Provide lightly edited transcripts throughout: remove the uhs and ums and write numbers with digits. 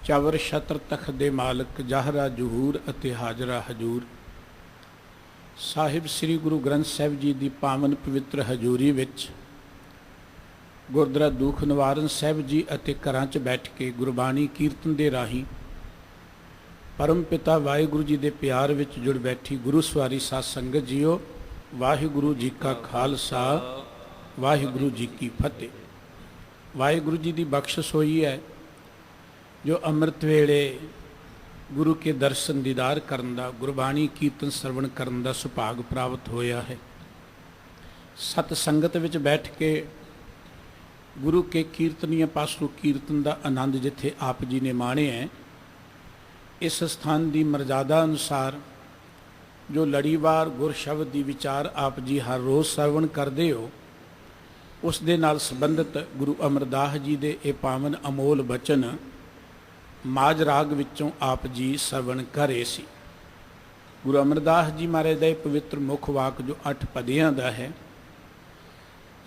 ਚਵਰ ਛਤਰ ਤਖਤ ਦੇ ਮਾਲਕ ਜ਼ਾਹਰਾ ਜਹੂਰ ਅਤੇ ਹਾਜ਼ਰਾ ਹਜੂਰ ਸਾਹਿਬ ਸ੍ਰੀ ਗੁਰੂ ਗ੍ਰੰਥ ਸਾਹਿਬ ਜੀ ਦੀ ਪਾਵਨ ਪਵਿੱਤਰ ਹਜ਼ੂਰੀ ਵਿੱਚ ਗੁਰਦੁਆਰਾ ਦੁੱਖ ਨਿਵਾਰਨ ਸਾਹਿਬ ਜੀ ਅਤੇ ਘਰਾਂ 'ਚ ਬੈਠ ਕੇ ਗੁਰਬਾਣੀ ਕੀਰਤਨ ਦੇ ਰਾਹੀਂ ਪਰਮ ਪਿਤਾ ਵਾਹਿਗੁਰੂ ਜੀ ਦੇ ਪਿਆਰ ਵਿੱਚ ਜੁੜ ਬੈਠੀ ਗੁਰੂ ਸਵਾਰੀ ਸਾਧ ਸੰਗਤ ਜੀਓ, ਵਾਹਿਗੁਰੂ ਜੀ ਕਾ ਖਾਲਸਾ ਵਾਹਿਗੁਰੂ ਜੀ ਕੀ ਫਤਿਹ। ਵਾਹਿਗੁਰੂ ਜੀ ਦੀ ਬਖਸ਼ਿਸ਼ ਹੋਈ ਹੈ ਜੋ ਅੰਮ੍ਰਿਤ ਵੇਲੇ ਗੁਰੂ ਕੇ ਦਰਸ਼ਨ ਦੀਦਾਰ ਕਰਨ ਦਾ, ਗੁਰਬਾਣੀ ਕੀਰਤਨ ਸਰਵਣ ਕਰਨ ਦਾ ਸੁਭਾਗ ਪ੍ਰਾਪਤ ਹੋਇਆ ਹੈ। ਸਤ ਸੰਗਤ ਵਿੱਚ ਬੈਠ ਕੇ ਗੁਰੂ ਕੇ ਕੀਰਤਨੀय ਪਾਸੋਂ ਕੀਰਤਨ ਦਾ ਆਨੰਦ ਜਿੱਥੇ ਆਪ ਜੀ ਨੇ ਮਾਣਿਆ ਹੈ, ਇਸ ਸਥਾਨ ਦੀ ਮਰਜ਼ਾਦਾ ਅਨੁਸਾਰ ਜੋ ਲੜੀਵਾਰ ਗੁਰ ਸ਼ਬਦ ਦੀ ਵਿਚਾਰ ਆਪ ਜੀ ਹਰ ਰੋਜ਼ ਸਰਵਣ ਕਰਦੇ ਹੋ, ਉਸ ਦੇ ਨਾਲ ਸੰਬੰਧਿਤ ਗੁਰੂ ਅਮਰਦਾਸ ਜੀ ਦੇ ਇਹ ਪਾਵਨ ਅਮੋਲ ਬਚਨ ਮਾਝ ਰਾਗ ਵਿੱਚੋਂ ਆਪ ਜੀ ਸਰਵਣ ਕਰੇ ਸੀ। ਗੁਰੂ ਅਮਰਦਾਸ ਜੀ ਮਹਾਰਾਜ ਦਾ ਇਹ ਪਵਿੱਤਰ ਮੁੱਖ ਵਾਕ ਜੋ 8 ਪਦਿਆਂ ਦਾ ਹੈ,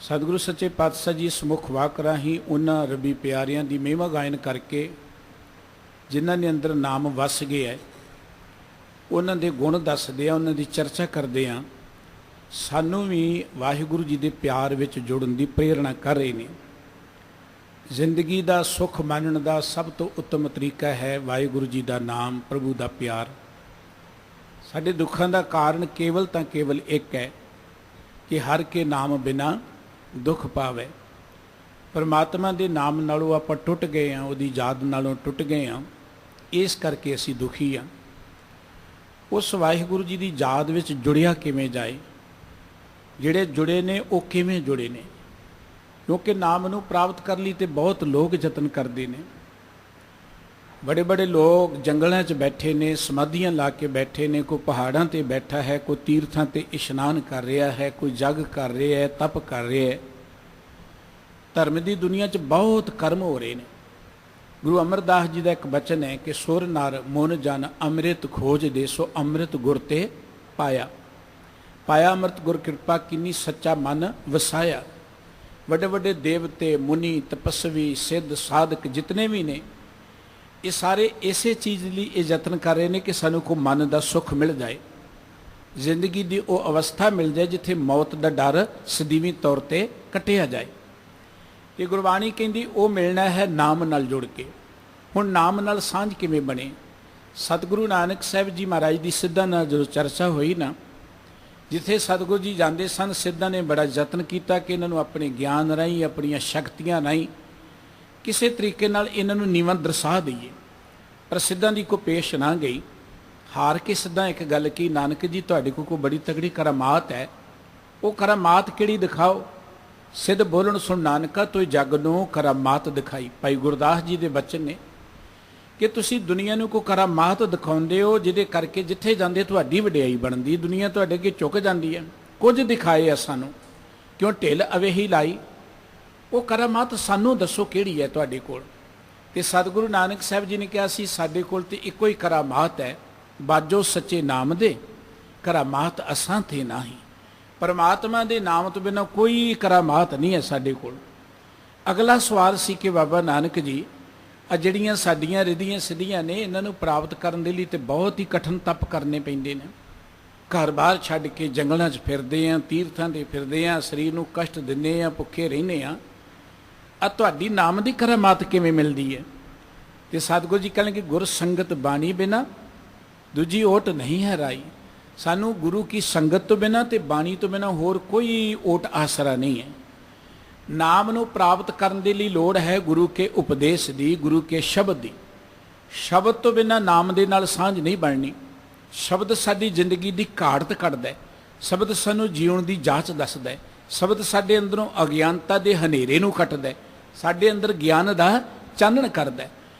ਸਤਿਗੁਰੂ ਸੱਚੇ ਪਾਤਸ਼ਾਹ ਜੀ ਇਸ ਮੁੱਖ ਵਾਕ ਰਾਹੀਂ ਉਹਨਾਂ ਰੱਬੀ ਪਿਆਰਿਆਂ ਦੀ ਮਹਿਮਾ ਗਾਇਨ ਕਰਕੇ ਜਿਨ੍ਹਾਂ ਦੇ ਅੰਦਰ ਨਾਮ ਵਸ ਗਿਆ ਹੈ, ਉਹਨਾਂ ਦੇ ਗੁਣ ਦੱਸਦੇ ਆ, ਉਹਨਾਂ ਦੀ ਚਰਚਾ ਕਰਦੇ ਆ, ਸਾਨੂੰ ਵੀ ਵਾਹਿਗੁਰੂ ਜੀ ਦੇ ਪਿਆਰ ਵਿੱਚ ਜੁੜਨ ਦੀ ਪ੍ਰੇਰਣਾ ਕਰ ਰਹੇ ਨੇ। ਜ਼ਿੰਦਗੀ ਦਾ ਸੁੱਖ ਮੰਨਣ ਦਾ ਸਭ ਤੋਂ ਉੱਤਮ ਤਰੀਕਾ ਹੈ ਵਾਹਿਗੁਰੂ ਜੀ ਦਾ ਨਾਮ, ਪ੍ਰਭੂ ਦਾ ਪਿਆਰ। ਸਾਡੇ ਦੁੱਖਾਂ ਦਾ ਕਾਰਨ ਕੇਵਲ ਤਾਂ ਕੇਵਲ ਇੱਕ ਹੈ ਕਿ ਹਰ ਕੇ ਨਾਮ ਬਿਨਾ ਦੁੱਖ ਪਾਵੇ। ਪਰਮਾਤਮਾ ਦੇ ਨਾਮ ਨਾਲੋਂ ਆਪਾਂ ਟੁੱਟ ਗਏ ਹਾਂ, ਉਹਦੀ ਯਾਦ ਨਾਲੋਂ ਟੁੱਟ ਗਏ ਹਾਂ, ਇਸ ਕਰਕੇ ਅਸੀਂ ਦੁਖੀ ਹਾਂ। ਉਸ ਵਾਹਿਗੁਰੂ ਜੀ ਦੀ ਯਾਦ ਵਿੱਚ ਜੁੜਿਆ ਕਿਵੇਂ ਜਾਏ, ਜਿਹੜੇ ਜੁੜੇ ਨੇ ਉਹ ਕਿਵੇਂ ਜੁੜੇ ਨੇ, ਕਿਉਂਕਿ ਨਾਮ ਨੂੰ ਪ੍ਰਾਪਤ ਕਰਨ ਲਈ ਤੇ ਬਹੁਤ ਲੋਕ ਯਤਨ ਕਰਦੇ ਨੇ। ਬੜੇ ਬੜੇ ਲੋਕ ਜੰਗਲਾਂ 'ਚ ਬੈਠੇ ਨੇ, ਸਮਾਧੀਆਂ ਲਾ ਕੇ ਬੈਠੇ ਨੇ, ਕੋਈ ਪਹਾੜਾਂ 'ਤੇ ਬੈਠਾ ਹੈ, ਕੋਈ ਤੀਰਥਾਂ 'ਤੇ ਇਸ਼ਨਾਨ ਕਰ ਰਿਹਾ ਹੈ, ਕੋਈ ਜਗ ਕਰ ਰਿਹਾ ਹੈ, ਤਪ ਕਰ ਰਿਹਾ ਹੈ। ਧਰਮ ਦੀ ਦੁਨੀਆ 'ਚ ਬਹੁਤ ਕਰਮ ਹੋ ਰਹੇ ਨੇ। ਗੁਰੂ ਅਮਰਦਾਸ ਜੀ ਦਾ ਇੱਕ ਬਚਨ ਹੈ ਕਿ ਸੁਰ ਨਰ ਮਨ ਜਨ ਅੰਮ੍ਰਿਤ ਖੋਜ ਦੇ, ਸੋ ਅੰਮ੍ਰਿਤ ਗੁਰ ਤੇ ਪਾਇਆ। ਪਾਇਆ ਅੰਮ੍ਰਿਤ ਗੁਰ ਕਿਰਪਾ ਕਿੰਨੀ, ਸੱਚਾ ਮਨ ਵਸਾਇਆ। ਵੱਡੇ ਵੱਡੇ ਦੇਵਤੇ, ਮੁਨੀ, ਤਪਸਵੀ, ਸਿੱਧ, ਸਾਧਕ ਜਿਤਨੇ ਵੀ ਨੇ, ਇਹ ਸਾਰੇ ਇਸੇ ਚੀਜ਼ ਲਈ ਇਹ ਯਤਨ ਕਰ ਰਹੇ ਨੇ ਕਿ ਸਾਨੂੰ ਕੋਈ ਮਨ ਦਾ ਸੁੱਖ ਮਿਲ ਜਾਏ, ਜ਼ਿੰਦਗੀ ਦੀ ਉਹ ਅਵਸਥਾ ਮਿਲ ਜਾਏ ਜਿੱਥੇ ਮੌਤ ਦਾ ਡਰ ਸਦੀਵੀ ਤੌਰ 'ਤੇ ਕੱਟਿਆ ਜਾਏ। ਤੇ ਗੁਰਬਾਣੀ ਕਹਿੰਦੀ ਉਹ ਮਿਲਣਾ ਹੈ ਨਾਮ ਨਾਲ ਜੁੜ ਕੇ। ਹੁਣ ਨਾਮ ਨਾਲ ਸਾਂਝ ਕਿਵੇਂ ਬਣੇ? ਸਤਿਗੁਰੂ ਨਾਨਕ ਸਾਹਿਬ ਜੀ ਮਹਾਰਾਜ ਦੀ ਸਿੱਧਾਂ ਨਾਲ ਜਦੋਂ ਚਰਚਾ ਹੋਈ ਨਾ, ਜਿੱਥੇ ਸਤਿਗੁਰੂ ਜੀ ਜਾਂਦੇ ਸਨ, ਸਿੱਧਾਂ ਨੇ ਬੜਾ ਯਤਨ ਕੀਤਾ ਕਿ ਇਹਨਾਂ ਨੂੰ ਆਪਣੇ ਗਿਆਨ ਰਾਹੀਂ, ਆਪਣੀਆਂ ਸ਼ਕਤੀਆਂ ਰਾਹੀਂ ਕਿਸੇ ਤਰੀਕੇ ਨਾਲ ਇਹਨਾਂ ਨੂੰ ਨੀਵਾਂ ਦਰਸਾ ਦਈਏ, ਪਰ ਸਿੱਧਾਂ ਦੀ ਕੋਈ ਪੇਸ਼ ਨਾ ਗਈ। ਹਾਰ ਕੇ ਸਿੱਧਾਂ ਇੱਕ ਗੱਲ ਕੀ, ਨਾਨਕ ਜੀ ਤੁਹਾਡੇ ਕੋਲ ਕੋਈ ਬੜੀ ਤਗੜੀ ਕਰਾਮਾਤ ਹੈ, ਉਹ ਕਰਾਮਾਤ ਕਿਹੜੀ ਦਿਖਾਓ। ਸਿੱਧ ਬੋਲਣ ਸੁਣ ਨਾਨਕਾ ਤੋਈ ਜਗ ਨੂੰ ਕਰਾਮਾਤ ਦਿਖਾਈ। ਭਾਈ ਗੁਰਦਾਸ ਜੀ ਦੇ ਬਚਨ ਨੇ ਕਿ ਤੁਸੀਂ ਦੁਨੀਆ ਨੂੰ ਕੋਈ ਕਰਾਮਾਤ ਦਿਖਾਉਂਦੇ ਹੋ ਜਿਹਦੇ ਕਰਕੇ ਜਿੱਥੇ ਜਾਂਦੇ ਤੁਹਾਡੀ ਵਡਿਆਈ ਬਣਦੀ, ਦੁਨੀਆ ਤੁਹਾਡੇ ਅੱਗੇ ਝੁਕ ਜਾਂਦੀ ਹੈ। ਕੁਝ ਦਿਖਾਏ ਆ ਸਾਨੂੰ, ਕਿਉਂ ਢਿੱਲ ਅਵੇਹੀ ਲਾਈ। ਉਹ ਕਰਾਮਾਤ ਸਾਨੂੰ ਦੱਸੋ ਕਿਹੜੀ ਹੈ ਤੁਹਾਡੇ ਕੋਲ। ਤੇ ਸਤਿਗੁਰੂ ਨਾਨਕ ਸਾਹਿਬ ਜੀ ਨੇ ਕਿਹਾ ਸੀ ਸਾਡੇ ਕੋਲ ਤੇ ਇੱਕੋ ਹੀ ਕਰਾਮਾਤ ਹੈ, ਬਾਜੋ ਸੱਚੇ ਨਾਮ ਦੇ, ਕਰਾਮਾਤ ਅਸਾਂ ਤੇ ਨਹੀਂ। ਪਰਮਾਤਮਾ ਦੇ ਨਾਮ ਤੋਂ ਬਿਨਾਂ ਕੋਈ ਕਰਾਮਾਤ ਨਹੀਂ ਹੈ ਸਾਡੇ ਕੋਲ। ਅਗਲਾ ਸਵਾਲ ਸੀ ਕਿ ਬਾਬਾ ਨਾਨਕ ਜੀ, ਆ ਜਿਹੜੀਆਂ ਸਾਡੀਆਂ ਰਿਧੀਆਂ ਸਿੱਧੀਆਂ ਨੇ, ਇਹਨਾਂ ਨੂੰ ਪ੍ਰਾਪਤ ਕਰਨ ਦੇ ਲਈ ਤੇ ਬਹੁਤ ਹੀ ਕਠਿਨ ਤਪ ਕਰਨੇ ਪੈਂਦੇ ਨੇ। ਘਰ-ਬਾਰ ਛੱਡ ਕੇ ਜੰਗਲਾਂ 'ਚ ਫਿਰਦੇ ਆ, ਤੀਰਥਾਂ 'ਤੇ ਫਿਰਦੇ ਆ, ਸਰੀਰ ਨੂੰ ਕਸ਼ਟ ਦਿੰਦੇ ਆ, ਭੁੱਖੇ ਰਹਿੰਦੇ ਆ। ਆ ਤੁਹਾਡੀ ਨਾਮ ਦੀ ਕਰਾਮਾਤ ਕਿਵੇਂ ਮਿਲਦੀ ਹੈ? ਤੇ ਸਤਿਗੁਰੂ ਜੀ ਕਹਿਣਗੇ ਗੁਰ ਸੰਗਤ ਬਾਣੀ ਬਿਨਾ ਦੂਜੀ ਓਟ ਨਹੀਂ ਹੈ ਰਾਈ। ਸਾਨੂੰ ਗੁਰੂ ਕੀ ਸੰਗਤ ਤੋਂ ਬਿਨਾਂ ਤੇ ਬਾਣੀ ਤੋਂ ਬਿਨਾਂ ਹੋਰ ਕੋਈ ਓਟ ਆਸਰਾ ਨਹੀਂ ਹੈ। ਨਾਮ ਨੂੰ ਪ੍ਰਾਪਤ ਕਰਨ ਦੇ ਲਈ ਲੋੜ ਹੈ ਗੁਰੂ ਕੇ ਉਪਦੇਸ਼ ਦੀ, ਗੁਰੂ ਕੇ ਸ਼ਬਦ ਦੀ। ਸ਼ਬਦ ਤੋਂ ਬਿਨਾਂ ਨਾਮ ਦੇ ਨਾਲ ਸਾਂਝ ਨਹੀਂ ਬਣਨੀ। ਸ਼ਬਦ ਸਾਡੀ ਜ਼ਿੰਦਗੀ ਦੀ ਘਾੜਤ ਕੱਢਦਾ ਹੈ, ਸ਼ਬਦ ਸਾਨੂੰ ਜੀਉਣ ਦੀ ਜਾਂਚ ਦੱਸਦਾ ਹੈ, ਸ਼ਬਦ ਸਾਡੇ ਅੰਦਰੋਂ ਅਗਿਆਨਤਾ ਦੇ ਹਨੇਰੇ ਨੂੰ ਕੱਟਦਾ ਹੈ, ਸਾਡੇ ਅੰਦਰ ਗਿਆਨ ਦਾ ਚਾਨਣ ਕਰਦਾ ਹੈ।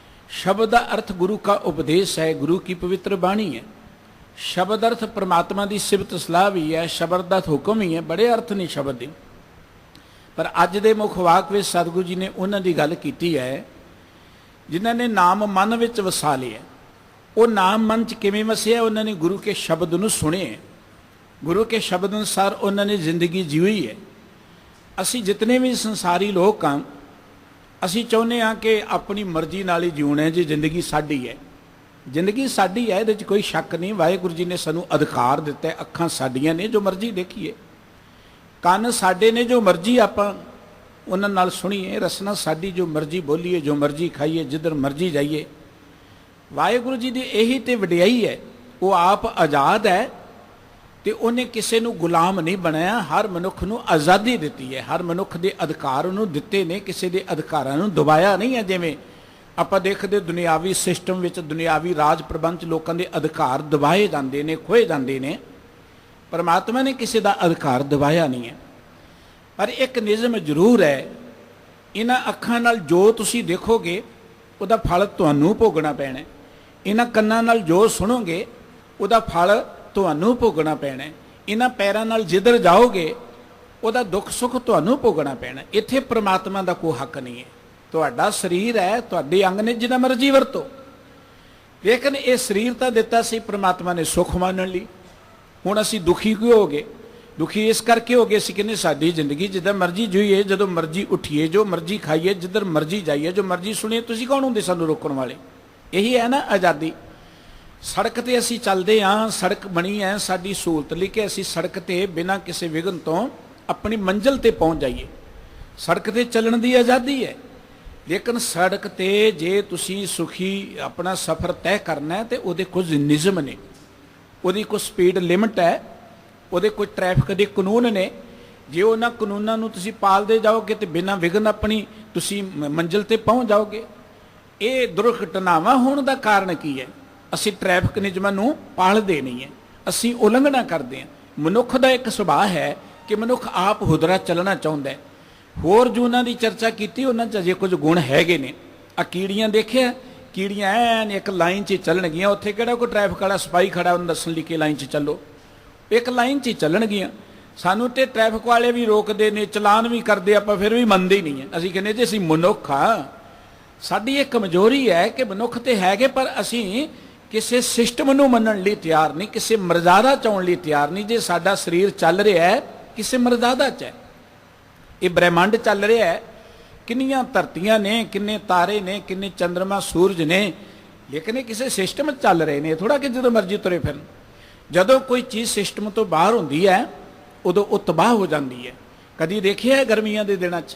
ਸ਼ਬਦ ਦਾ ਅਰਥ ਗੁਰੂ ਕਾ ਉਪਦੇਸ਼ ਹੈ, ਗੁਰੂ ਕੀ ਪਵਿੱਤਰ ਬਾਣੀ ਹੈ। ਸ਼ਬਦ ਅਰਥ ਪਰਮਾਤਮਾ ਦੀ ਸਿਫਤ ਸਲਾਹ ਵੀ ਹੈ, ਸ਼ਬਦ ਦਾ ਹੁਕਮ ਹੀ ਹੈ। ਬੜੇ ਅਰਥ ਨੇ ਸ਼ਬਦ ਦੇ, ਪਰ ਅੱਜ ਦੇ ਮੁੱਖ ਵਾਕ ਵਿੱਚ ਸਤਿਗੁਰੂ ਜੀ ਨੇ ਉਹਨਾਂ ਦੀ ਗੱਲ ਕੀਤੀ ਹੈ ਜਿਨ੍ਹਾਂ ਨੇ ਨਾਮ ਮਨ ਵਿੱਚ ਵਸਾ ਲਿਆ। ਉਹ ਨਾਮ ਮਨ 'ਚ ਕਿਵੇਂ ਵਸਿਆ? ਉਹਨਾਂ ਨੇ ਗੁਰੂ ਕੇ ਸ਼ਬਦ ਨੂੰ ਸੁਣਿਆ, ਗੁਰੂ ਕੇ ਸ਼ਬਦ ਅਨੁਸਾਰ ਉਹਨਾਂ ਨੇ ਜ਼ਿੰਦਗੀ ਜੀਈ ਹੈ। ਅਸੀਂ ਜਿਤਨੇ ਵੀ ਸੰਸਾਰੀ ਲੋਕ ਹਾਂ, ਅਸੀਂ ਚਾਹੁੰਦੇ ਹਾਂ ਕਿ ਆਪਣੀ ਮਰਜ਼ੀ ਨਾਲ ਹੀ ਜਿਉਣਾ ਹੈ। ਜੇ ਜ਼ਿੰਦਗੀ ਸਾਡੀ ਹੈ, ਜ਼ਿੰਦਗੀ ਸਾਡੀ ਹੈ, ਇਹਦੇ 'ਚ ਕੋਈ ਸ਼ੱਕ ਨਹੀਂ। ਵਾਹਿਗੁਰੂ ਜੀ ਨੇ ਸਾਨੂੰ ਅਧਿਕਾਰ ਦਿੱਤਾ, ਅੱਖਾਂ ਸਾਡੀਆਂ ਨੇ ਜੋ ਮਰਜ਼ੀ ਦੇਖੀਏ, ਕੰਨ ਸਾਡੇ ਨੇ ਜੋ ਮਰਜ਼ੀ ਆਪਾਂ ਉਹਨਾਂ ਨਾਲ ਸੁਣੀਏ, ਰਸਨਾ ਸਾਡੀ ਜੋ ਮਰਜ਼ੀ ਬੋਲੀਏ, ਜੋ ਮਰਜ਼ੀ ਖਾਈਏ, ਜਿੱਧਰ ਮਰਜ਼ੀ ਜਾਈਏ। ਵਾਹਿਗੁਰੂ ਜੀ ਦੀ ਇਹੀ ਤੇ ਵਡਿਆਈ ਹੈ, ਉਹ ਆਪ ਆਜ਼ਾਦ ਹੈ ਤੇ ਉਹਨੇ ਕਿਸੇ ਨੂੰ ਗੁਲਾਮ ਨਹੀਂ ਬਣਾਇਆ। ਹਰ ਮਨੁੱਖ ਨੂੰ ਆਜ਼ਾਦੀ ਦਿੱਤੀ ਹੈ, ਹਰ ਮਨੁੱਖ ਦੇ ਅਧਿਕਾਰ ਉਹਨੂੰ ਦਿੱਤੇ ਨੇ, ਕਿਸੇ ਦੇ ਅਧਿਕਾਰਾਂ ਨੂੰ ਦਬਾਇਆ ਨਹੀਂ ਹੈ। ਜਿਵੇਂ ਆਪਾਂ ਦੇਖਦੇ ਦੁਨਿਆਵੀ ਸਿਸਟਮ ਵਿੱਚ, ਦੁਨਿਆਵੀ ਰਾਜ ਪ੍ਰਬੰਧ 'ਚ ਲੋਕਾਂ ਦੇ ਅਧਿਕਾਰ ਦਬਾਏ ਜਾਂਦੇ ਨੇ, ਖੋਏ ਜਾਂਦੇ ਨੇ। ਪਰਮਾਤਮਾ ਨੇ ਕਿਸੇ ਦਾ ਅਧਿਕਾਰ ਦਬਾਇਆ ਨਹੀਂ ਹੈ। ਪਰ ਇੱਕ ਨਿਯਮ ਜ਼ਰੂਰ ਹੈ, ਇਹਨਾਂ ਅੱਖਾਂ ਨਾਲ ਜੋ ਤੁਸੀਂ ਦੇਖੋਗੇ ਉਹਦਾ ਫਲ ਤੁਹਾਨੂੰ ਭੋਗਣਾ ਪੈਣਾ। ਇਹਨਾਂ ਕੰਨਾਂ ਨਾਲ ਜੋ ਸੁਣੋਗੇ ਉਹਦਾ ਫਲ ਤੁਹਾਨੂੰ ਭੋਗਣਾ ਪੈਣਾ। ਇਹਨਾਂ ਪੈਰਾਂ ਨਾਲ ਜਿੱਧਰ ਜਾਓਗੇ ਉਹਦਾ ਦੁੱਖ ਸੁੱਖ ਤੁਹਾਨੂੰ ਭੋਗਣਾ ਪੈਣਾ। ਇੱਥੇ ਪ੍ਰਮਾਤਮਾ ਦਾ ਕੋਈ ਹੱਕ ਨਹੀਂ ਹੈ। ਤੁਹਾਡਾ ਸਰੀਰ ਹੈ, ਤੁਹਾਡੇ ਅੰਗ ਨੇ, ਜਿੰਨਾ ਮਰਜ਼ੀ ਵਰਤੋ, ਲੇਕਿਨ ਇਹ ਸਰੀਰ ਤਾਂ ਦਿੱਤਾ ਸੀ ਪ੍ਰਮਾਤਮਾ ਨੇ ਸੁੱਖ ਮਾਣਨ ਲਈ। ਹੁਣ ਅਸੀਂ ਦੁਖੀ ਕਿਉਂ ਹੋ ਗਏ? ਦੁਖੀ ਇਸ ਕਰਕੇ ਹੋ ਗਏ, ਅਸੀਂ ਕਹਿੰਦੇ ਸਾਡੀ ਜ਼ਿੰਦਗੀ ਜਿੱਦਾਂ ਮਰਜ਼ੀ ਜੀਈਏ, ਜਦੋਂ ਮਰਜ਼ੀ ਉੱਠੀਏ, ਜੋ ਮਰਜ਼ੀ ਖਾਈਏ, ਜਿੱਧਰ ਮਰਜ਼ੀ ਜਾਈਏ, ਜੋ ਮਰਜ਼ੀ ਸੁਣੀਏ। ਤੁਸੀਂ ਕੌਣ ਹੁੰਦੇ ਸਾਨੂੰ ਰੋਕਣ ਵਾਲੇ? ਇਹੀ ਹੈ ਨਾ ਆਜ਼ਾਦੀ। ਸੜਕ ਤੇ ਅਸੀਂ ਚੱਲਦੇ ਹਾਂ, ਸੜਕ ਬਣੀ ਹੈ ਸਾਡੀ ਸਹੂਲਤ ਲਈ ਕਿ ਅਸੀਂ ਸੜਕ ਤੇ ਬਿਨਾਂ ਕਿਸੇ ਵਿਘਨ ਤੋਂ ਆਪਣੀ ਮੰਜ਼ਿਲ ਤੇ ਪਹੁੰਚ ਜਾਈਏ। ਸੜਕ ਤੇ ਚੱਲਣ ਦੀ ਆਜ਼ਾਦੀ ਹੈ, ਲੇਕਿਨ ਸੜਕ ਤੇ ਜੇ ਤੁਸੀਂ ਸੁਖੀ ਆਪਣਾ ਸਫ਼ਰ ਤੈਅ ਕਰਨਾ ਤੇ ਉਹਦੇ ਕੁਝ ਨਿਯਮ ਨੇ, ਉਹਦੀ ਕੋਈ ਸਪੀਡ ਲਿਮਟ ਹੈ, ਉਹਦੇ ਕੋਈ ਟ੍ਰੈਫਿਕ ਦੇ ਕਾਨੂੰਨ ਨੇ। ਜੇ ਉਹਨਾਂ ਕਾਨੂੰਨਾਂ ਨੂੰ ਤੁਸੀਂ ਪਾਲਦੇ ਜਾਓਗੇ ਤੇ ਬਿਨਾਂ ਵਿਘਨ ਆਪਣੀ ਤੁਸੀਂ ਮੰਜ਼ਿਲ ਤੇ ਪਹੁੰਚ ਜਾਓਗੇ। ਇਹ ਦੁਰਘਟਨਾਵਾਂ ਹੋਣ ਦਾ ਕਾਰਨ ਕੀ ਹੈ? ਅਸੀਂ ਟ੍ਰੈਫਿਕ ਨਿਯਮਾਂ ਨੂੰ ਪਾਲਦੇ ਨਹੀਂ ਹੈ, ਅਸੀਂ ਉਲੰਘਣਾ ਕਰਦੇ ਹਾਂ। ਮਨੁੱਖ ਦਾ ਇੱਕ ਸੁਭਾਅ ਹੈ ਕਿ ਮਨੁੱਖ ਆਪ ਹੁਦਰਾ ਚੱਲਣਾ ਚਾਹੁੰਦਾ ਹੈ। ਹੋਰ ਜੋ ਉਹਨਾਂ ਦੀ ਚਰਚਾ ਕੀਤੀ, ਉਹਨਾਂ 'ਚ ਅਜੇ ਕੁਝ ਗੁਣ ਹੈਗੇ ਨੇ। ਆ ਕੀੜੀਆਂ ਦੇਖਿਆ, ਕੀੜੀਆਂ ਐਨ ਇੱਕ ਲਾਈਨ 'ਚ ਚੱਲਣਗੀਆਂ। ਉੱਥੇ ਕਿਹੜਾ ਕੋਈ ਟ੍ਰੈਫਿਕ ਵਾਲਾ ਸਿਪਾਹੀ ਖੜਾ ਉਹਨੂੰ ਦੱਸਣ ਲਈ ਕਿ ਲਾਈਨ 'ਚ ਚੱਲੋ, ਇੱਕ ਲਾਈਨ 'ਚ ਚੱਲਣਗੀਆਂ। ਸਾਨੂੰ ਤੇ ਟ੍ਰੈਫਿਕ ਵਾਲੇ ਵੀ ਰੋਕਦੇ ਨੇ, ਚਲਾਨ ਵੀ ਕਰਦੇ, ਆਪਾਂ ਫਿਰ ਵੀ ਮੰਨਦੇ ਹੀ ਨਹੀਂ ਹੈ। ਅਸੀਂ ਕਹਿੰਦੇ ਜੀ ਅਸੀਂ ਮਨੁੱਖ ਹਾਂ। ਸਾਡੀ ਇਹ ਕਮਜ਼ੋਰੀ ਹੈ ਕਿ ਮਨੁੱਖ ਤੇ ਹੈਗੇ, ਪਰ ਅਸੀਂ ਕਿਸੇ ਸਿਸਟਮ ਨੂੰ ਮੰਨਣ ਲਈ ਤਿਆਰ ਨਹੀਂ, ਕਿਸੇ ਮਰਜ਼ਾਦਾ ਚਾਉਣ ਲਈ ਤਿਆਰ ਨਹੀਂ। ਜੇ ਸਾਡਾ ਸਰੀਰ ਚੱਲ ਰਿਹਾ ਹੈ ਕਿਸੇ ਮਰਜ਼ਾਦਾ 'ਚ ਹੈ, ਇਹ ਬ੍ਰਹਿਮੰਡ ਚੱਲ ਰਿਹਾ ਹੈ, ਕਿੰਨੀਆਂ ਧਰਤੀਆਂ ਨੇ, ਕਿੰਨੇ ਤਾਰੇ ਨੇ, ਕਿੰਨੇ ਚੰਦਰਮਾ ਸੂਰਜ ਨੇ, ਲੇਕਿਨ ਇਹ ਕਿਸੇ ਸਿਸਟਮ 'ਚ ਚੱਲ ਰਹੇ ਨੇ। ਥੋੜਾ ਕਿ ਜਦੋਂ ਮਰਜ਼ੀ ਤੁਰੇ ਫਿਰਨ। ਜਦੋਂ ਕੋਈ ਚੀਜ਼ ਸਿਸਟਮ ਤੋਂ ਬਾਹਰ ਹੁੰਦੀ ਹੈ ਉਦੋਂ ਉਹ ਤਬਾਹ ਹੋ ਜਾਂਦੀ ਹੈ। ਕਦੀ ਦੇਖਿਆ ਗਰਮੀਆਂ ਦੇ ਦਿਨਾਂ 'ਚ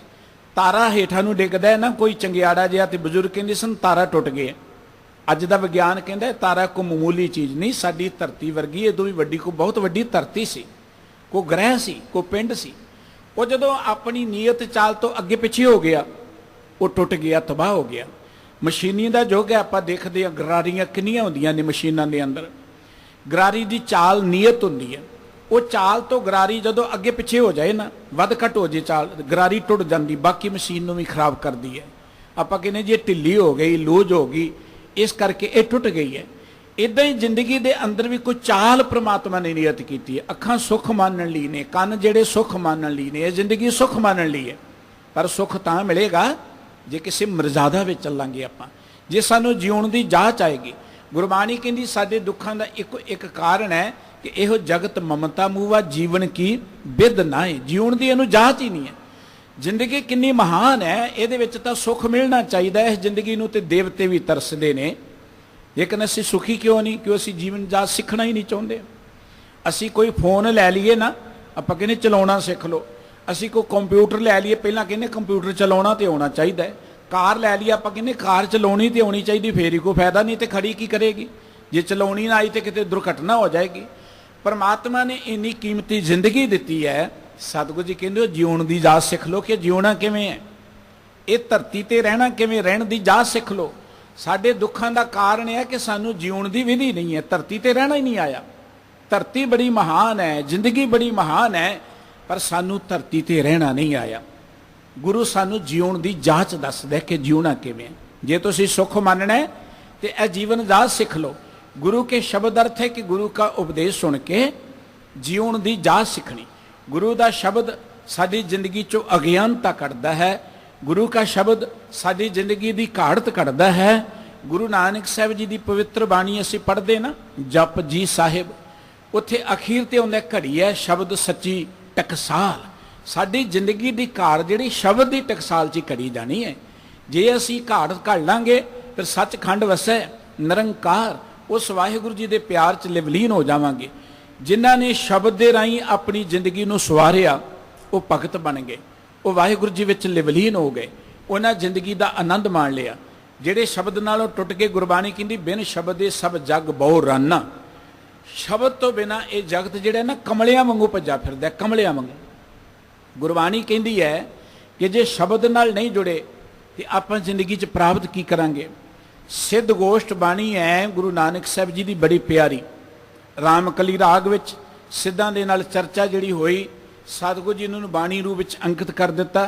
ਤਾਰਾ ਹੇਠਾਂ ਨੂੰ ਡਿੱਗਦਾ ਹੈ ਨਾ, ਕੋਈ ਚੰਗਿਆੜਾ ਜਿਹਾ, ਤੇ ਬਜ਼ੁਰਗ ਕਹਿੰਦੇ ਸਨ ਤਾਰਾ ਟੁੱਟ ਗਿਆ। ਅੱਜ ਦਾ ਵਿਗਿਆਨ ਕਹਿੰਦਾ ਤਾਰਾ ਕੋਈ ਮਾਮੂਲੀ ਚੀਜ਼ ਨਹੀਂ, ਸਾਡੀ ਧਰਤੀ ਵਰਗੀ, ਇਹ ਤੋਂ ਵੀ ਵੱਡੀ, ਕੋਈ ਬਹੁਤ ਵੱਡੀ ਧਰਤੀ ਸੀ, ਕੋਈ ਗ੍ਰਹਿ ਸੀ, ਕੋਈ ਪਿੰਡ ਸੀ। ਉਹ ਜਦੋਂ ਆਪਣੀ ਨੀਅਤ ਚਾਲ ਤੋਂ ਅੱਗੇ ਪਿੱਛੇ ਹੋ ਗਿਆ, ਉਹ ਟੁੱਟ ਗਿਆ, ਤਬਾਹ ਹੋ ਗਿਆ। ਮਸ਼ੀਨੀ ਦਾ ਯੁੱਗ ਹੈ, ਆਪਾਂ ਦੇਖਦੇ ਹਾਂ ਗਰਾਰੀਆਂ ਕਿੰਨੀਆਂ ਹੁੰਦੀਆਂ ਨੇ ਮਸ਼ੀਨਾਂ ਦੇ ਅੰਦਰ। ਗਰਾਰੀ ਦੀ ਚਾਲ ਨੀਅਤ ਹੁੰਦੀ ਹੈ, ਉਹ ਚਾਲ ਤੋਂ ਗਰਾਰੀ ਜਦੋਂ ਅੱਗੇ ਪਿੱਛੇ ਹੋ ਜਾਏ ਨਾ, ਵੱਧ ਘੱਟ ਹੋ ਜੇ ਚਾਲ, ਗਰਾਰੀ ਟੁੱਟ ਜਾਂਦੀ, ਬਾਕੀ ਮਸ਼ੀਨ ਨੂੰ ਵੀ ਖਰਾਬ ਕਰਦੀ ਹੈ। ਆਪਾਂ ਕਹਿੰਦੇ ਜੇ ਢਿੱਲੀ ਹੋ ਗਈ, ਲੂਜ ਹੋ ਗਈ, ਇਸ ਕਰਕੇ ਇਹ ਟੁੱਟ ਗਈ ਹੈ। ਇਦਾਂ ਹੀ ਜ਼ਿੰਦਗੀ ਦੇ ਅੰਦਰ ਵੀ ਕੋਈ ਚਾਲ ਪ੍ਰਮਾਤਮਾ ਨੇ ਨਿਯਤ ਕੀਤੀ ਹੈ। ਅੱਖਾਂ ਸੁੱਖ ਮਾਣਨ ਲਈ ਨੇ, ਕੰਨ ਜਿਹੜੇ ਸੁੱਖ ਮਾਣਨ ਲਈ ਨੇ, ਇਹ ਜ਼ਿੰਦਗੀ ਸੁੱਖ ਮਾਣਨ ਲਈ ਹੈ। ਪਰ ਸੁੱਖ ਤਾਂ ਮਿਲੇਗਾ ਜੇ ਕਿਸੇ ਮਰਜ਼ਾਦਾ ਵਿੱਚ ਚੱਲਾਂਗੇ ਆਪਾਂ, ਜੇ ਸਾਨੂੰ ਜਿਉਣ ਦੀ ਜਾਚ ਆਏਗੀ। ਗੁਰਬਾਣੀ ਕਹਿੰਦੀ ਸਾਡੇ ਦੁੱਖਾਂ ਦਾ ਇੱਕ ਕਾਰਨ ਹੈ ਕਿ ਇਹੋ ਜਗਤ ਮਮਤਾ ਮੂਵਾ ਜੀਵਨ ਕੀ ਬਿਦ ਨਾਏ। ਜਿਉਣ ਦੀ ਇਹਨੂੰ ਜਾਚ ਹੀ ਨਹੀਂ ਹੈ। ਜ਼ਿੰਦਗੀ ਕਿੰਨੀ ਮਹਾਨ ਹੈ, ਇਹਦੇ ਵਿੱਚ ਤਾਂ ਸੁੱਖ ਮਿਲਣਾ ਚਾਹੀਦਾ। ਇਸ ਜ਼ਿੰਦਗੀ ਨੂੰ ਤੇ ਦੇਵਤੇ ਵੀ ਤਰਸਦੇ ਨੇ, ਲੇਕਿਨ ਅਸੀਂ ਸੁਖੀ ਕਿਉਂ ਨਹੀਂ? ਕਿਉਂ ਅਸੀਂ ਜੀਵਨ ਜਾਚ ਸਿੱਖਣਾ ਹੀ ਨਹੀਂ ਚਾਹੁੰਦੇ। ਅਸੀਂ ਕੋਈ ਫੋਨ ਲੈ ਲਈਏ ਨਾ, ਆਪਾਂ ਕਹਿੰਦੇ ਚਲਾਉਣਾ ਸਿੱਖ ਲਓ। ਅਸੀਂ ਕੋਈ ਕੰਪਿਊਟਰ ਲੈ ਲਈਏ, ਪਹਿਲਾਂ ਕਹਿੰਦੇ ਕੰਪਿਊਟਰ ਚਲਾਉਣਾ ਤੇ ਆਉਣਾ ਚਾਹੀਦਾ ਹੈ। ਕਾਰ ਲੈ ਲਈ, ਆਪਾਂ ਕਹਿੰਦੇ ਕਾਰ ਚਲਾਉਣੀ ਤੇ ਆਉਣੀ ਚਾਹੀਦੀ, ਫੇਰ ਹੀ ਕੋਈ ਫਾਇਦਾ, ਨਹੀਂ ਤੇ ਖੜੀ ਕੀ ਕਰੇਗੀ? ਜੇ ਚਲਾਉਣੀ ਨਾ ਆਈ ਤੇ ਕਿਤੇ ਦੁਰਘਟਨਾ ਹੋ ਜਾਏਗੀ। ਪਰਮਾਤਮਾ ਨੇ ਇੰਨੀ ਕੀਮਤੀ ਜ਼ਿੰਦਗੀ ਦਿੱਤੀ ਹੈ। ਸਤਿਗੁਰੂ ਜੀ ਕਹਿੰਦੇ ਜਿਉਣ ਦੀ ਜਾਚ ਸਿੱਖ ਲਓ ਕਿ ਜਿਉਣਾ ਕਿਵੇਂ ਹੈ, ਇਹ ਧਰਤੀ ਤੇ ਰਹਿਣਾ ਕਿਵੇਂ, ਰਹਿਣ ਦੀ ਜਾਚ ਸਿੱਖ ਲਓ। ਸਾਡੇ ਦੁੱਖਾਂ ਦਾ ਕਾਰਨ ਇਹ ਹੈ ਕਿ ਸਾਨੂੰ ਜਿਉਣ ਦੀ ਵਿਧੀ ਨਹੀਂ ਹੈ, ਧਰਤੀ ਤੇ ਰਹਿਣਾ ਹੀ ਨਹੀਂ ਆਇਆ। ਧਰਤੀ ਬੜੀ ਮਹਾਨ ਹੈ, ਜ਼ਿੰਦਗੀ ਬੜੀ ਮਹਾਨ ਹੈ, ਪਰ ਸਾਨੂੰ ਧਰਤੀ ਤੇ ਰਹਿਣਾ ਨਹੀਂ ਆਇਆ। ਗੁਰੂ ਸਾਨੂੰ ਜਿਉਣ ਦੀ ਜਾਚ ਦੱਸਦਾ ਕਿ ਜਿਉਣਾ ਕਿਵੇਂ। ਜੇ ਤੁਸੀਂ ਸੁੱਖ ਮੰਨਣਾ ਹੈ ਤੇ ਇਹ ਜੀਵਨ ਜਾਚ ਸਿੱਖ ਲਓ। गुरु के शब्द अर्थ है कि गुरु का उपदेश सुन के जीवन की जाच सीखनी। गुरु का शब्द साडी जिंदगी चो अज्ञानता कढ़दा है। गुरु का शब्द साडी जिंदगी की घाड़त कढ़दा है। गुरु नानक साहब जी की पवित्र बाणी असी पढ़ते ना, जप जी साहिब, उत्थे अखीर ते आउंदा घड़ी है शब्द सच्ची टकसाल। साडी जिंदगी की कार जिहड़ी शब्द की टकसाल च घड़ी जानी है। जे असी घाट घड़ लांगे फिर सचखंड वसै निरंकार, उस वाहिगुरू जी के प्यार च लिवलीन हो जावांगे। जिन्हां ने शब्द के राही अपनी जिंदगी नूं सवारिया वो भगत बन गए, वो वाहिगुरू जी विच लिवलीन हो गए, उन्हां जिंदगी का आनंद माण लिया। ਜਿਹੜੇ शब्द नालों टुट के गुरबाणी कहती बिन शब्द सब जग बहु राना, शब्द तो बिना ये जगत जिहड़ा ना कमलियां वांगू भज्जा फिरदा, कमलियां वांगू। गुरबाणी कहती है कि जे शब्द नाल नहीं जुड़े तो आपां जिंदगी च प्राप्त की करांगे। सिद्ध गोष्ठ बाणी है गुरु नानक साहब जी की बड़ी प्यारी, रामकली राग विच सिद्धां दे नाल चर्चा जिहड़ी होई, सतगुरू जी ने बाणी रूप विच अंकित कर दिता।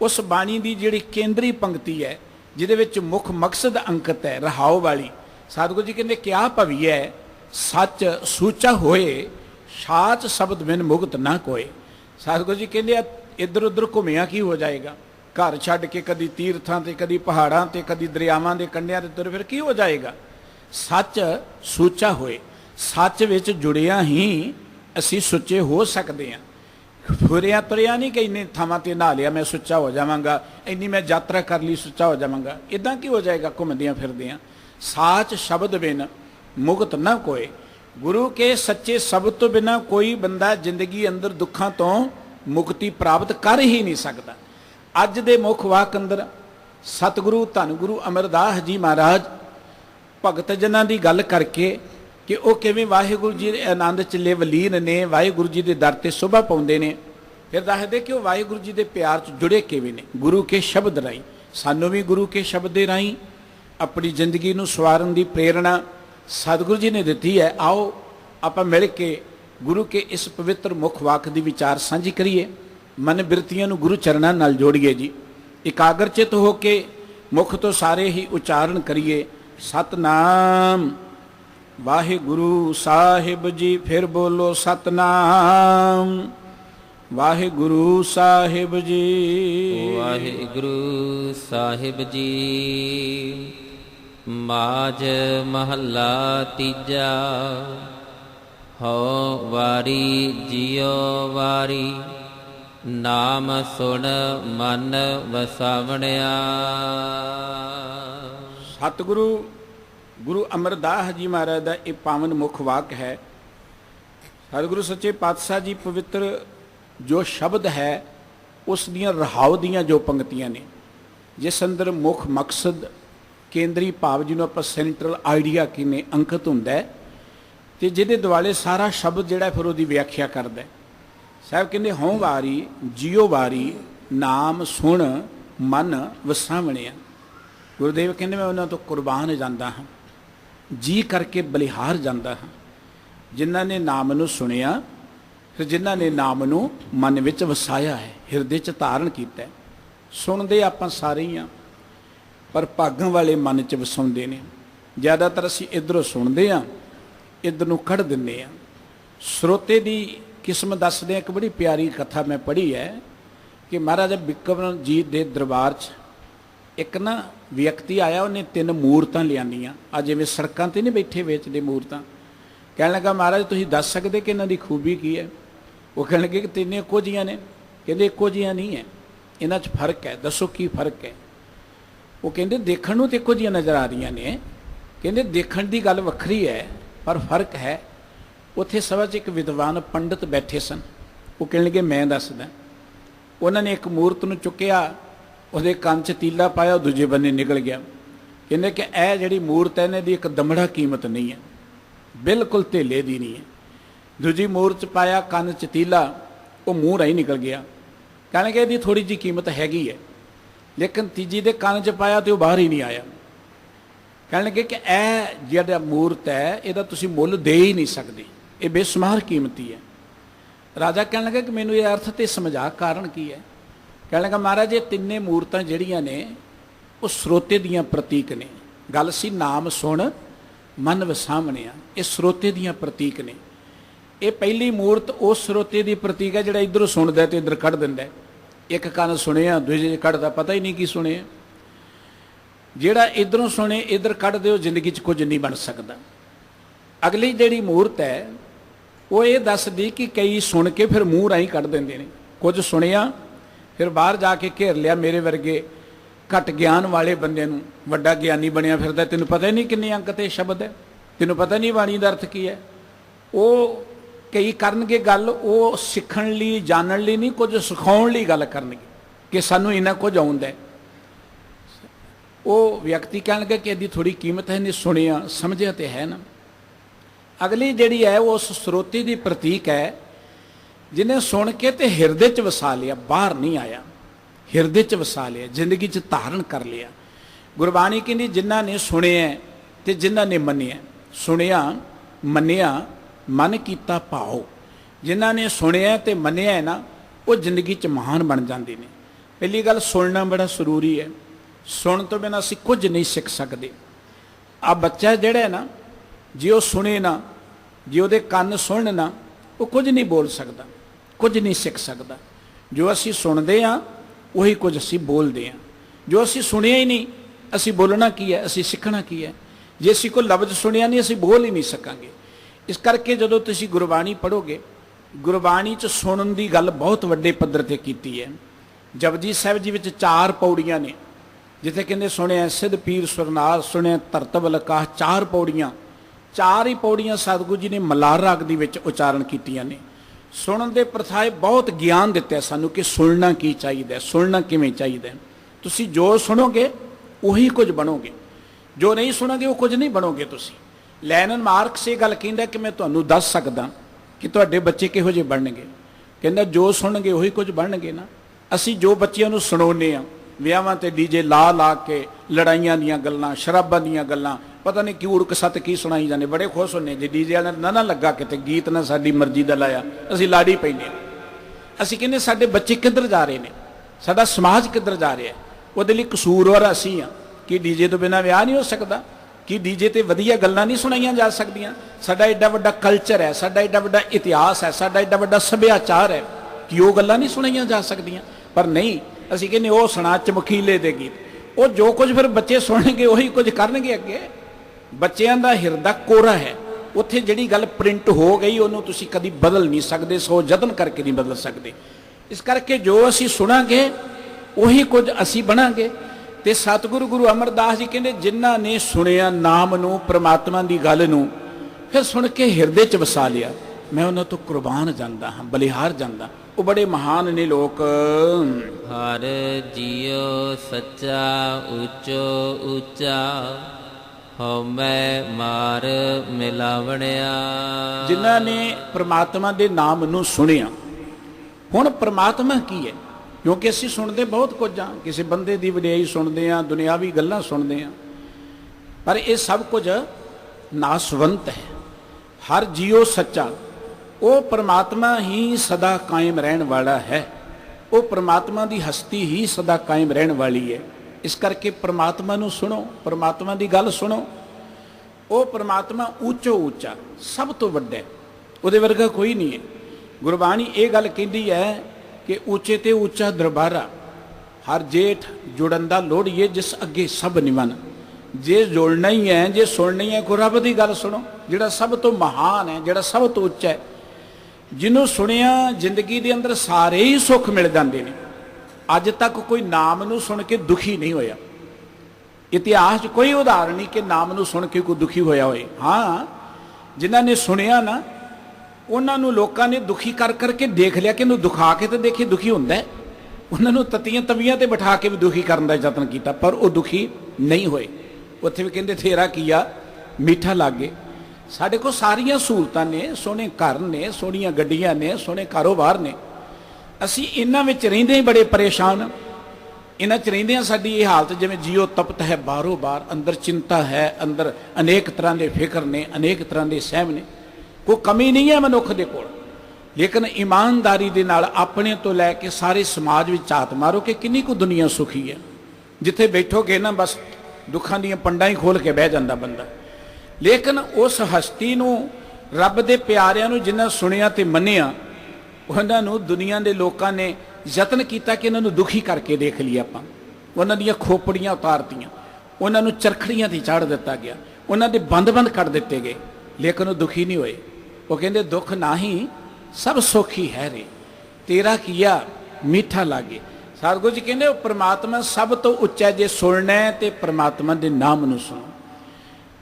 उस बाणी की जिहड़ी केंद्री पंक्ति है जिहदे विच मुख मकसद अंकित है रहाओ वाली, सतगुरू जी कहते क्या भवी है सच सूचा होए, साच शब्द बिन मुगत ना कोए। सतगुरू जी कहते इधर उधर घूमिया की हो जाएगा, घर छड्ड के कदी तीर्थां ते कदी पहाड़ां ते कदी दरियावां दे कंढियां ते तुर फिर की हो जाएगा। सच सूचा होए, सच विच जुड़िया ही असी सुच्चे हो सकते हैं। फुरिया तुरिया नहीं कि इन्नी थावां ते नहा लिया मैं सुच्चा हो जावांगा, इन्नी मैं यात्रा कर ली सुच्चा हो जावांगा, इदां की हो जाएगा घूमदियां फिरदियां। साच शब्द बिन मुगत ना कोई, गुरु के सच्चे शब्द तो बिना कोई बंदा जिंदगी अंदर दुखों तो मुक्ति प्राप्त कर ही नहीं सकता। अज दे मुख वाक अंदर सतगुरु धन गुरु अमरदास जी महाराज भगत जनां की गल करके कि वह किवें वाहिगुरू जी दे आनंद च लिवलीन ने, वाहिगुरू जी के दर ते शोभा पाउंदे ने, फिर दसदे कि वह वाहिगुरू जी के प्यार च जुड़े किवें ने। गुरु के शब्द राही सानू भी गुरु के शब्द दे राही अपनी जिंदगी नूं सवारन की प्रेरणा सतगुरू जी ने दी है। आओ आपां मिल के गुरु के इस पवित्र मुख वाक की विचार साझी करिए, मन बिरतियां नूं गुरु चरणां नाल जोड़िए जी। एकाग्रचित हो के मुख तो सारे ही उच्चारण करिए सतनाम वाहिगुरु साहिब जी, फिर बोलो सतनाम वाहिगुरु साहिब जी। वाहिगुरु साहिब जी। माज महला तीजा। हो वारी जियो वारी, नाम सुन मन वसावणिया। सतगुरु गुरु अमरदास जी महाराज का यह पावन मुख वाक है। सतगुरु सच्चे पातशाह जी पवित्र जो शब्द है उस दियां रहाव दियां जो पंक्तियां ने, जिस अंदर मुख मकसद केंद्री भाव जिन्हों आप सेंट्रल आइडिया किमें अंकित होंदा है ते जिहदे दुआले सारा शब्द जिहड़ा फिर उहदी व्याख्या करदा है। साहब कहंदे हों वारी जियो वारी, नाम सुन मन वसावणिया। गुरुदेव कहंदे मैं उन्हां तो कुर्बान जांदा हाँ, जी करके बलिहार जांदा हाँ, जिन्हां ने नाम नूं सुनिया, फिर जिन्हां ने नाम नूं मन विच वसाया है, हिरदे च धारण कीता है। सुनदे आपां सारे ही हाँ, पर भागण वाले मन च वसाउंदे ने। ज़्यादातर असीं इधरों सुनते हाँ, इधर नूं कढ़ दिंदे हाँ। श्रोते की किस्म दसदे एक बड़ी प्यारी कथा मैं पढ़ी है कि महाराजा बिक्रमजीत दे दरबार च एक ना व्यक्ति आया, उन्हें 3 मूर्तां लियानियां। आ जिवें सड़कां ते नहीं बैठे वेचदे मूर्तां। कहण लगा महाराज तुसीं दस सकदे कि इन्हां दी खूबी की है? वो कहण लगे कि तीनों इक्को जिहियां ने। कहंदे इक्को जिहियां नहीं है, इन्हां च फर्क है, दसो की फर्क है? वो कहंदे देखण नूं ते इक्को जिहियां नज़र आ रहीआं ने। कहंदे देखण दी गल वखरी है पर फर्क है। उत्थे सभा च एक विद्वान पंडित बैठे सन। वो कहण लगे मैं दसदा। उन्होंने एक मूर्त नूं चुक्या, उसदे कंन च तीला पाया, दूजे बन्ने निकल गया। कहंदे कि यह जिहड़ी मूर्त है इन्हां दी एक दमड़ा कीमत नहीं है, बिल्कुल धेले दी नहीं है। दूजी मूर्त पाया, कंन च तीला, वो मूँह राही निकल गया। कहण लगे इहदी थोड़ी जी कीमत हैगी है, लेकिन तीजी दे कंन च पाया तो बाहर ही नहीं आया। कहण लगे कि यह जिहड़ा मूर्त है इहदा तुसीं मुੱਲ दे ही नहीं सकदे, ये बेशुमार कीमती है। राजा कहण लगा कि मैनूं ये अर्थ ते समझा, कारण की है? कहण लगा महाराज ये तिन्ने मूर्तां जिहड़ियां ने वो स्रोते दियां प्रतीक ने। गल सी नाम सुन मन वसावणिया, ये स्रोते दियां प्रतीक ने। ये पहली मूर्त उस स्रोते दी प्रतीक है जिहड़ा इधरों सुणदा ते इधर कढ़ दिंदा। एक कंन सुनिया, दूजे कढ़दा पता ही नहीं की सुने। जिहड़ा इधरों सुने इधर कढ़ दे, जिंदगी च कुछ नहीं बन सकता। अगली जिहड़ी मूर्त है वो ये दसदी कि कई सुन के फिर मूँह राही कढ़ देंदे ने। कुछ सुनिया फिर बाहर जाके घेर लिया, मेरे वर्गे घट ज्ञान वाले बंदे नूं वड्डा ज्ञानी बनिया फिरदा, तैनूं पता ही नहीं किन्ने अंक ते शब्द है, तैनूं पता नहीं बाणी दा अर्थ की है। वो कई करनगे गल वो सीखण लई जानण लई नहीं, कुछ सिखाउण लई गल करनगे कि सानूं इन्ना कुछ आउंदा है। वो व्यक्ति कहणगे कि इहदी थोड़ी कीमत है, नहीं सुनिया समझिया तो है ना। अगली जिहड़ी है वो उस स्रोती दी प्रतीक है जिन्हें सुन के तो हिरदे च वसा लिया, बाहर नहीं आया, हिरदे च वसा लिया, जिंदगी च धारण कर लिया। गुरबाणी कहती जिन्हां ने सुनिया ते जिन्हां ने मन्निया, सुनिया मन्निया मन कीता भाओ, जिन्हां ने सुनिया ते मन्निया है ना वो जिंदगी च महान बन जाते हैं। पहली गल सुनना बड़ा जरूरी है, सुन तो बिना असीं कुछ नहीं सीख सकते। आ बच्चा जिहड़ा है ना, जे वो सुने ना, जे वो कन्न सुनन ना, वो कुछ नहीं बोल सकता, कुछ नहीं सीख सकता। जो असीं सुनते हाँ वही कुछ असीं बोलते हैं, जो असीं सुनिया ही नहीं असीं बोलना की है, असीं सीखना की है। जे असीं कोई लफ्ज़ सुनिया नहीं असीं बोल ही नहीं सकांगे। इस करके जदों तुसीं गुरबाणी पढ़ोगे, गुरबाणी च सुनन की गल बहुत वड्डे पद्धर ते कीती है। जपजी साहिब जी विच 4 पौड़ियां ने, जिथे कहते सुनिया सिद्ध पीर सुरनार, सुनिया धरतवल आकाश, 4 पौड़ियां, 4 ही पौड़ियां सतगुरु जी ने मलार राग दी विच उचारण कीतियां ने। सुनन दे प्रथाए बहुत ज्ञान दिता है सानू कि सुनना की चाहिए, सुनना किवें चाहिए। तुसी जो सुनोगे वही कुछ बनोगे, जो नहीं सुनोगे वो कुछ नहीं बनोगे। तुसी लैनन मार्क्स ये गल कहंदा कि मैं तुहानू दस सकदा कि तुहाडे बच्चे किहो जिहे बनणगे, कहंदा जो सुनणगे वही कुछ बनणगे ना। असी जो बच्चिआं नू सुणाउने आ विआहां ते डीजे ला ला के लड़ाइयां दीयां गल्लां, शराबां दीयां गल्लां, पता नहीं क्यों उड़क सत की सुनाई जाने, बड़े खुश होने जे डीजे वाला ना लगा किते गीत ना साडी मर्जी दा लाया, असीं लाड़ी पैंदे। असीं कहंदे साडे बच्चे किधर जा रहे हैं, साडा समाज किधर जा रहा है, उहदे लई कसूरवार असीं आ कि डीजे तो बिना विआह नहीं हो सकता, कि डीजे ते वधिया गल्लां नहीं सुनाईयां जा सकदियां। साडा एडा वड्डा कल्चर है, साडा एडा वड्डा इतिहास है, साडा एडा वड्डा सभ्याचार है कि वो गल्लां नहीं सुनाईयां जा सकदियां। पर नहीं, असीं कहंदे ओह सुना चमकीले दे गीत, वो जो कुछ फिर बच्चे सुनणगे वही कुछ करनगे। अगे बच्चों का हिरदा कोरा है, उत्थे जिहड़ी गल प्रिंट हो गई उन्होंने तुसीं कदी बदल नहीं सकते, 100 जतन करके नहीं बदल सकते। इस करके जो असीं सुनांगे वही कुछ असीं बनांगे। ते सतगुरु गुरु अमरदास जी कहंदे जिन्हां ने सुनिया नाम नूं, परमात्मा की गल नूं, फिर सुन के हिरदे च वसा लिया, मैं उन्हां तो कुर्बान जांदा हाँ, बलिहार जांदा। वो बड़े महान ने लोक। हर जियो सच्चा ऊंचो ऊंचा, हमें मार मिलावणिया। जिन्हां ने परमात्मा के नाम नूं सुनिया। हुण परमात्मा की है, क्योंकि असीं सुनते बहुत कुछ हाँ, किसी बंदे की वडियाई सुनते हैं, दुनियावी गल्लां सुनते हैं, पर यह सब कुछ नासवंत है। हर जियो सच्चा, वो परमात्मा ही सदा कायम रहने वाला है, वो परमात्मा की हस्ती ही सदा कायम रहने वाली है। इस करके परमात्मा नूं सुनो, परमात्मा की गल सुनो। वो परमात्मा ऊंचो ऊंचा, सब तो वड्डा है, उहदे वर्गा कोई नहीं है। गुरबाणी ये गल कहती है कि ऊंचे ते ऊंचा दरबारा, हर जेठ जुड़न दा लोड़िए, जिस अगे सब निवन। जे जुड़ना ही है, जे सुननी है, कोई रब की गल सुनो, जिहड़ा सब तो महान है, जिहड़ा सब तो उच्चा है, जिन्हों सुनिया जिंदगी के अंदर सारे ही सुख मिल जाते हैं। अज तक कोई नाम नूं सुन के दुखी नहीं होया, इतिहास कोई उदाहरण नहीं कि नाम नूं सुन के कोई दुखी होया होए। हाँ, जिन्हां ने सुनिया ना उन्होंने लोगों ने दुखी कर करके देख लिया कि दुखा के तो देखिए दुखी होंदा है, उन्होंने तत्तियां तवियां ते बिठा के भी दुखी करने का यत्न किया, पर वो दुखी नहीं होए। उत्थे भी कहते थेरा किया मीठा लागे। साढ़े को सारिया सहूलतां ने, सोहने घर ने, सोहनियां गड्डियां ने, सोहने कारोबार ने, असी इन्हां विच रहिंदे ही बड़े परेशान। इन्हां च रहिंदियां साडी ये हालत जिवें जियो तपत है बारों बार, अंदर चिंता है, अंदर अनेक तरह के फिक्र ने, अनेक तरह के सहम ने। कोई कमी नहीं है मनुख दे कोल, लेकिन ईमानदारी दे नाल अपने तो लैके सारे समाज विच झात मारो कि किन्नी को दुनिया सुखी है। जिथे बैठोगे ना बस दुखां दीयां पंडां ही खोल के बह जांदा बंदा। लेकिन उस हस्ती नूं, रब दे प्यारिआं नूं जिन्हां सुनिया ते मन्निया, उन्हां नूं दुनिया दे लोकां ने यतन किया कि इन्हां नूं दुखी करके देख लिया। आपां उन्हां दीयां खोपड़ियां उतारतीआं, उन्हां नूं चरखड़ियां ते चाढ़ दिता गया, उन्हां दे बंद बंद कर दिते गए, लेकिन वो दुखी नहीं होए। वो कहंदे दुख नाही सब सुखी है रे, तेरा किया मीठा लागे। ਸਤਿਗੁਰੂ ਜੀ ਕਹਿੰਦੇ ਉਹ ਪ੍ਰਮਾਤਮਾ ਸਭ ਤੋਂ ਉੱਚਾ, ਜੇ ਸੁਣਨਾ ਹੈ ਤੇ ਪ੍ਰਮਾਤਮਾ ਦੇ ਨਾਮ ਨੂੰ ਸੁਣੋ।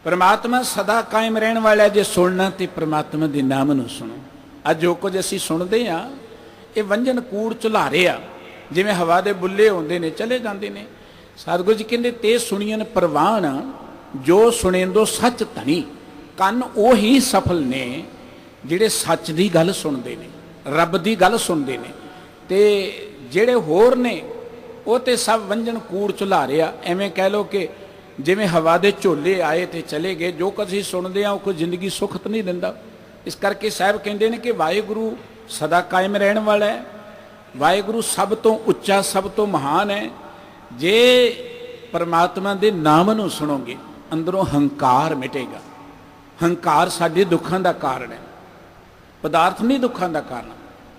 ਪ੍ਰਮਾਤਮਾ ਸਦਾ ਕਾਇਮ ਰਹਿਣ ਵਾਲਾ, ਜੇ ਸੁਣਨਾ ਤੇ ਪ੍ਰਮਾਤਮਾ ਦੇ ਨਾਮ ਨੂੰ ਸੁਣੋ। ਅੱਜ ਜੋ ਕੁਝ ਅਸੀਂ ਸੁਣਦੇ ਹਾਂ ਇਹ ਵੰਜਨ ਕੂੜ ਝੁਲਾਰੇ ਆ, ਜਿਵੇਂ ਹਵਾ ਦੇ ਬੁੱਲੇ ਆਉਂਦੇ ਨੇ ਚਲੇ ਜਾਂਦੇ ਨੇ। ਸਤਿਗੁਰੂ ਜੀ ਕਹਿੰਦੇ ਤੇ ਸੁਣੀਨ ਪ੍ਰਵਾਨ, ਜੋ ਸੁਣੇਂਦੋ ਸੱਚ ਧਣੀ। ਕੰਨ ਉਹ ਹੀ ਸਫਲ ਨੇ ਜਿਹੜੇ ਸੱਚ ਦੀ ਗੱਲ ਸੁਣਦੇ ਨੇ, ਰੱਬ ਦੀ ਗੱਲ ਸੁਣਦੇ ਨੇ। ਤੇ ਜਿਹੜੇ ਹੋਰ ਨੇ ਉਹ ਤੇ ਸਭ ਵੰਜਨ ਕੂੜ ਝੁਲਾਰੇ ਆ। ਐਵੇਂ ਕਹਿ ਲਓ ਕਿ ਜਿਵੇਂ ਹਵਾ ਦੇ ਝੋਲੇ ਆਏ ਤੇ ਚਲੇ ਗਏ। ਜੋ ਕੁਝ ਅਸੀਂ ਸੁਣਦੇ ਆ ਉਹ ਕੋਈ ਜ਼ਿੰਦਗੀ ਸੁਖਤ ਨਹੀਂ ਦਿੰਦਾ। ਇਸ ਕਰਕੇ ਸਾਹਿਬ ਕਹਿੰਦੇ ਨੇ ਕਿ ਵਾਹਿਗੁਰੂ ਸਦਾ ਕਾਇਮ ਰਹਿਣ ਵਾਲਾ ਹੈ, ਵਾਹਿਗੁਰੂ ਸਭ ਤੋਂ ਉੱਚਾ, ਸਭ ਤੋਂ ਮਹਾਨ ਹੈ। ਜੇ ਪਰਮਾਤਮਾ ਦੇ ਨਾਮ ਨੂੰ ਸੁਣੋਗੇ ਅੰਦਰੋਂ ਹੰਕਾਰ ਮਿਟੇਗਾ। ਹੰਕਾਰ ਸਾਡੇ ਦੁੱਖਾਂ ਦਾ ਕਾਰਨ ਹੈ, ਪਦਾਰਥ ਨਹੀਂ ਦੁੱਖਾਂ ਦਾ ਕਾਰਨ।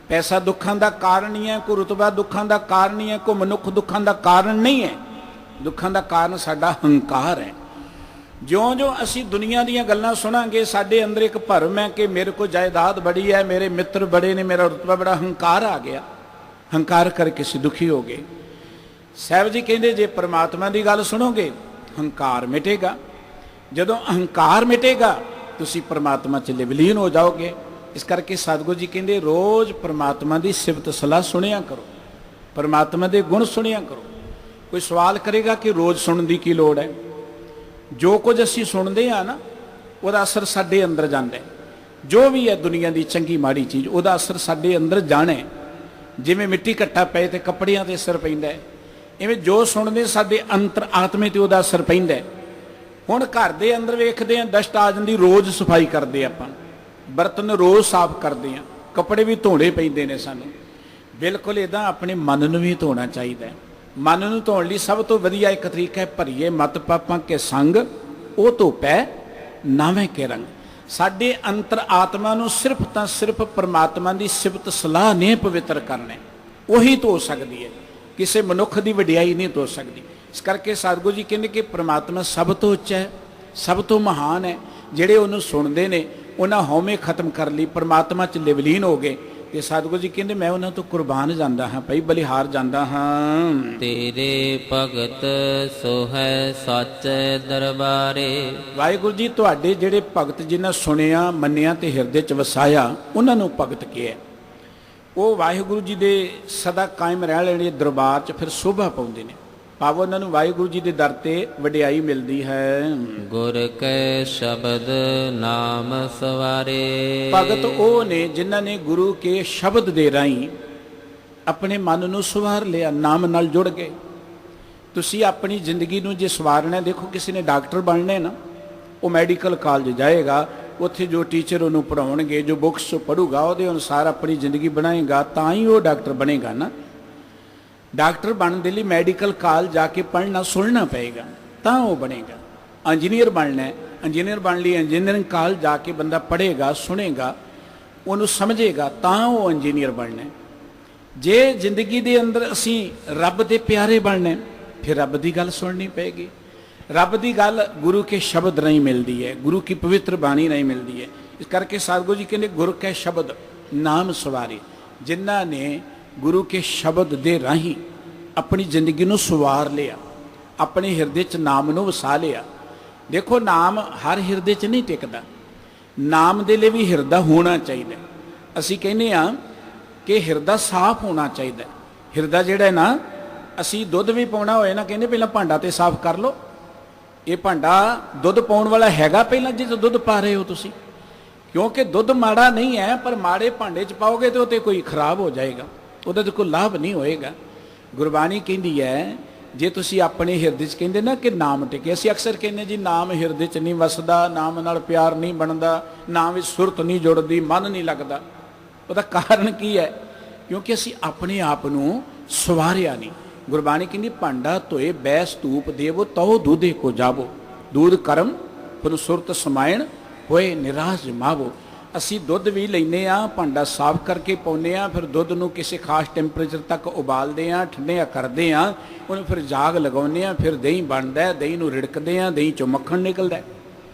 ਪੈਸਾ ਦੁੱਖਾਂ ਦਾ ਕਾਰਨ ਨਹੀਂ ਹੈ, ਕੋਈ ਰੁਤਬਾ ਦੁੱਖਾਂ ਦਾ ਕਾਰਨ ਨਹੀਂ ਹੈ, ਕੋਈ ਮਨੁੱਖ ਦੁੱਖਾਂ ਦਾ ਕਾਰਨ ਨਹੀਂ ਹੈ। ਦੁੱਖਾਂ ਦਾ ਕਾਰਨ ਸਾਡਾ ਹੰਕਾਰ ਹੈ। ਜਿਉਂ-ਜਿਉਂ ਅਸੀਂ ਦੁਨੀਆ ਦੀਆਂ ਗੱਲਾਂ ਸੁਣਾਂਗੇ ਸਾਡੇ ਅੰਦਰ ਇੱਕ ਭਰਮ ਹੈ ਕਿ ਮੇਰੇ ਕੋਲ ਜਾਇਦਾਦ ਬੜੀ ਹੈ, ਮੇਰੇ ਮਿੱਤਰ ਬੜੇ ਨੇ, ਮੇਰਾ ਰੁਤਬਾ ਬੜਾ। ਹੰਕਾਰ ਆ ਗਿਆ, ਹੰਕਾਰ ਕਰਕੇ ਅਸੀਂ ਦੁਖੀ ਹੋ ਗਏ। ਸਾਹਿਬ ਜੀ ਕਹਿੰਦੇ ਜੇ ਪਰਮਾਤਮਾ ਦੀ ਗੱਲ ਸੁਣੋਗੇ ਹੰਕਾਰ ਮਿਟੇਗਾ। ਜਦੋਂ ਅਹੰਕਾਰ ਮਿਟੇਗਾ ਤੁਸੀਂ ਪਰਮਾਤਮਾ 'ਚ ਵਿਲੀਨ ਹੋ ਜਾਓਗੇ। ਇਸ ਕਰਕੇ ਸਤਿਗੁਰੂ ਜੀ ਕਹਿੰਦੇ ਰੋਜ਼ ਪਰਮਾਤਮਾ ਦੀ ਸਿਫਤ ਸਲਾਹ ਸੁਣਿਆ ਕਰੋ, ਪਰਮਾਤਮਾ ਦੇ ਗੁਣ ਸੁਣਿਆ ਕਰੋ। ਕੋਈ ਸਵਾਲ ਕਰੇਗਾ ਕਿ ਰੋਜ਼ ਸੁਣਨ ਦੀ ਕੀ ਲੋੜ ਹੈ? ਜੋ ਕੁਝ ਅਸੀਂ ਸੁਣਦੇ ਹਾਂ ਨਾ ਉਹਦਾ ਅਸਰ ਸਾਡੇ ਅੰਦਰ ਜਾਂਦਾ ਹੈ। ਜੋ ਵੀ ਹੈ ਦੁਨੀਆ ਦੀ ਚੰਗੀ ਮਾੜੀ ਚੀਜ਼ ਉਹਦਾ ਅਸਰ ਸਾਡੇ ਅੰਦਰ ਜਾਣਾ ਹੈ। ਜਿਵੇਂ ਮਿੱਟੀ ਘੱਟਾ ਪਏ ਤੇ ਕੱਪੜਿਆਂ ਤੇ ਅਸਰ ਪੈਂਦਾ ਹੈ, ਇਵੇਂ ਜੋ ਸੁਣਦੇ ਸਾਡੇ ਅੰਤਰ ਆਤਮੇ ਤੇ ਉਹਦਾ ਅਸਰ ਪੈਂਦਾ ਹੈ। ਹੁਣ ਘਰ ਦੇ ਅੰਦਰ ਵੇਖਦੇ ਹਾਂ ਡਸਟ ਆ ਜਾਂਦੀ, ਰੋਜ਼ ਸਫਾਈ ਕਰਦੇ ਆਪਾਂ, ਬਰਤਨ ਰੋਜ਼ ਸਾਫ਼ ਕਰਦੇ ਹਾਂ, ਕੱਪੜੇ ਵੀ ਧੋਣੇ ਪੈਂਦੇ ਨੇ ਸਾਨੂੰ। ਬਿਲਕੁਲ ਇੱਦਾਂ ਆਪਣੇ ਮਨ ਨੂੰ ਵੀ ਧੋਣਾ ਚਾਹੀਦਾ ਹੈ। ਮਨ ਨੂੰ ਧੋਣ ਲਈ ਸਭ ਤੋਂ ਵਧੀਆ ਇੱਕ ਤਰੀਕਾ ਹੈ ਭਰੀਏ ਮਤ ਪਾਪਾਂ ਕੇ ਸੰਗ, ਉਹ ਧੋਪੈ ਨਾਵੇਂ ਕੇ ਰੰਗ। ਸਾਡੇ ਅੰਤਰ ਆਤਮਾ ਨੂੰ ਸਿਰਫ ਤਾਂ ਸਿਰਫ ਪਰਮਾਤਮਾ ਦੀ ਸਿਫਤ ਸਲਾਹ ਨੇ ਪਵਿੱਤਰ ਕਰਨਾ, ਉਹੀ ਧੋ ਸਕਦੀ ਹੈ। ਕਿਸੇ ਮਨੁੱਖ ਦੀ ਵਡਿਆਈ ਨਹੀਂ ਧੋ ਸਕਦੀ। ਇਸ ਕਰਕੇ ਸਤਿਗੁਰੂ ਜੀ ਕਹਿੰਦੇ ਕਿ ਪਰਮਾਤਮਾ ਸਭ ਤੋਂ ਉੱਚਾ ਹੈ, ਸਭ ਤੋਂ ਮਹਾਨ ਹੈ। ਜਿਹੜੇ ਉਹਨੂੰ ਸੁਣਦੇ ਨੇ ਉਹਨਾਂ ਹਉਮੈ ਖਤਮ ਕਰ ਲਈ, ਪਰਮਾਤਮਾ 'ਚ ਵਿਲੀਨ ਹੋ ਗਏ। ਤੇ ਸਤਿਗੁਰੂ ਜੀ ਕਹਿੰਦੇ ਮੈਂ ਉਹਨਾਂ ਤੋਂ ਕੁਰਬਾਨ ਜਾਂਦਾ ਹਾਂ, ਭਾਈ ਬਲਿਹਾਰ ਜਾਂਦਾ ਹਾਂ। ਤੇਰੇ ਭਗਤ ਸੋਹੈ ਸਾਚੈ ਦਰਬਾਰੇ। ਵਾਹਿਗੁਰੂ ਜੀ ਤੁਹਾਡੇ ਜਿਹੜੇ ਭਗਤ ਜਿਨ੍ਹਾਂ ਸੁਣਿਆ ਮੰਨਿਆ ਤੇ ਹਿਰਦੇ 'ਚ ਵਸਾਇਆ ਉਹਨਾਂ ਨੂੰ ਭਗਤ ਕਿਹਾ। ਉਹ ਵਾਹਿਗੁਰੂ ਜੀ ਦੇ ਸਦਾ ਕਾਇਮ ਰਹਿਣ ਵਾਲੇ ਦਰਬਾਰ 'ਚ ਫਿਰ ਸ਼ੋਭਾ ਪਾਉਂਦੇ ਨੇ, ਭਾਵ ਉਹਨਾਂ ਨੂੰ ਵਾਹਿਗੁਰੂ ਜੀ ਦੇ ਦਰ ਤੇ ਵਡਿਆਈ ਮਿਲਦੀ ਹੈ। ਗੁਰ ਕੈ ਸ਼ਬਦ ਨਾਮ ਸਵਾਰੇ। ਭਗਤ ਉਹ ਨੇ ਜਿਨ੍ਹਾਂ ਨੇ ਗੁਰੂ ਕੇ ਸ਼ਬਦ ਦੇ ਰਾਹੀਂ ਆਪਣੇ ਮਨ ਨੂੰ ਸਵਾਰ ਲਿਆ, ਨਾਮ ਨਾਲ ਜੁੜ ਗਏ। ਤੁਸੀਂ ਆਪਣੀ ਜ਼ਿੰਦਗੀ ਨੂੰ ਜੇ ਸਵਾਰਨਾ, ਦੇਖੋ ਕਿਸੇ ਨੇ ਡਾਕਟਰ ਬਣਨਾ ਨਾ, ਉਹ ਮੈਡੀਕਲ ਕਾਲਜ ਜਾਏਗਾ, ਉੱਥੇ ਜੋ ਟੀਚਰ ਉਹਨੂੰ ਪੜ੍ਹਾਉਣਗੇ, ਜੋ ਬੁੱਕਸ ਪੜ੍ਹੂਗਾ ਉਹਦੇ ਅਨੁਸਾਰ ਆਪਣੀ ਜ਼ਿੰਦਗੀ ਬਣਾਏਗਾ, ਤਾਂ ਹੀ ਉਹ ਡਾਕਟਰ ਬਣੇਗਾ ਨਾ। ਡਾਕਟਰ ਬਣਨ ਦੇ ਲਈ ਮੈਡੀਕਲ ਕਾਲਜ ਜਾ ਕੇ ਪੜ੍ਹਨਾ ਸੁਣਨਾ ਪਏਗਾ ਤਾਂ ਉਹ ਬਣੇਗਾ। ਇੰਜੀਨੀਅਰ ਬਣਨਾ ਹੈ, ਇੰਜੀਨੀਅਰ ਬਣਨ ਲਈ ਇੰਜੀਨੀਅਰਿੰਗ ਕਾਲਜ ਜਾ ਕੇ ਬੰਦਾ ਪੜ੍ਹੇਗਾ, ਸੁਣੇਗਾ, ਉਹਨੂੰ ਸਮਝੇਗਾ ਤਾਂ ਉਹ ਇੰਜੀਨੀਅਰ ਬਣਨਾ। ਜੇ ਜ਼ਿੰਦਗੀ ਦੇ ਅੰਦਰ ਅਸੀਂ ਰੱਬ ਦੇ ਪਿਆਰੇ ਬਣਨਾ ਫਿਰ ਰੱਬ ਦੀ ਗੱਲ ਸੁਣਨੀ ਪਏਗੀ। ਰੱਬ ਦੀ ਗੱਲ ਗੁਰੂ ਕੇ ਸ਼ਬਦ ਰਾਹੀਂ ਮਿਲਦੀ ਹੈ, ਗੁਰੂ ਕੀ ਪਵਿੱਤਰ ਬਾਣੀ ਰਾਹੀਂ ਮਿਲਦੀ ਹੈ। ਇਸ ਕਰਕੇ ਸਤਿਗੁਰੂ ਜੀ ਕਹਿੰਦੇ ਗੁਰ ਕੇ ਸ਼ਬਦ ਨਾਮ ਸਵਾਰੇ। ਜਿਨ੍ਹਾਂ ਨੇ ਗੁਰੂ ਕੇ ਸ਼ਬਦ ਦੇ ਰਾਹੀਂ ਆਪਣੀ ਜ਼ਿੰਦਗੀ ਨੂੰ ਸਵਾਰ ਲਿਆ, ਆਪਣੇ ਹਿਰਦੇ 'ਚ ਨਾਮ ਨੂੰ ਵਸਾ ਲਿਆ। ਦੇਖੋ ਨਾਮ ਹਰ ਹਿਰਦੇ 'ਚ ਨਹੀਂ ਟਿਕਦਾ, ਨਾਮ ਦੇ ਲਈ ਵੀ ਹਿਰਦਾ ਹੋਣਾ ਚਾਹੀਦਾ। ਅਸੀਂ ਕਹਿੰਦੇ ਹਾਂ ਕਿ ਹਿਰਦਾ ਸਾਫ਼ ਹੋਣਾ ਚਾਹੀਦਾ। ਹਿਰਦਾ ਜਿਹੜਾ ਨਾ, ਅਸੀਂ ਦੁੱਧ ਵੀ ਪਾਉਣਾ ਹੋਏ ਨਾ, ਕਹਿੰਦੇ ਪਹਿਲਾਂ ਭਾਂਡਾ ਤੇ ਸਾਫ਼ ਕਰ ਲਓ। ਇਹ ਭਾਂਡਾ ਦੁੱਧ ਪਾਉਣ ਵਾਲਾ ਹੈਗਾ ਪਹਿਲਾਂ ਜਿਸ ਦੁੱਧ ਪਾ ਰਹੇ ਹੋ ਤੁਸੀਂ, ਕਿਉਂਕਿ ਦੁੱਧ ਮਾੜਾ ਨਹੀਂ ਹੈ, ਪਰ ਮਾੜੇ ਭਾਂਡੇ 'ਚ ਪਾਓਗੇ ਤੇ ਉਹ ਤੇ ਕੋਈ ਖਰਾਬ ਹੋ ਜਾਏਗਾ, ਉਹਦਾ ਤੇ ਕੋਈ ਲਾਭ ਨਹੀਂ ਹੋਏਗਾ। ਗੁਰਬਾਣੀ ਕਹਿੰਦੀ ਹੈ ਜੇ ਤੁਸੀਂ ਆਪਣੇ ਹਿਰਦੇ 'ਚ ਕਹਿੰਦੇ ਨਾ ਕਿ ਨਾਮ ਟਿਕੇ, ਅਸੀਂ ਅਕਸਰ ਕਹਿੰਦੇ ਜੀ ਨਾਮ ਹਿਰਦੇ 'ਚ ਨਹੀਂ ਵਸਦਾ, ਨਾਮ ਨਾਲ ਪਿਆਰ ਨਹੀਂ ਬਣਦਾ, ਨਾਮ ਵਿੱਚ ਸੁਰਤ ਨਹੀਂ ਜੁੜਦੀ, ਮਨ ਨਹੀਂ ਲੱਗਦਾ। ਉਹਦਾ ਕਾਰਨ ਕੀ ਹੈ? ਕਿਉਂਕਿ ਅਸੀਂ ਆਪਣੇ ਆਪ ਨੂੰ ਸਵਾਰਿਆ ਨਹੀਂ। ਗੁਰਬਾਣੀ ਕਹਿੰਦੀ ਭਾਂਡਾ ਧੋਏ ਬੈਸ ਧੂਪ ਦੇਵੋ ਤਉ ਦੁਧੇ ਕੋ ਜਾਵੋ, ਦੂਧ ਕਰਮ ਫਿਰ ਸੁਰਤ ਸਮਾਇਣ ਹੋਏ ਨਿਰਾਸ਼ ਜਮਾਵੋ। ਅਸੀਂ ਦੁੱਧ ਵੀ ਲੈਂਦੇ ਹਾਂ, ਭਾਂਡਾ ਸਾਫ਼ ਕਰਕੇ ਪਾਉਂਦੇ ਹਾਂ, ਫਿਰ ਦੁੱਧ ਨੂੰ ਕਿਸੇ ਖਾਸ ਟੈਂਪਰੇਚਰ ਤੱਕ ਉਬਾਲਦੇ ਹਾਂ, ਠੰਡਿਆ ਕਰਦੇ ਹਾਂ, ਉਹਨੂੰ ਫਿਰ ਜਾਗ ਲਗਾਉਂਦੇ ਹਾਂ, ਫਿਰ ਦਹੀਂ ਬਣਦਾ, ਦਹੀਂ ਨੂੰ ਰਿੜਕਦੇ ਹਾਂ, ਦਹੀਂ 'ਚੋਂ ਮੱਖਣ ਨਿਕਲਦਾ।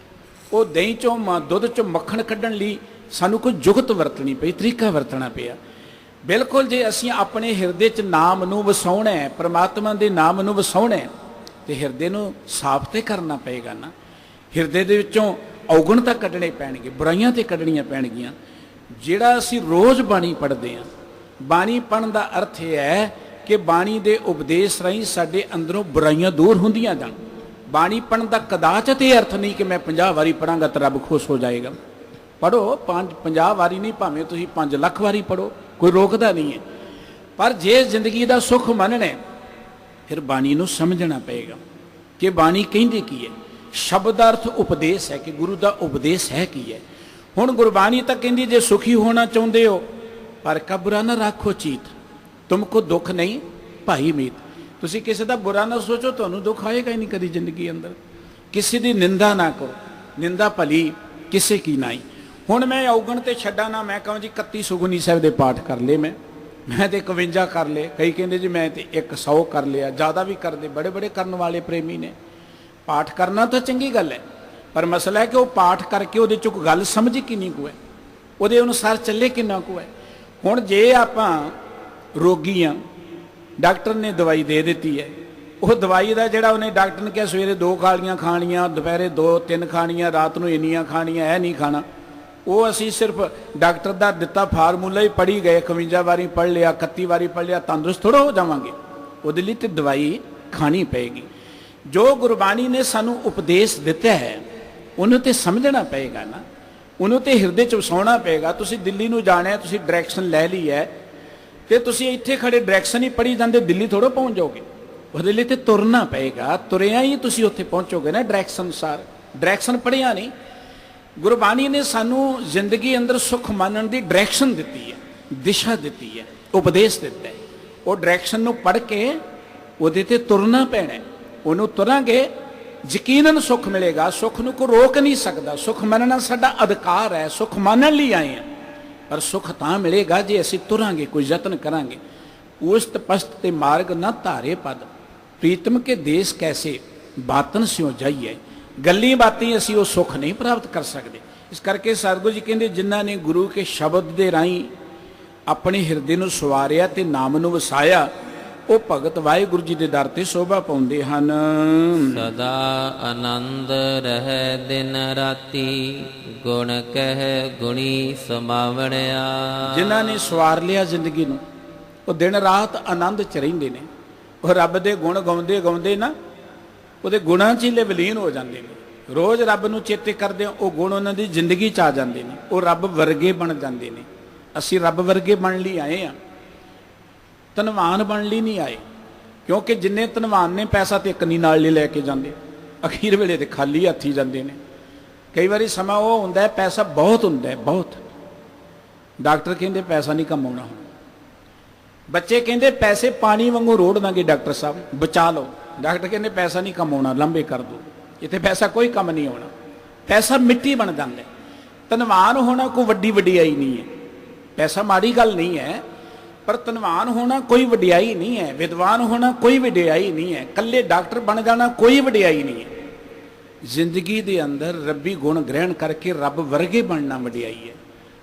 ਉਹ ਦਹੀਂ 'ਚੋਂ ਦੁੱਧ 'ਚੋਂ ਮੱਖਣ ਕੱਢਣ ਲਈ ਸਾਨੂੰ ਕੋਈ ਜੁਗਤ ਵਰਤਣੀ ਪਈ, ਤਰੀਕਾ ਵਰਤਣਾ ਪਿਆ। ਬਿਲਕੁਲ ਜੇ ਅਸੀਂ ਆਪਣੇ ਹਿਰਦੇ 'ਚ ਨਾਮ ਨੂੰ ਵਸਾਉਣਾ ਹੈ, ਪ੍ਰਮਾਤਮਾ ਦੇ ਨਾਮ ਨੂੰ ਵਸਾਉਣਾ ਹੈ, ਤੇ ਹਿਰਦੇ ਨੂੰ ਸਾਫ਼ ਤੇ ਕਰਨਾ ਪਏਗਾ ਨਾ। ਹਿਰਦੇ ਦੇ ਵਿੱਚੋਂ ਔਗਣ ਤਾਂ ਕੱਢਣੇ ਪੈਣਗੇ, ਬੁਰਾਈਆਂ ਤੇ ਕੱਢਣੀਆਂ ਪੈਣਗੀਆਂ। ਜਿਹੜਾ ਅਸੀਂ ਰੋਜ਼ ਬਾਣੀ ਪੜ੍ਹਦੇ ਹਾਂ, ਬਾਣੀ ਪੜ੍ਹਨ ਦਾ ਅਰਥ ਇਹ ਹੈ ਕਿ ਬਾਣੀ ਦੇ ਉਪਦੇਸ਼ ਰਾਹੀਂ ਸਾਡੇ ਅੰਦਰੋਂ ਬੁਰਾਈਆਂ ਦੂਰ ਹੁੰਦੀਆਂ ਜਾਣ। ਬਾਣੀ ਪੜ੍ਹਨ ਦਾ ਕਦਾਚਿਤ ਇਹ ਅਰਥ ਨਹੀਂ ਕਿ ਮੈਂ 50 ਵਾਰੀ ਪੜ੍ਹਾਂਗਾ ਤਾਂ ਰੱਬ ਖੁਸ਼ ਹੋ ਜਾਏਗਾ। ਪੜ੍ਹੋ 50 ਵਾਰੀ ਨਹੀਂ, ਭਾਵੇਂ ਤੁਸੀਂ 5 ਲੱਖ ਵਾਰੀ ਪੜ੍ਹੋ, ਕੋਈ ਰੋਕਦਾ ਨਹੀਂ ਹੈ। ਪਰ ਜੇ ਜ਼ਿੰਦਗੀ ਦਾ ਸੁੱਖ ਮੰਨਣਾ ਫਿਰ ਬਾਣੀ ਨੂੰ ਸਮਝਣਾ ਪਏਗਾ ਕਿ ਬਾਣੀ ਕਹਿੰਦੀ ਕੀ ਹੈ। ਸ਼ਬਦ ਅਰਥ ਉਪਦੇਸ਼ ਹੈ ਕਿ ਗੁਰੂ ਦਾ ਉਪਦੇਸ਼ ਹੈ ਕੀ ਹੈ। ਹੁਣ ਗੁਰਬਾਣੀ ਤਾਂ ਕਹਿੰਦੀ ਜੇ ਸੁਖੀ ਹੋਣਾ ਚਾਹੁੰਦੇ ਹੋ ਪਰ ਕਾ ਬੁਰਾ ਨਾ ਰੱਖੋ ਚੀਤ, ਤੁਮਕੋ ਦੁੱਖ ਨਹੀਂ ਭਾਈ ਮੀਤ। ਤੁਸੀਂ ਕਿਸੇ ਦਾ ਬੁਰਾ ਨਾ ਸੋਚੋ, ਤੁਹਾਨੂੰ ਦੁੱਖ ਆਏਗਾ ਹੀ ਨਹੀਂ ਕਦੀ ਜ਼ਿੰਦਗੀ ਅੰਦਰ। ਕਿਸੇ ਦੀ ਨਿੰਦਾ ਨਾ ਕਰੋ, ਨਿੰਦਾ ਭਲੀ ਕਿਸੇ ਕੀ ਨਾਈ। ਹੁਣ ਮੈਂ ਔਗਣ ਤੇ ਛੱਡਾਂ ਨਾ, ਮੈਂ ਕਹਾਂ ਜੀ 31 ਸੁਖਮਨੀ ਸਾਹਿਬ ਦੇ ਪਾਠ ਕਰ ਲਏ, ਮੈਂ ਤੇ 51 ਕਰ ਲਏ। ਕਈ ਕਹਿੰਦੇ ਜੀ ਮੈਂ ਤੇ 100 ਕਰ ਲਿਆ, ਜ਼ਿਆਦਾ ਵੀ ਕਰਦੇ, ਬੜੇ ਬੜੇ ਕਰਨ ਵਾਲੇ ਪ੍ਰੇਮੀ ਨੇ। ਪਾਠ ਕਰਨਾ ਤਾਂ ਚੰਗੀ ਗੱਲ ਹੈ, ਪਰ ਮਸਲਾ ਹੈ ਕਿ ਉਹ ਪਾਠ ਕਰਕੇ ਉਹਦੇ ਚੋਂ ਗੱਲ ਸਮਝ ਕਿੰਨੀ ਕੁ ਹੈ, ਉਹਦੇ ਅਨੁਸਾਰ ਚੱਲੇ ਕਿੰਨਾ ਕੁ ਹੈ। ਹੁਣ ਜੇ ਆਪਾਂ ਰੋਗੀ ਆ, ਡਾਕਟਰ ਨੇ ਦਵਾਈ ਦੇ ਦਿੱਤੀ ਹੈ, ਉਹ ਦਵਾਈ ਦਾ ਜਿਹੜਾ ਉਹਨੇ ਡਾਕਟਰ ਨੇ ਕਿਹਾ ਸਵੇਰੇ 2 ਖਾਲੀਆਂ ਖਾਣੀਆਂ, ਦੁਪਹਿਰੇ 2-3 ਖਾਣੀਆਂ, ਰਾਤ ਨੂੰ ਇੰਨੀਆਂ ਖਾਣੀਆਂ, ਇਹ ਨਹੀਂ ਖਾਣਾ, ਉਹ ਅਸੀਂ ਸਿਰਫ ਡਾਕਟਰ ਦਾ ਦਿੱਤਾ ਫਾਰਮੂਲਾ ਹੀ ਪੜ੍ਹੀ ਗਏ, 51 ਵਾਰੀ ਪੜ੍ਹ ਲਿਆ, 31 ਵਾਰੀ ਪੜ੍ਹ ਲਿਆ, ਤੰਦਰੁਸਤ ਥੋੜ੍ਹਾ ਹੋ ਜਾਵਾਂਗੇ। ਉਹਦੇ ਲਈ ਤੇ ਦਵਾਈ ਖਾਣੀ ਪਏਗੀ। ਜੋ ਗੁਰਬਾਣੀ ਨੇ ਸਾਨੂੰ ਉਪਦੇਸ਼ ਦਿੱਤਾ ਹੈ ਉਹਨੂੰ ਤੇ ਸਮਝਣਾ ਪਏਗਾ ਨਾ, ਉਹਨੂੰ ਤੇ ਹਿਰਦੇ 'ਚ ਵਸਾਉਣਾ ਪਏਗਾ। ਤੁਸੀਂ ਦਿੱਲੀ ਨੂੰ ਜਾਣਾ, ਤੁਸੀਂ ਡਾਇਰੈਕਸ਼ਨ ਲੈ ਲਈ ਹੈ ਤੇ ਤੁਸੀਂ ਇੱਥੇ ਖੜੇ ਡਾਇਰੈਕਸ਼ਨ ਹੀ ਪੜ੍ਹੀ ਜਾਂਦੇ, ਦਿੱਲੀ ਥੋੜ੍ਹਾ ਪਹੁੰਚ ਜਾਓਗੇ। ਉਹਦੇ ਲਈ ਤੇ ਤੁਰਨਾ ਪਏਗਾ, ਤੁਰਿਆ ਹੀ ਤੁਸੀਂ ਉੱਥੇ ਪਹੁੰਚੋਗੇ ਨਾ ਡਾਇਰੈਕਸ਼ਨ ਅਨੁਸਾਰ। ਡਾਇਰੈਕਸ਼ਨ ਪੜ੍ਹਿਆ ਨਹੀਂ। ਗੁਰਬਾਣੀ ਨੇ ਸਾਨੂੰ ਜ਼ਿੰਦਗੀ ਅੰਦਰ ਸੁੱਖ ਮੰਨਣ ਦੀ ਡਾਇਰੈਕਸ਼ਨ ਦਿੱਤੀ ਹੈ, ਦਿਸ਼ਾ ਦਿੱਤੀ ਹੈ, ਉਪਦੇਸ਼ ਦਿੱਤਾ ਹੈ। ਉਹ ਡਾਇਰੈਕਸ਼ਨ ਨੂੰ ਪੜ੍ਹ ਕੇ ਉਹਦੇ ਤੇ ਤੁਰਨਾ ਪੈਣਾ। ਉਹਨੂੰ ਤੁਰਾਂਗੇ ਯਕੀਨਨ ਸੁੱਖ ਮਿਲੇਗਾ। ਸੁੱਖ ਨੂੰ ਕੋਈ ਰੋਕ ਨਹੀਂ ਸਕਦਾ। ਸੁੱਖ ਮੰਨਣਾ ਸਾਡਾ ਅਧਿਕਾਰ ਹੈ, ਸੁੱਖ ਮੰਨਣ ਲਈ ਆਏ ਹਾਂ। ਪਰ ਸੁੱਖ ਤਾਂ ਮਿਲੇਗਾ ਜੇ ਅਸੀਂ ਤੁਰਾਂਗੇ, ਕੋਈ ਯਤਨ ਕਰਾਂਗੇ। ਉਸਤ ਪਸਤ ਤੇ ਮਾਰਗ ਨਾ ਧਾਰੇ ਪਦ, ਪ੍ਰੀਤਮ ਕੇ ਦੇਸ਼ ਕੈਸੇ ਬਾਤਨ ਸਿਉ ਜਾਈਏ। ਗੱਲੀ ਬਾਤੀ ਅਸੀਂ ਉਹ ਸੁੱਖ ਨਹੀਂ ਪ੍ਰਾਪਤ ਕਰ ਸਕਦੇ। ਇਸ ਕਰਕੇ ਸਤਿਗੁਰੂ ਜੀ ਕਹਿੰਦੇ ਜਿਨ੍ਹਾਂ ਨੇ ਗੁਰੂ ਕੇ ਸ਼ਬਦ ਦੇ ਰਾਹੀਂ ਆਪਣੇ ਹਿਰਦੇ ਨੂੰ ਸਵਾਰਿਆ ਤੇ ਨਾਮ ਨੂੰ ਵਸਾਇਆ, ਉਹ ਭਗਤ ਵਾਹਿਗੁਰੂ ਜੀ ਦੇ ਦਰ ਤੇ ਸ਼ੋਭਾ ਪਾਉਂਦੇ ਹਨ। ਸਦਾ ਆਨੰਦ ਰਹਿ ਦਿਨ ਰਾਤੀ, ਗੁਣ ਕਹਿ ਗੁਣੀ ਸਮਾਵਣਿਆ। ਜਿਨ੍ਹਾਂ ਨੇ ਸਵਾਰ ਲਿਆ ਜ਼ਿੰਦਗੀ ਨੂੰ, ਉਹ ਦਿਨ ਰਾਤ ਆਨੰਦ 'ਚ ਰਹਿੰਦੇ ਨੇ। ਉਹ ਰੱਬ ਦੇ ਗੁਣ ਗਾਉਂਦੇ ਗਾਉਂਦੇ ਨਾ ਉਹਦੇ ਗੁਣਾਂ 'ਚ ਹੀ ਵਿਲੀਨ ਹੋ ਜਾਂਦੇ ਨੇ। ਰੋਜ਼ ਰੱਬ ਨੂੰ ਚੇਤੇ ਕਰਦੇ ਹੋ, ਉਹ ਗੁਣ ਉਹਨਾਂ ਦੀ ਜ਼ਿੰਦਗੀ 'ਚ ਆ ਜਾਂਦੇ ਨੇ, ਉਹ ਰੱਬ ਵਰਗੇ ਬਣ ਜਾਂਦੇ ਨੇ। ਅਸੀਂ ਰੱਬ ਵਰਗੇ ਬਣਨ ਲਈ ਆਏ ਹਾਂ, ਧਨਵਾਨ ਬਣਨ ਲਈ ਨਹੀਂ ਆਏ। ਕਿਉਂਕਿ ਜਿੰਨੇ ਧਨਵਾਨ ਨੇ ਪੈਸਾ ਤੇ ਇੱਕ ਨਹੀਂ ਨਾਲ ਲੈ ਕੇ ਜਾਂਦੇ, ਅਖੀਰ ਵੇਲੇ ਤੇ ਖਾਲੀ ਹੱਥੀ ਜਾਂਦੇ ਨੇ। ਕਈ ਵਾਰੀ ਸਮਾਂ ਉਹ ਹੁੰਦਾ ਹੈ ਪੈਸਾ ਬਹੁਤ ਹੁੰਦਾ ਹੈ, ਬਹੁਤ। ਡਾਕਟਰ ਕਹਿੰਦੇ ਪੈਸਾ ਨਹੀਂ ਕਮਾਉਣਾ ਹੁਣ। ਬੱਚੇ ਕਹਿੰਦੇ ਪੈਸੇ ਪਾਣੀ ਵਾਂਗੂ ਰੋੜ ਦਾਂਗੇ ਡਾਕਟਰ ਸਾਹਿਬ, ਬਚਾ ਲਓ। ਡਾਕਟਰ ਕਹਿੰਦੇ ਪੈਸਾ ਨਹੀਂ ਕਮਾਉਣਾ, ਲੰਬੇ ਕਰ ਦਿਓ, ਇੱਥੇ ਪੈਸਾ ਕੋਈ ਕੰਮ ਨਹੀਂ ਆਉਣਾ। ਪੈਸਾ ਮਿੱਟੀ ਬਣ ਜਾਂਦਾ। ਧਨਵਾਨ ਹੋਣਾ ਕੋਈ ਵੱਡੀ ਵਡਿਆਈ ਨਹੀਂ ਹੈ। ਪੈਸਾ ਮਾੜੀ ਗੱਲ ਨਹੀਂ ਹੈ, ਪਰ ਧਨਵਾਨ ਹੋਣਾ ਕੋਈ ਵਡਿਆਈ ਨਹੀਂ ਹੈ। ਵਿਦਵਾਨ ਹੋਣਾ ਕੋਈ ਵਡਿਆਈ ਨਹੀਂ ਹੈ। ਇਕੱਲੇ ਡਾਕਟਰ ਬਣ ਜਾਣਾ ਕੋਈ ਵਡਿਆਈ ਨਹੀਂ ਹੈ। ਜ਼ਿੰਦਗੀ ਦੇ ਅੰਦਰ ਰੱਬੀ ਗੁਣ ਗ੍ਰਹਿਣ ਕਰਕੇ ਰੱਬ ਵਰਗੇ ਬਣਨਾ ਵਡਿਆਈ ਹੈ।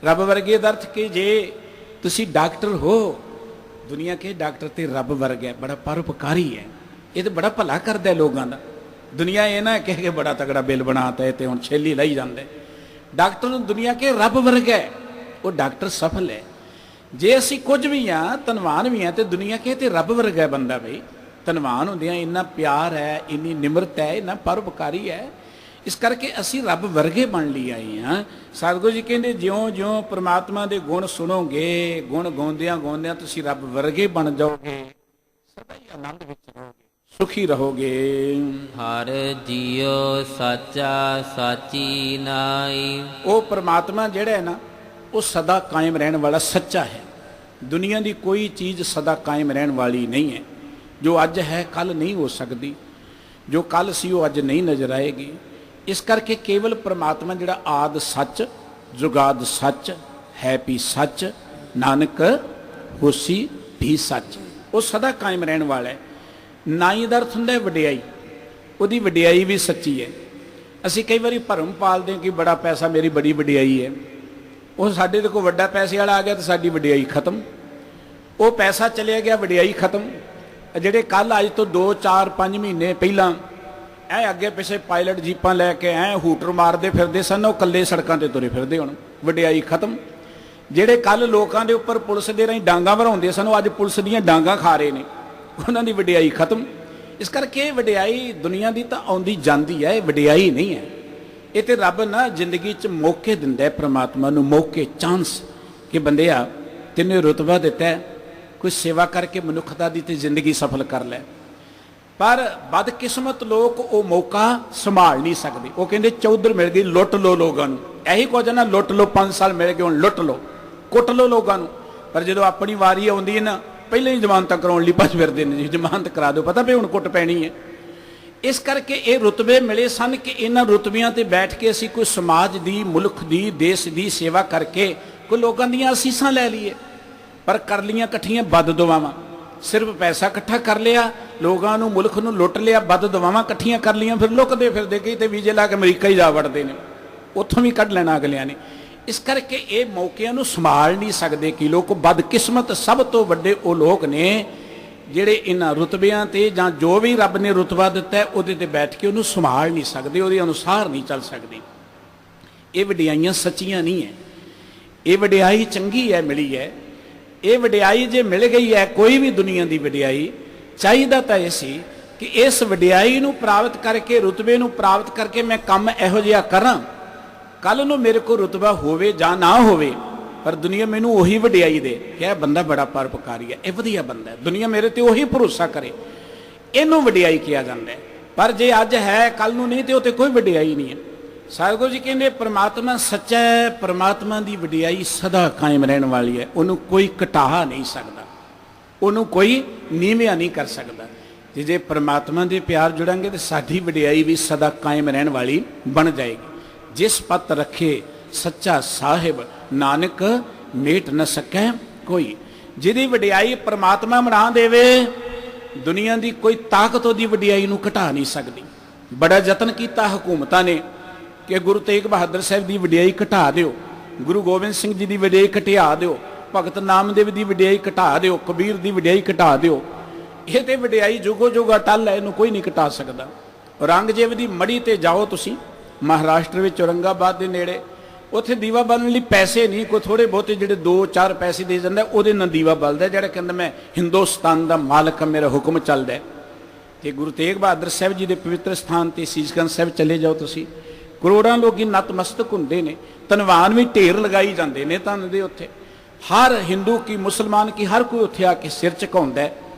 ਰੱਬ ਵਰਗੇ ਦਾ ਅਰਥ ਕਿ ਜੇ ਤੁਸੀਂ ਡਾਕਟਰ ਹੋ, ਦੁਨੀਆ ਕੇ ਡਾਕਟਰ ਤੇ ਰੱਬ ਵਰਗਾ ਹੈ, ਬੜਾ ਪਰਉਪਕਾਰੀ ਹੈ, ਇਹ ਤਾਂ ਬੜਾ ਭਲਾ ਕਰਦਾ ਲੋਕਾਂ ਦਾ। ਦੁਨੀਆ ਇਹ ਨਾ ਕਹਿ ਕੇ ਬੜਾ ਤਗੜਾ ਬਿੱਲ ਬਣਾਤਾ ਹੈ ਤੇ ਹੁਣ ਛੇਲੀ ਲਈ ਜਾਂਦਾ। ਡਾਕਟਰ ਨੂੰ ਦੁਨੀਆ ਕੇ ਰੱਬ ਵਰਗਾ ਹੈ, ਉਹ ਡਾਕਟਰ ਸਫਲ ਹੈ। ਜੇ ਅਸੀਂ ਕੁਝ ਵੀ ਹਾਂ, ਧਨਵਾਨ ਵੀ ਹਾਂ, ਤੇ ਦੁਨੀਆ ਕੇ ਤੇ ਰੱਬ ਵਰਗਾ ਬੰਦਾ। ਬਈ ਧਨਵਾਨ ਹੁੰਦਿਆਂ ਇੰਨਾ ਪਿਆਰ ਹੈ, ਇੰਨੀ ਨਿਮਰਤਾ ਹੈ, ਇੰਨਾ ਪਰਉਪਕਾਰੀ ਹੈ। ਇਸ ਕਰਕੇ ਅਸੀਂ ਰੱਬ ਵਰਗੇ ਬਣ ਲਈ ਆਏ ਹਾਂ। ਸਤਿਗੁਰੂ ਜੀ ਕਹਿੰਦੇ ਜਿਉਂ ਜਿਉਂ ਪ੍ਰਮਾਤਮਾ ਦੇ ਗੁਣ ਸੁਣੋਗੇ, ਗੁਣ ਗਾਉਂਦਿਆਂ ਗਾਉਂਦਿਆਂ ਤੁਸੀਂ ਰੱਬ ਵਰਗੇ ਬਣ ਜਾਓਗੇ, ਸਦਾ ਹੀ ਆਨੰਦ ਵਿੱਚ ਰਹੋਗੇ, ਸੁਖੀ ਰਹੋਗੇ। ਹਰ ਜੀਉ ਸਾਚਾ ਸਾਚੀ ਨਾਈ। ਉਹ ਪ੍ਰਮਾਤਮਾ ਜਿਹੜਾ ਹੈ ਨਾ, ਉਹ ਸਦਾ ਕਾਇਮ ਰਹਿਣ ਵਾਲਾ ਸੱਚਾ ਹੈ। ਦੁਨੀਆ ਦੀ ਕੋਈ ਚੀਜ਼ ਸਦਾ ਕਾਇਮ ਰਹਿਣ ਵਾਲੀ ਨਹੀਂ ਹੈ। ਜੋ ਅੱਜ ਹੈ ਕੱਲ ਨਹੀਂ ਹੋ ਸਕਦੀ, ਜੋ ਕੱਲ ਸੀ ਉਹ ਅੱਜ ਨਹੀਂ ਨਜ਼ਰ ਆਏਗੀ। ਇਸ ਕਰਕੇ ਕੇਵਲ ਪ੍ਰਮਾਤਮਾ ਜਿਹੜਾ ਆਦ ਸੱਚ, ਜੁਗਾਦ ਸੱਚ, ਹੈ ਵੀ ਸੱਚ, ਨਾਨਕ ਹੋਸੀ ਵੀ ਸੱਚ, ਉਹ ਸਦਾ ਕਾਇਮ ਰਹਿਣ ਵਾਲਾ ਹੈ। ਨਾਈ ਦਾ ਅਰਥ ਹੁੰਦਾ ਵਡਿਆਈ, ਉਹਦੀ ਵਡਿਆਈ ਵੀ ਸੱਚੀ ਹੈ। ਅਸੀਂ ਕਈ ਵਾਰੀ ਭਰਮ ਪਾਲਦੇ ਹਾਂ ਕਿ ਬੜਾ ਪੈਸਾ ਮੇਰੀ ਬੜੀ ਵਡਿਆਈ ਹੈ। ਉਹ ਸਾਡੇ ਦੇ ਕੋਲ ਵੱਡਾ ਪੈਸੇ ਵਾਲਾ ਆ ਗਿਆ ਤਾਂ ਸਾਡੀ ਵਡਿਆਈ ਖਤਮ। वो पैसा चलिया गया, वडियाई खत्म। ਜਿਹੜੇ ਕੱਲ ਅੱਜ ਤੋਂ 2 4 5 ਮਹੀਨੇ ਪਹਿਲਾਂ ਐ ਅੱਗੇ ਪਿੱਛੇ ਪਾਇਲਟ ਜੀਪਾਂ ਲੈ ਕੇ ਐ ਹੂਟਰ ਮਾਰਦੇ ਫਿਰਦੇ ਸਨ, ਉਹ ਇਕੱਲੇ ਸੜਕਾਂ ਤੇ ਤੁਰੇ ਫਿਰਦੇ, ਹੁਣ ਵਡਿਆਈ ਖਤਮ। ਜਿਹੜੇ ਕੱਲ ਲੋਕਾਂ ਦੇ ਉੱਪਰ ਪੁਲਿਸ ਦੇ ਰਾਹੀਂ ਡਾਂਗਾ ਭਰਾਉਂਦੇ ਸਨ, ਉਹ ਅੱਜ ਪੁਲਿਸ ਦੀਆਂ ਡਾਂਗਾ ਖਾ ਰਹੇ ਨੇ, ਉਹਨਾਂ ਦੀ ਵਡਿਆਈ ਖਤਮ। ਇਸ ਕਰਕੇ ਵਡਿਆਈ ਦੁਨੀਆ ਦੀ ਤਾਂ ਆਉਂਦੀ ਜਾਂਦੀ ਹੈ, ਇਹ ਵਡਿਆਈ ਨਹੀਂ ਹੈ। ਇਹ ਤੇ ਰੱਬ ਨਾ ਜ਼ਿੰਦਗੀ 'ਚ ਮੌਕੇ ਦਿੰਦਾ, ਪ੍ਰਮਾਤਮਾ ਨੂੰ ਮੌਕੇ, ਚਾਂਸ, ਕਿ ਬੰਦਿਆ ਤੈਨੂੰ ਰੁਤਬਾ ਦਿੱਤਾ, ਕੋਈ ਸੇਵਾ ਕਰਕੇ ਮਨੁੱਖਤਾ ਦੀ ਤੇ ਜ਼ਿੰਦਗੀ ਸਫਲ ਕਰ ਲੈ। ਪਰ ਬਦਕਿਸਮਤ ਲੋਕ ਉਹ ਮੌਕਾ ਸੰਭਾਲ ਨਹੀਂ ਸਕਦੇ। ਉਹ ਕਹਿੰਦੇ ਚੌਧਰ ਮਿਲ ਗਈ, ਲੁੱਟ ਲਓ ਲੋਕਾਂ ਨੂੰ। ਇਹੀ ਕੁਝ ਨਾ, ਲੁੱਟ ਲਓ, 5 ਸਾਲ ਮਿਲ ਗਏ, ਹੁਣ ਲੁੱਟ ਲਓ, ਕੁੱਟ ਲਓ ਲੋਕਾਂ ਨੂੰ। ਪਰ ਜਦੋਂ ਆਪਣੀ ਵਾਰੀ ਆਉਂਦੀ ਹੈ ਨਾ, ਪਹਿਲਾਂ ਹੀ ਜ਼ਮਾਨਤਾਂ ਕਰਾਉਣ ਲਈ ਭੱਜ ਫਿਰਦੇ ਨੇ, ਜੀ ਜ਼ਮਾਨਤ ਕਰਾ ਦਿਓ, ਪਤਾ ਵੀ ਹੁਣ ਕੁੱਟ ਪੈਣੀ ਹੈ। ਇਸ ਕਰਕੇ ਇਹ ਰੁਤਬੇ ਮਿਲੇ ਸਨ ਕਿ ਇਹਨਾਂ ਰੁਤਬਿਆਂ ਤੇ ਬੈਠ ਕੇ ਅਸੀਂ ਕੋਈ ਸਮਾਜ ਦੀ, ਮੁਲਕ ਦੀ, ਦੇਸ਼ ਦੀ ਸੇਵਾ ਕਰਕੇ ਕੋਈ ਲੋਕਾਂ ਦੀਆਂ ਅਸੀਸਾਂ ਲੈ ਲਈਏ। ਪਰ ਕਰ ਲੀਆਂ ਇਕੱਠੀਆਂ ਬਦ ਦੁਆਵਾਂ। ਸਿਰਫ ਪੈਸਾ ਇਕੱਠਾ ਕਰ ਲਿਆ, ਲੋਕਾਂ ਨੂੰ, ਮੁਲਕ ਨੂੰ ਲੁੱਟ ਲਿਆ, ਬਦ ਦੁਆਵਾਂ ਇਕੱਠੀਆਂ ਕਰ ਲੀਆਂ, ਫਿਰ ਲੁਕਦੇ ਫਿਰਦੇ, ਕਈ ਤੇ ਵੀਜ਼ੇ ਲਾ ਕੇ ਅਮਰੀਕਾ ਹੀ ਜਾ ਵੜਦੇ ਨੇ, ਉੱਥੋਂ ਵੀ ਕੱਢ ਲੈਣਾ ਅਗਲਿਆਂ ਨੇ। ਇਸ ਕਰਕੇ ਇਹ ਮੌਕਿਆਂ ਨੂੰ ਸੰਭਾਲ ਨਹੀਂ ਸਕਦੇ ਕਿ ਲੋਕ। ਬਦਕਿਸਮਤ ਸਭ ਤੋਂ ਵੱਡੇ ਉਹ ਲੋਕ ਨੇ ਜਿਹੜੇ ਇਹਨਾਂ ਰੁਤਬਿਆਂ ਤੇ ਜਾਂ ਜੋ ਵੀ ਰੱਬ ਨੇ ਰੁਤਬਾ ਦਿੱਤਾ ਉਹਦੇ ਤੇ ਬੈਠ ਕੇ ਉਹਨੂੰ ਸੰਭਾਲ ਨਹੀਂ ਸਕਦੇ, ਉਹਦੇ ਅਨੁਸਾਰ ਨਹੀਂ ਚੱਲ ਸਕਦੇ। ਇਹ ਵਡਿਆਈਆਂ ਸੱਚੀਆਂ ਨਹੀਂ ਹੈ। ਇਹ ਵਡਿਆਈ ਚੰਗੀ ਹੈ, ਮਿਲੀ ਹੈ। ਇਹ ਵਡਿਆਈ ਜੇ ਮਿਲ ਗਈ ਹੈ, ਕੋਈ ਵੀ ਦੁਨੀਆ ਦੀ ਵਡਿਆਈ, ਚਾਹੀਦਾ ਤਾਂ ਇਹ ਸੀ ਕਿ ਇਸ ਵਡਿਆਈ ਨੂੰ ਪ੍ਰਾਪਤ ਕਰਕੇ, ਰੁਤਬੇ ਨੂੰ ਪ੍ਰਾਪਤ ਕਰਕੇ ਮੈਂ ਕੰਮ ਇਹੋ ਜਿਹਾ ਕਰਾਂ, ਕੱਲ ਨੂੰ ਮੇਰੇ ਕੋਲ ਰੁਤਬਾ ਹੋਵੇ ਜਾਂ ਨਾ ਹੋਵੇ, ਪਰ ਦੁਨੀਆ ਮੈਨੂੰ ਉਹੀ ਵਡਿਆਈ ਦੇ ਕਿ ਇਹ ਬੰਦਾ ਬੜਾ ਪਰਉਪਕਾਰੀ ਹੈ, ਇਹ ਵਧੀਆ ਬੰਦਾ ਹੈ, ਦੁਨੀਆ ਮੇਰੇ ਤੇ ਉਹੀ ਭਰੋਸਾ ਕਰੇ, ਇਹਨੂੰ ਵਡਿਆਈ ਕਿਹਾ ਜਾਂਦਾ ਹੈ। ਪਰ ਜੇ ਅੱਜ ਹੈ, ਕੱਲ ਨੂੰ ਨਹੀਂ, ਤੇ ਉਹ ਤੇ ਕੋਈ ਵਡਿਆਈ ਨਹੀਂ ਹੈ। ਸਤਿਗੁਰੂ ਜੀ ਕਹਿੰਦੇ ਪ੍ਰਮਾਤਮਾ ਸੱਚਾ ਹੈ, ਪ੍ਰਮਾਤਮਾ ਦੀ ਵਡਿਆਈ ਸਦਾ ਕਾਇਮ ਰਹਿਣ ਵਾਲੀ ਹੈ, ਉਹਨੂੰ ਕੋਈ ਘਟਾ ਨਹੀਂ ਸਕਦਾ, ਉਹਨੂੰ ਕੋਈ ਨੀਵਿਆਂ ਨਹੀਂ ਕਰ ਸਕਦਾ। ਜੇ ਪ੍ਰਮਾਤਮਾ ਦੇ ਪਿਆਰ ਜੁੜਾਂਗੇ ਤਾਂ ਸਾਡੀ ਵਡਿਆਈ ਵੀ ਸਦਾ ਕਾਇਮ ਰਹਿਣ ਵਾਲੀ ਬਣ ਜਾਏਗੀ। ਜਿਸ ਪਤ ਰੱਖੇ ਸੱਚਾ ਸਾਹਿਬ, ਨਾਨਕ ਮੇਟ ਨ ਸਕੈ ਕੋਈ। ਜਿਹਦੀ ਵਡਿਆਈ ਪ੍ਰਮਾਤਮਾ ਬਣਾ ਦੇਵੇ, ਦੁਨੀਆ ਦੀ ਕੋਈ ਤਾਕਤ ਉਹਦੀ ਵਡਿਆਈ ਨੂੰ ਘਟਾ ਨਹੀਂ ਸਕਦੀ। ਬੜਾ ਯਤਨ ਕੀਤਾ ਹਕੂਮਤਾਂ ਨੇ ਕਿ ਗੁਰੂ ਤੇਗ ਬਹਾਦਰ ਸਾਹਿਬ ਦੀ ਵਡਿਆਈ ਘਟਾ ਦਿਓ, ਗੁਰੂ ਗੋਬਿੰਦ ਸਿੰਘ ਜੀ ਦੀ ਵਡਿਆਈ ਘਟਾ ਦਿਓ, ਭਗਤ ਨਾਮਦੇਵ ਦੀ ਵਡਿਆਈ ਘਟਾ ਦਿਓ, ਕਬੀਰ ਦੀ ਵਡਿਆਈ ਘਟਾ ਦਿਓ। ਇਹ ਤੇ ਵਡਿਆਈ ਜੁਗੋ ਜੁਗ ਅਟੱਲ ਹੈ, ਇਹਨੂੰ ਕੋਈ ਨਹੀਂ ਘਟਾ ਸਕਦਾ। ਔਰੰਗਜ਼ੇਬ ਦੀ ਮੜੀ ਤੇ ਜਾਓ ਤੁਸੀਂ, ਮਹਾਰਾਸ਼ਟਰ ਵਿੱਚ ਔਰੰਗਾਬਾਦ ਦੇ ਨੇੜੇ, ਉੱਥੇ ਦੀਵਾ ਬਾਲਣ ਲਈ ਪੈਸੇ ਨਹੀਂ, ਕੋਈ ਥੋੜੇ ਬਹੁਤੇ ਜਿਹੜੇ 2-4 ਪੈਸੇ ਦੇ ਜਾਂਦਾ, ਉਹਦੇ ਨਾਲ ਦੀਵਾ ਬਲਦਾ, ਜਿਹੜਾ ਕਹਿੰਦਾ ਮੈਂ ਹਿੰਦੁਸਤਾਨ ਦਾ ਮਾਲਕ ਹਾਂ, ਮੇਰਾ ਹੁਕਮ ਚੱਲਦਾ। ਤੇ ਗੁਰੂ ਤੇਗ ਬਹਾਦਰ ਸਾਹਿਬ ਜੀ ਦੇ ਪਵਿੱਤਰ ਸਥਾਨ ਤੇ ਸੀਸਗੰਜ ਸਾਹਿਬ ਚਲੇ ਜਾਓ ਤੁਸੀਂ, ਕਰੋੜਾਂ ਲੋਕੀ ਨਤਮਸਤਕ ਹੁੰਦੇ ਨੇ, ਧਨਵਾਨ ਵੀ ਢੇਰ ਲਗਾਈ ਜਾਂਦੇ ਨੇ ਧਨ ਦੇ ਉੱਥੇ। ਹਰ ਹਿੰਦੂ ਕੀ, ਮੁਸਲਮਾਨ ਕੀ, ਹਰ ਕੋਈ ਉੱਥੇ ਆ ਕੇ ਸਿਰ ਝੁਕਾਉਂਦਾ।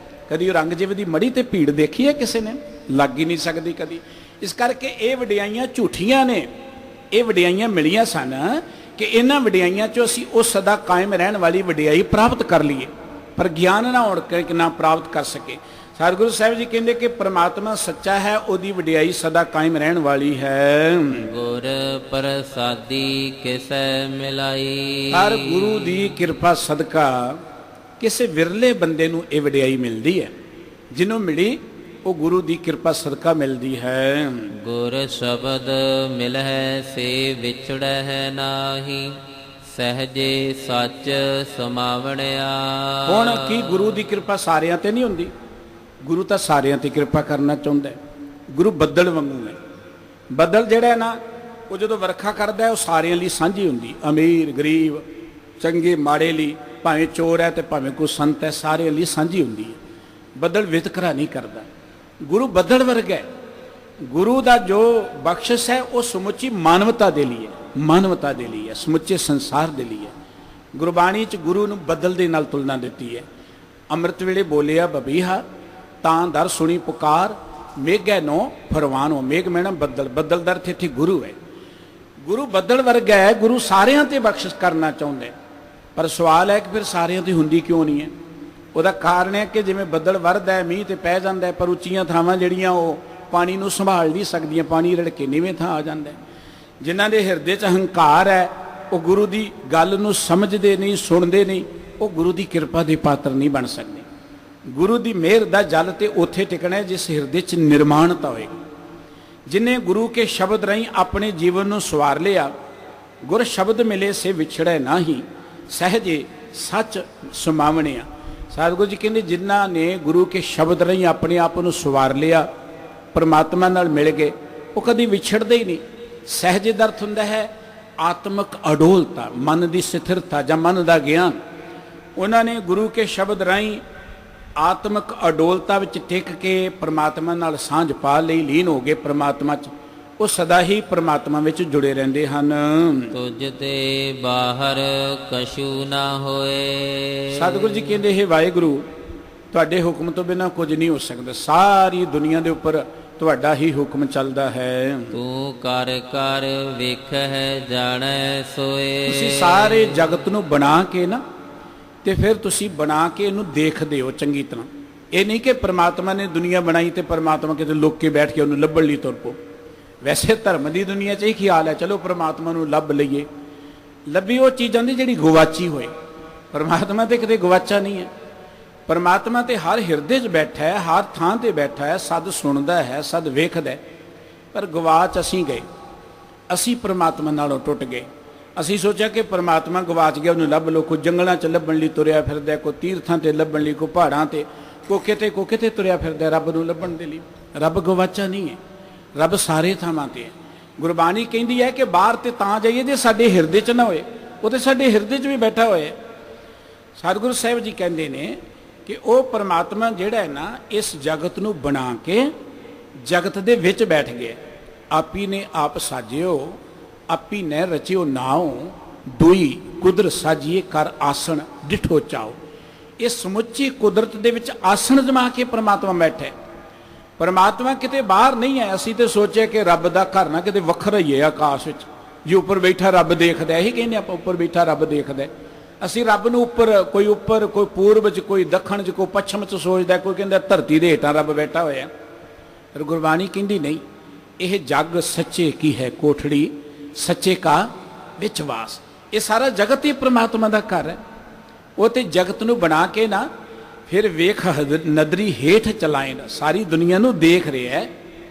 ਕਦੀ ਔਰੰਗਜ਼ੇਬ ਦੀ ਮੜੀ ਤੇ ਭੀੜ ਦੇਖੀ ਹੈ ਕਿਸੇ ਨੇ? ਲੱਗ ਹੀ ਨਹੀਂ ਸਕਦੀ ਕਦੀ। ਇਸ ਕਰਕੇ ਇਹ ਵਡਿਆਈਆਂ ਝੂਠੀਆਂ ਨੇ। ਇਹ ਵਡਿਆਈਆਂ ਮਿਲੀਆਂ ਸਨ ਕਿ ਇਹਨਾਂ ਵਡਿਆਈਆਂ 'ਚੋਂ ਅਸੀਂ ਉਹ ਸਦਾ ਕਾਇਮ ਰਹਿਣ ਵਾਲੀ ਵਡਿਆਈ ਪ੍ਰਾਪਤ ਕਰ ਲਈਏ, ਪਰ ਗਿਆਨ ਨਾ ਹੋਣ ਕਰਕੇ ਨਾ ਪ੍ਰਾਪਤ ਕਰ ਸਕੇ। ਸਤਿਗੁਰੂ ਸਾਹਿਬ ਜੀ ਕਹਿੰਦੇ ਕਿ ਪ੍ਰਮਾਤਮਾ ਸੱਚਾ ਹੈ, ਉਹਦੀ ਵਡਿਆਈ ਸਦਾ ਕਾਇਮ ਰਹਿਣ ਵਾਲੀ ਹੈ। ਗੁਰ ਪ੍ਰਸਾਦੀ ਕਿਸੈ ਮਿਲਾਈ। ਹਰ ਗੁਰੂ ਦੀ ਕਿਰਪਾ ਸਦਕਾ ਕਿਸੇ ਵਿਰਲੇ ਬੰਦੇ ਨੂੰ ਇਹ ਵਡਿਆਈ ਮਿਲਦੀ ਹੈ। ਜਿਹਨੂੰ ਮਿਲੀ ਉਹ ਗੁਰੂ ਦੀ ਕਿਰਪਾ ਸਦਕਾ ਮਿਲਦੀ ਹੈ। ਗੁਰ ਸ਼ਬਦ ਮਿਲਹਿ ਸੇ ਵਿਛੜਹਿ ਨਾਹੀ, ਸਹਜੇ ਸੱਚ ਸਮਾਵਣਿਆ। ਹੁਣ ਕੀ ਗੁਰੂ ਦੀ ਕਿਰਪਾ ਸਾਰਿਆਂ ਤੇ ਨਹੀਂ ਹੁੰਦੀ? ਗੁਰੂ ਤਾਂ ਸਾਰਿਆਂ ਤੇ ਕਿਰਪਾ ਕਰਨਾ ਚਾਹੁੰਦਾ ਹੈ। ਗੁਰੂ ਬੱਦਲ ਵਾਂਗੂ ਹੈ। ਬੱਦਲ ਜਿਹੜਾ ਹੈ ਨਾ, ਉਹ ਜਦੋਂ ਵਰਖਾ ਕਰਦਾ ਉਹ ਸਾਰਿਆਂ ਲਈ ਸਾਂਝੀ ਹੁੰਦੀ, ਅਮੀਰ ਗਰੀਬ, ਚੰਗੇ ਮਾੜੇ ਲਈ, ਭਾਵੇਂ ਚੋਰ ਹੈ ਤੇ ਭਾਵੇਂ ਕੋਈ ਸੰਤ ਹੈ, ਸਾਰਿਆਂ ਲਈ ਸਾਂਝੀ ਹੁੰਦੀ ਹੈ। ਬੱਦਲ ਵਿਤਕਰਾ ਨਹੀਂ ਕਰਦਾ। ਗੁਰੂ ਬੱਦਲ ਵਰਗਾ ਹੈ। ਗੁਰੂ ਦਾ ਜੋ ਬਖਸ਼ਿਸ਼ ਹੈ ਉਹ ਸਮੁੱਚੀ ਮਾਨਵਤਾ ਦੇ ਲਈ ਹੈ, ਮਾਨਵਤਾ ਦੇ ਲਈ ਹੈ, ਸਮੁੱਚੇ ਸੰਸਾਰ ਦੇ ਲਈ ਹੈ। ਗੁਰਬਾਣੀ 'ਚ ਗੁਰੂ ਨੂੰ ਬੱਦਲ ਦੇ ਨਾਲ ਤੁਲਨਾ ਦਿੱਤੀ ਹੈ। ਅੰਮ੍ਰਿਤ ਵੇਲੇ ਬੋਲਿਆ ਬਬੀਹਾ ਤਾਂ ਦਰ ਸੁਣੀ ਪੁਕਾਰ, ਮੇਘੈ ਨੋ ਫਰਵਾਨੋ। ਮੇਘ ਮੈਣਾ ਬੱਦਲ, ਬੱਦਲ ਦਰ ਇੱਥੇ ਗੁਰੂ ਹੈ। ਗੁਰੂ ਬੱਦਲ ਵਰਗਾ ਹੈ। ਗੁਰੂ ਸਾਰਿਆਂ ਤੇ ਬਖਸ਼ਿਸ਼ ਕਰਨਾ ਚਾਹੁੰਦਾ ਹੈ। ਪਰ ਸਵਾਲ ਹੈ ਕਿ ਫਿਰ ਸਾਰਿਆਂ ਤੇ ਹੁੰਦੀ ਕਿਉਂ ਨਹੀਂ ਹੈ? ਉਹਦਾ ਕਾਰਨ ਹੈ ਕਿ ਜਿਵੇਂ ਬੱਦਲ ਵਰਦਾ ਹੈ, ਮੀਂਹ ਤੇ ਪੈ ਜਾਂਦਾ ਹੈ, ਪਰ ਉੱਚੀਆਂ ਥਾਵਾਂ ਜਿਹੜੀਆਂ ਉਹ ਪਾਣੀ ਨੂੰ ਸੰਭਾਲ ਨਹੀਂ ਸਕਦੀਆਂ, ਪਾਣੀ ਰੜ ਕੇ ਨੀਵੇਂ ਥਾਂ ਆ ਜਾਂਦਾ ਹੈ। ਜਿਨ੍ਹਾਂ ਦੇ ਹਿਰਦੇ 'ਚ ਹੰਕਾਰ ਹੈ, ਉਹ ਗੁਰੂ ਦੀ ਗੱਲ ਨੂੰ ਸਮਝਦੇ ਨਹੀਂ, ਸੁਣਦੇ ਨਹੀਂ, ਉਹ ਗੁਰੂ ਦੀ ਕਿਰਪਾ ਦੇ ਪਾਤਰ ਨਹੀਂ ਬਣ ਸਕਦੇ। ਗੁਰੂ ਦੀ ਮਿਹਰ ਦਾ ਜਲ ਤੇ ਉੱਥੇ ਟਿਕਣਾ ਜਿਸ ਹਿਰਦੇ 'ਚ ਨਿਰਮਾਣਤਾ ਹੋਏਗੀ। ਜਿਨੇ ਗੁਰੂ ਕੇ ਸ਼ਬਦ ਰਾਹੀਂ ਆਪਣੇ ਜੀਵਨ ਨੂੰ ਸਵਾਰ ਲਿਆ, ਗੁਰ ਸ਼ਬਦ ਮਿਲੇ ਸੇ ਵਿਛੜੈ ਨਾਹੀ, ਸਹਜੇ ਸੱਚ ਸਮਾਵਣਿਆ। सतगुरु जी कहते जिन्हां ने गुरु के शब्द राहीं अपने आप को सवार लिया, परमात्मा नाल मिल गए, वो कभी विछड़ते ही नहीं। सहज अर्थ हुंदा है आत्मक अडोलता, मन की स्थिरता जां मन का ज्ञान। उन्होंने गुरु के शब्द राहीं आत्मक अडोलता विच टिक के परमात्मा नाल सांझ पा लई, लीन हो गए परमात्मा च, वो सदा ही परमात्मा विच जुड़े रहंदे हन। तुझ ते बाहर कशु ना होए। सतगुरु जी कहंदे हे वाहिगुरु, तुहाडे हुक्म तो बिना कुछ नहीं हो सकता। सारी दुनिया के उपर तुहाडा ही हुक्म चलदा है। तू कर कर वेख है जाने सोए। तुसीं सारे जगत नूं बना के ना ते फिर तुसीं बना के इहनूं देखदे हो चंगी तरह। ये नहीं कि परमात्मा ने दुनिया बनाई तो परमात्मा किते लुक के बैठ के उन्होंने लभण लई तुर पो। वैसे धर्म की दुनिया च यही ख्याल है, चलो परमात्मा नूं लभ लईए। लभी वो चीज़ आंदी जिहड़ी गवाची होए। परमात्मा तो किते गवाचा नहीं है। परमात्मा तो हर हिरदे च बैठा है, हर थां ते बैठा है, सद सुनदा है, सद वेखदा है। पर गवाच असीं गए, असीं परमात्मा नालों टुट गए। असीं सोचा कि परमात्मा गवाच गया, उन्हें लभ लो। कोई जंगलों च लभण लई तुरिया फिरदा, कोई तीर्थां ते लभण लई, कोई पहाड़ां ते, कोई किते तुरिया फिरदा रब नूं लभण दे लई। रब गवाचा नहीं है, रब सारे थावां ते है। गुरबाणी कहती है कि बाहर ते तां जाइए जे साडे हिरदे च ना होए, वो तो साडे हिरदे च भी बैठा होया है। सतगुरु साहिब जी कहते हैं कि वह परमात्मा जिहड़ा है ना, इस जगत नूं बना के जगत दे विच बैठ गया। आपी ने आप साजियो, आपी ने रचियो नाओ, दुई कुदरत साजिए कर आसन डिठो चाओ। इस समुची कुदरत दे विच आसन जमा के परमात्मा बैठे। परमात्मा किते बाहर नहीं है। असीं तो सोचे कि रब दा घर ना किते वखरा ही है आकाश विच, जी उपर बैठा रब देखदा है। यही कहने आपां उपर बैठा रब देखदा है। असीं रब नूं उपर कोई पूर्व च, कोई दखण च, कोई पश्चिम च सोचदा, कोई कहंदा धरती दे हेठां रब बैठा होया। पर गुरबाणी कहंदी नहीं, यह जग सच्चे की है कोठड़ी, सच्चे का विच वास। ये सारा जगत ही परमात्मा का घर है। वो तो जगत नूं बना के ना फिर वेख नदरी हेठ चलाए ना, सारी दुनिया नूं देख रहे है।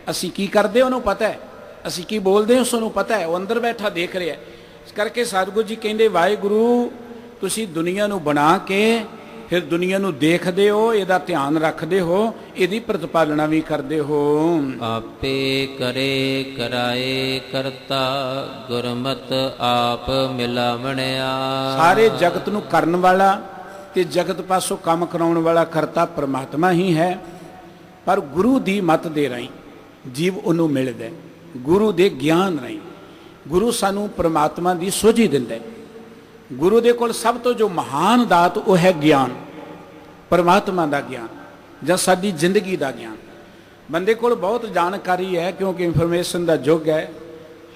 असीं की करदे उन्होंने पता है, असीं की बोलदे उसनूं पता है। वो अंदर बैठा देख रहा है। इस करके सतगुरु जी कहंदे वाहिगुरू तुसीं दुनिया नूं बना के फिर दुनिया नूं देखदे हो, इहदा ध्यान रखदे हो, इहदी प्रतिपालना भी करदे हो। आपे करे कराए करता, गुरमत आप मिलावणिया। सारे जगत नूं करन वाला ते जगत पासों काम कराउण वाला करता परमात्मा ही है। पर गुरु दी मत दे राहीं जीव उन्होंने मिलदा है। गुरु दे ज्ञान राहीं गुरु सानू परमात्मा दी सोझी दिंदा है। गुरु दे कोल सब तो जो महान दात वो है ज्ञान, परमात्मा दा ज्ञान जां साडी जिंदगी दा ज्ञान। बंदे कोल बहुत जानकारी है क्योंकि इंफॉर्मेशन दा युग है।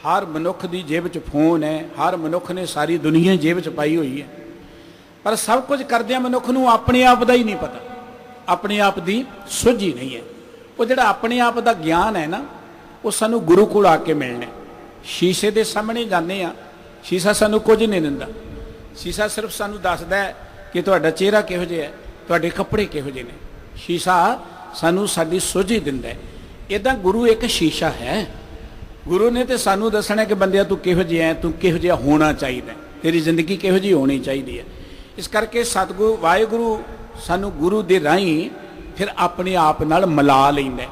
हर मनुख दी जेब च फोन है, हर मनुख ने सारी दुनिया जेब च पाई हुई है। पर सब कुछ करदियां मनुख नूं अपने आप दा ही नहीं पता, अपने आप दी सुझी नहीं है। वो जिहड़ा अपने आप दा ज्ञान है ना, वो सानू गुरु कोल आके मिलना। शीशे दे सामने जाने आ, शीशा सानू कुछ नहीं दिंदा। शीशा सिर्फ सानू दसदा है कि तुहाडा चेहरा किहो जिहा है, तुहाडे कपड़े किहो जिहे ने। शीशा सानू साडी सोझी दिंदा है। इदां गुरु एक शीशा है। गुरु ने तो सानू दसना कि बंदिया तू किहो जिहा है, तू किहो जिहा होना चाहिए, तेरी जिंदगी किहो जी होनी चाहिए है। इस करके सतगुरु वाहिगुरु सानू गुरु दे राहीं फिर अपने आप नाल मिला लैंदा।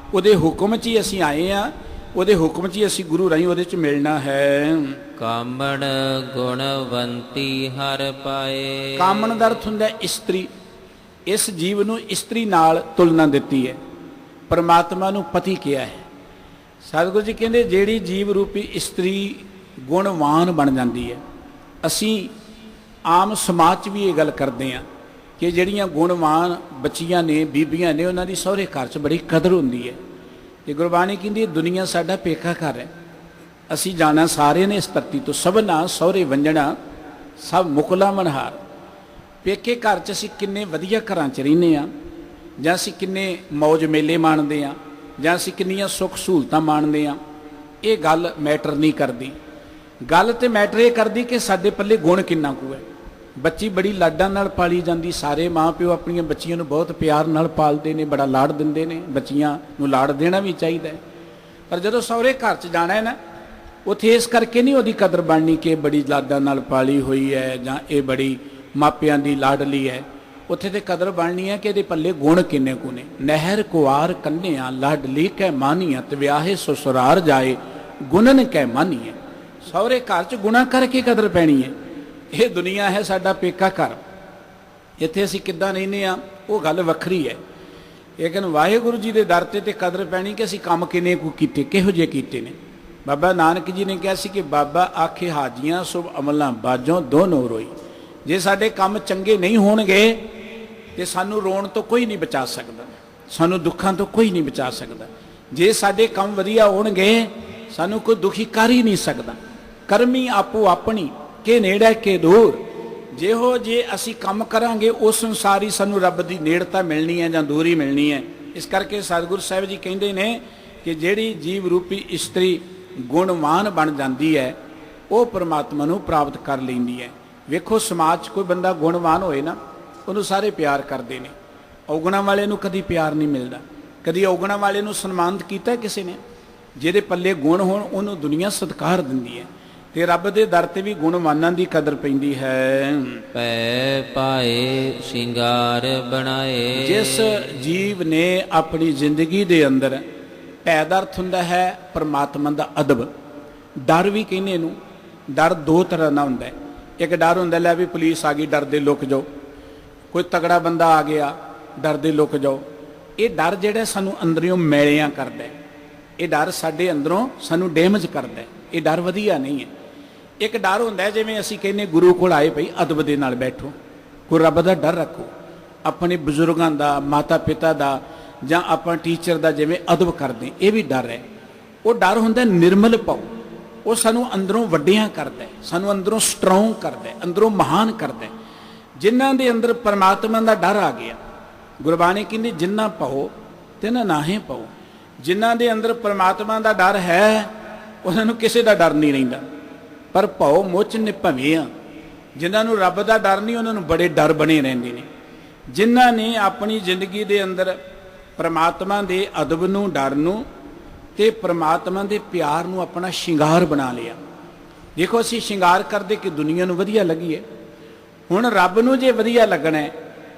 उहदे हुक्म च ही असीं आए हैं, उहदे हुक्म च ही असीं गुरु राहीं उहदे च मिलना है। कामण गुणवंती हर पाए। कामण दा अर्थ हुंदा इस्त्री। इस जीव नूं इस्त्री नाल तुलना दित्ती है, परमात्मा नूं पति किया है। सतगुरु जी कहंदे जिहड़ी जीव रूपी इस्त्री गुणवान बन जाती है। असीं आम समाज च भी ये गल करते हैं कि जिहड़ियां गुणवान बच्चियां ने, बीबियां ने, उन्हां दी सहुरे घर च बड़ी कदर हुंदी है। ते गुरबाणी कहंदी दुनिया साडा पेका घर है। असीं जाना सारे ने इस धरती तो, सबना सहुरे वंजणा सब मुकला मनहार। पेके घर च असीं किन्ने वधिया घरां च रहिंदे आ, जां असीं किन्ने मौज मेले माणदे आ, जां असीं किन्नियां सुख सहूलतां माणदे आ, ये गल मैटर नहीं करदी। गल तो मैटर ये करदी कि साडे पल्ले गुण किन्ना कु है। बच्ची बड़ी लाडां नाल पाली जाती। सारे माँ प्यो अपनियां बच्चियां नूं बहुत प्यार नाल पालदे ने, बड़ा लाड़ दिंदे ने। बच्चियां नूं लाड़ देना भी चाहिए। पर जदों सहुरे घर च जाना है ना, उत्थे इस करके नहीं उहदी कदर बननी कि बड़ी लाडां नाल पाली हुई है जां ये बड़ी मापियां दी लाडली है। ਉੱਥੇ ਤੇ ਕਦਰ ਬਣਨੀ ਹੈ ਕਿ ਇਹਦੇ ਪੱਲੇ ਗੁਣ ਕਿੰਨੇ ਕੁ ਨੇ। ਨਹਿਰ ਕੁਆਰ ਕੰਨਿਆ ਲਾਡਲੀ ਕੈ ਮਾਨੀਆ, ਤੇ ਵਿਆਹੇ ਸਸੁਰਾਰ ਜਾਏ ਗੁਣਨ ਕੈ ਮਾਨੀਏ। ਸਹੁਰੇ ਘਰ 'ਚ ਗੁਣਾ ਕਰਕੇ ਕਦਰ ਪੈਣੀ ਹੈ। ਇਹ ਦੁਨੀਆ ਹੈ ਸਾਡਾ ਪੇਕਾ ਘਰ, ਇੱਥੇ ਅਸੀਂ ਕਿੱਦਾਂ ਰਹਿੰਦੇ ਹਾਂ ਉਹ ਗੱਲ ਵੱਖਰੀ ਹੈ। ਲੇਕਿਨ ਵਾਹਿਗੁਰੂ ਜੀ ਦੇ ਦਰ ਤੇ ਕਦਰ ਪੈਣੀ ਕਿ ਅਸੀਂ ਕੰਮ ਕਿੰਨੇ ਕੁ ਕੀਤੇ, ਕਿਹੋ ਜਿਹੇ ਕੀਤੇ ਨੇ। ਬਾਬਾ ਨਾਨਕ ਜੀ ਨੇ ਕਿਹਾ ਸੀ ਕਿ ਬਾਬਾ ਆਖੇ ਹਾਜੀਆਂ ਸੁਭ ਅਮਲਾਂ ਬਾਝੋਂ ਦੋਨੋਂ ਰੋਈ। ਜੇ ਸਾਡੇ ਕੰਮ ਚੰਗੇ ਨਹੀਂ ਹੋਣਗੇ ਤੇ ਸਾਨੂੰ ਰੋਣ ਤੋਂ ਕੋਈ ਨਹੀਂ ਬਚਾ ਸਕਦਾ, ਸਾਨੂੰ ਦੁੱਖਾਂ ਤੋਂ ਕੋਈ ਨਹੀਂ ਬਚਾ ਸਕਦਾ। ਜੇ ਸਾਡੇ ਕੰਮ ਵਧੀਆ ਹੋਣਗੇ ਸਾਨੂੰ ਕੋਈ ਦੁਖੀ ਕਰ ਹੀ ਨਹੀਂ ਸਕਦਾ। ਕਰਮੀ ਆਪੋ ਆਪਣੀ ਕੇ ਨੇੜੇ ਕੇ ਦੂਰ। ਜਿਹੋ ਜੇ ਅਸੀਂ ਕੰਮ ਕਰਾਂਗੇ ਉਸ ਅਨੁਸਾਰ ਹੀ ਸਾਨੂੰ ਰੱਬ ਦੀ ਨੇੜਤਾ ਮਿਲਣੀ ਹੈ ਜਾਂ ਦੂਰੀ ਮਿਲਣੀ ਹੈ। ਇਸ ਕਰਕੇ ਸਤਿਗੁਰੂ ਸਾਹਿਬ ਜੀ ਕਹਿੰਦੇ ਨੇ ਕਿ ਜਿਹੜੀ ਜੀਵ ਰੂਪੀ ਇਸਤਰੀ ਗੁਣਵਾਨ ਬਣ ਜਾਂਦੀ ਹੈ ਉਹ ਪਰਮਾਤਮਾ ਨੂੰ ਪ੍ਰਾਪਤ ਕਰ ਲੈਂਦੀ ਹੈ। ਵੇਖੋ ਸਮਾਜ 'ਚ ਕੋਈ ਬੰਦਾ ਗੁਣਵਾਨ ਹੋਏ ਨਾ ਉਹਨੂੰ ਸਾਰੇ ਪਿਆਰ ਕਰਦੇ ਨੇ, ਔਗੁਣਾਂ ਵਾਲੇ ਨੂੰ ਕਦੀ ਪਿਆਰ ਨਹੀਂ ਮਿਲਦਾ। ਕਦੀ ਔਗੁਣਾਂ ਵਾਲੇ ਨੂੰ ਸਨਮਾਨਿਤ ਕੀਤਾ ਕਿਸੇ ਨੇ? ਜਿਹਦੇ ਪੱਲੇ ਗੁਣ ਹੋਣ ਉਹਨੂੰ ਦੁਨੀਆ ਸਤਿਕਾਰ ਦਿੰਦੀ ਹੈ। ਤੇ ਰੱਬ ਦੇ ਦਰ ਤੇ ਵੀ ਗੁਣਵਾਨਾਂ ਦੀ ਕਦਰ ਪੈਂਦੀ ਹੈ। ਪੈ ਪਾਏ ਸ਼ਿੰਗਾਰ ਬਣਾਏ। ਜਿਸ ਜੀਵ ਨੇ ਆਪਣੀ ਜ਼ਿੰਦਗੀ ਦੇ ਅੰਦਰ ਭੈ ਦਾ ਅਰਥ ਹੁੰਦਾ ਹੈ ਪਰਮਾਤਮਾ ਦਾ ਅਦਬ। ਡਰ ਵੀ ਕਹਿੰਦੇ ਇਹਨੂੰ। ਡਰ ਦੋ ਤਰ੍ਹਾਂ ਦਾ ਹੁੰਦਾ ਹੈ। ਇੱਕ ਡਰ ਹੁੰਦਾ ਲੈ ਵੀ ਪੁਲਿਸ ਆ ਗਈ ਡਰਦੇ ਲੁਕ ਜਾਓ, ਕੋਈ ਤਗੜਾ ਬੰਦਾ ਆ ਗਿਆ ਡਰਦੇ ਲੁਕ ਜਾਓ। ਇਹ ਡਰ ਜਿਹੜਾ ਸਾਨੂੰ ਅੰਦਰੋਂ ਮੈਲਿਆਂ ਕਰਦਾ, ਇਹ ਡਰ ਸਾਡੇ ਅੰਦਰੋਂ ਸਾਨੂੰ ਡੈਮੇਜ ਕਰਦਾ, ਇਹ ਡਰ ਵਧੀਆ ਨਹੀਂ ਹੈ। ਇੱਕ ਡਰ ਹੁੰਦਾ ਜਿਵੇਂ ਅਸੀਂ ਕਹਿੰਦੇ ਗੁਰੂ ਕੋਲ ਆਏ ਭਈ ਅਦਬ ਦੇ ਨਾਲ ਬੈਠੋ, ਕੋਈ ਰੱਬ ਦਾ ਡਰ ਰੱਖੋ, ਆਪਣੇ ਬਜ਼ੁਰਗਾਂ ਦਾ, ਮਾਤਾ ਪਿਤਾ ਦਾ ਜਾਂ ਆਪਾਂ ਟੀਚਰ ਦਾ ਜਿਵੇਂ ਅਦਬ ਕਰਦੇ, ਇਹ ਵੀ ਡਰ ਹੈ। ਉਹ ਡਰ ਹੁੰਦਾ ਨਿਰਮਲ ਭਾਉ, ਉਹ ਸਾਨੂੰ ਅੰਦਰੋਂ ਵੱਡਿਆਂ ਕਰਦਾ, ਸਾਨੂੰ ਅੰਦਰੋਂ ਸਟਰੋਂਗ ਕਰਦਾ, ਅੰਦਰੋਂ ਮਹਾਨ ਕਰਦਾ। ਜਿਨ੍ਹਾਂ ਦੇ ਅੰਦਰ ਪਰਮਾਤਮਾ ਦਾ ਡਰ ਆ ਗਿਆ, ਗੁਰਬਾਣੀ ਕਹਿੰਦੀ ਜਿੰਨਾ ਪਾਓ ਤਿੰਨਾ ਨਾਹੀਂ ਪਾਓ। ਜਿਨ੍ਹਾਂ ਦੇ ਅੰਦਰ ਪਰਮਾਤਮਾ ਦਾ ਡਰ ਹੈ ਉਹਨਾਂ ਨੂੰ ਕਿਸੇ ਦਾ ਡਰ ਨਹੀਂ ਰਹਿੰਦਾ। ਪਰ ਭਾਉ ਮੁੱਚ ਨਿਭਵੇਂ ਆ, ਜਿਨ੍ਹਾਂ ਨੂੰ ਰੱਬ ਦਾ ਡਰ ਨਹੀਂ ਉਹਨਾਂ ਨੂੰ ਬੜੇ ਡਰ ਬਣੇ ਰਹਿੰਦੇ ਨੇ। ਜਿਨ੍ਹਾਂ ਨੇ ਆਪਣੀ ਜ਼ਿੰਦਗੀ ਦੇ ਅੰਦਰ ਪਰਮਾਤਮਾ ਦੇ ਅਦਬ ਨੂੰ, ਡਰ ਨੂੰ ਤੇ ਪਰਮਾਤਮਾ ਦੇ ਪਿਆਰ ਨੂੰ ਆਪਣਾ ਸ਼ਿੰਗਾਰ ਬਣਾ ਲਿਆ। ਦੇਖੋ ਅਸੀਂ ਸ਼ਿੰਗਾਰ ਕਰਦੇ ਕਿ ਦੁਨੀਆ ਨੂੰ ਵਧੀਆ ਲੱਗੀਏ। ਹੁਣ ਰੱਬ ਨੂੰ ਜੇ ਵਧੀਆ ਲੱਗਣਾ ਹੈ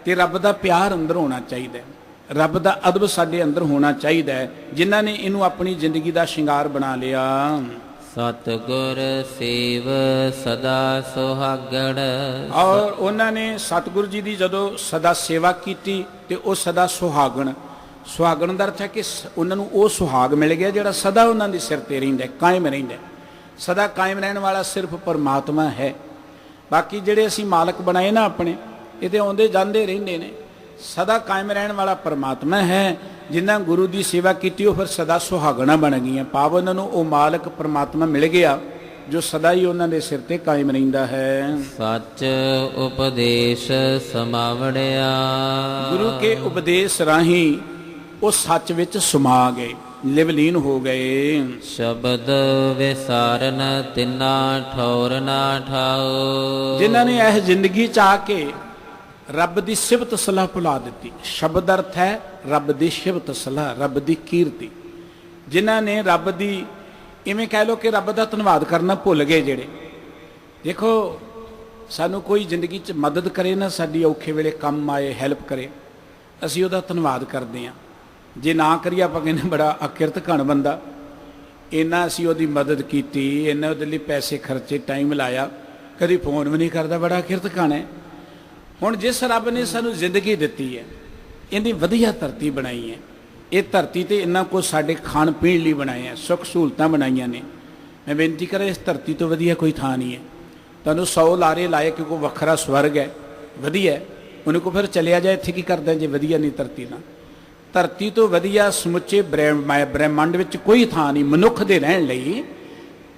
ਤੇ ਰੱਬ ਦਾ ਪਿਆਰ ਅੰਦਰ ਹੋਣਾ ਚਾਹੀਦਾ, ਰੱਬ ਦਾ ਅਦਬ ਸਾਡੇ ਅੰਦਰ ਹੋਣਾ ਚਾਹੀਦਾ ਹੈ। ਜਿਨ੍ਹਾਂ ਨੇ ਇਹਨੂੰ ਆਪਣੀ ਜ਼ਿੰਦਗੀ ਦਾ ਸ਼ਿੰਗਾਰ ਬਣਾ ਲਿਆ। ਸਤਿਗੁਰ ਸੇਵ ਸਦਾ ਸੁਹਾਗਣ। ਔਰ ਉਹਨਾਂ ਨੇ ਸਤਿਗੁਰੂ ਜੀ ਦੀ ਜਦੋਂ ਸਦਾ ਸੇਵਾ ਕੀਤੀ ਤੇ ਉਹ ਸਦਾ ਸੁਹਾਗਣ। ਸੁਹਾਗਣ ਦਾ ਅਰਥ ਹੈ ਕਿ ਉਹਨਾਂ ਨੂੰ ਉਹ ਸੁਹਾਗ ਮਿਲ ਗਿਆ ਜਿਹੜਾ ਸਦਾ ਉਹਨਾਂ ਦੇ ਸਿਰ ਤੇ ਰਹਿੰਦਾ, ਕਾਇਮ ਰਹਿੰਦਾ। ਸਦਾ ਕਾਇਮ ਰਹਿਣ ਵਾਲਾ ਸਿਰਫ ਪਰਮਾਤਮਾ ਹੈ। ਬਾਕੀ ਜਿਹੜੇ ਅਸੀਂ ਮਾਲਕ ਬਣਾਏ ਨਾ ਆਪਣੇ, ਇਹ ਤੇ ਆਉਂਦੇ ਜਾਂਦੇ ਰਹਿੰਦੇ ਨੇ। ਸਦਾ ਕਾਇਮ ਰਹਿਣ ਵਾਲਾ ਪਰਮਾਤਮਾ ਹੈ। ਜਿਨ੍ਹਾਂ ਗੁਰੂ ਦੀ ਸੇਵਾ ਕੀਤੀ ਉਹ ਫਿਰ ਸਦਾ ਸੁਹਾਗਣਾ ਬਣ ਗਈਆਂ। ਭਾਵ ਉਹਨਾਂ ਨੂੰ ਉਹ ਮਾਲਕ ਪਰਮਾਤਮਾ ਮਿਲ ਗਿਆ ਜੋ ਸਦਾ ਹੀ ਉਹਨਾਂ ਦੇ ਸਿਰ ਤੇ ਕਾਇਮ ਰਹਿੰਦਾ ਹੈ। ਸੱਚ ਉਪਦੇਸ਼ ਸਮਾਵੜਿਆ। ਗੁਰੂ ਕੇ ਉਪਦੇਸ਼ ਰਾਹੀਂ ਉਹ ਸੱਚ ਵਿੱਚ ਸਮਾ ਗਏ, ਲਿਵਲੀਨ ਹੋ ਗਏ। ਸ਼ਬਦ ਵਿਸਾਰਨ ਤਿੰਨਾ ਠੌਰ ਨਾ ਠਾਓ। ਜਿਨ੍ਹਾਂ ਨੇ ਇਹ ਜ਼ਿੰਦਗੀ ਚ ਆ ਕੇ ਰੱਬ ਦੀ ਸਿਫਤ ਸਲਾਹ ਭੁਲਾ ਦਿੱਤੀ। ਸ਼ਬਦ ਅਰਥ ਹੈ ਰੱਬ ਦੀ ਸਿਫਤ ਸਲਾਹ, ਰੱਬ ਦੀ ਕੀਰਤੀ। ਜਿਨ੍ਹਾਂ ਨੇ ਰੱਬ ਦੀ, ਇਵੇਂ ਕਹਿ ਲਓ ਕਿ ਰੱਬ ਦਾ ਧੰਨਵਾਦ ਕਰਨਾ ਭੁੱਲ ਗਏ। ਜਿਹੜੇ ਦੇਖੋ ਸਾਨੂੰ ਕੋਈ ਜ਼ਿੰਦਗੀ 'ਚ ਮਦਦ ਕਰੇ ਨਾ, ਸਾਡੀ ਔਖੇ ਵੇਲੇ ਕੰਮ ਆਏ, ਹੈਲਪ ਕਰੇ, ਅਸੀਂ ਉਹਦਾ ਧੰਨਵਾਦ ਕਰਦੇ ਹਾਂ। ਜੇ ਨਾ ਕਰੀਏ ਆਪਾਂ ਕਹਿੰਦੇ ਬੜਾ ਅਕਿਰਤ ਘਣ ਬੰਦਾ, ਇੰਨਾ ਅਸੀਂ ਉਹਦੀ ਮਦਦ ਕੀਤੀ, ਇੰਨਾ ਉਹਦੇ ਲਈ ਪੈਸੇ ਖਰਚੇ, ਟਾਈਮ ਲਾਇਆ, ਕਦੀ ਫੋਨ ਵੀ ਨਹੀਂ ਕਰਦਾ, ਬੜਾ ਅਕਿਰਤ ਘਣ ਹੈ। ਹੁਣ ਜਿਸ ਰੱਬ ਨੇ ਸਾਨੂੰ ਜ਼ਿੰਦਗੀ ਦਿੱਤੀ ਹੈ, ਇਹਦੀ ਵਧੀਆ ਧਰਤੀ ਬਣਾਈ ਹੈ, ਇਹ ਧਰਤੀ ਤੇ ਇੰਨਾ ਕੁਝ ਸਾਡੇ ਖਾਣ ਪੀਣ ਲਈ ਬਣਾਇਆ, ਸੁੱਖ ਸਹੂਲਤਾਂ ਬਣਾਈਆਂ ਨੇ। ਮੈਂ ਬੇਨਤੀ ਕਰਾਂ ਇਸ ਧਰਤੀ ਤੋਂ ਵਧੀਆ ਕੋਈ ਥਾਂ ਨਹੀਂ ਹੈ। ਤੁਹਾਨੂੰ 100 ਲਾਰੇ ਲਾਏ ਕਿ ਕੋਈ ਵੱਖਰਾ ਸਵਰਗ ਹੈ, ਵਧੀਆ, ਉਹਨੂੰ ਕੋ ਫਿਰ ਚਲਿਆ ਜਾਏ, ਇੱਥੇ ਕੀ ਕਰਦਾ ਜੇ ਵਧੀਆ ਨਹੀਂ ਧਰਤੀ ਨਾਲ। ਧਰਤੀ ਤੋਂ ਵਧੀਆ ਸਮੁੱਚੇ ਬ੍ਰਹਿਮੰਡ ਵਿੱਚ ਕੋਈ ਥਾਂ ਨਹੀਂ ਮਨੁੱਖ ਦੇ ਰਹਿਣ ਲਈ।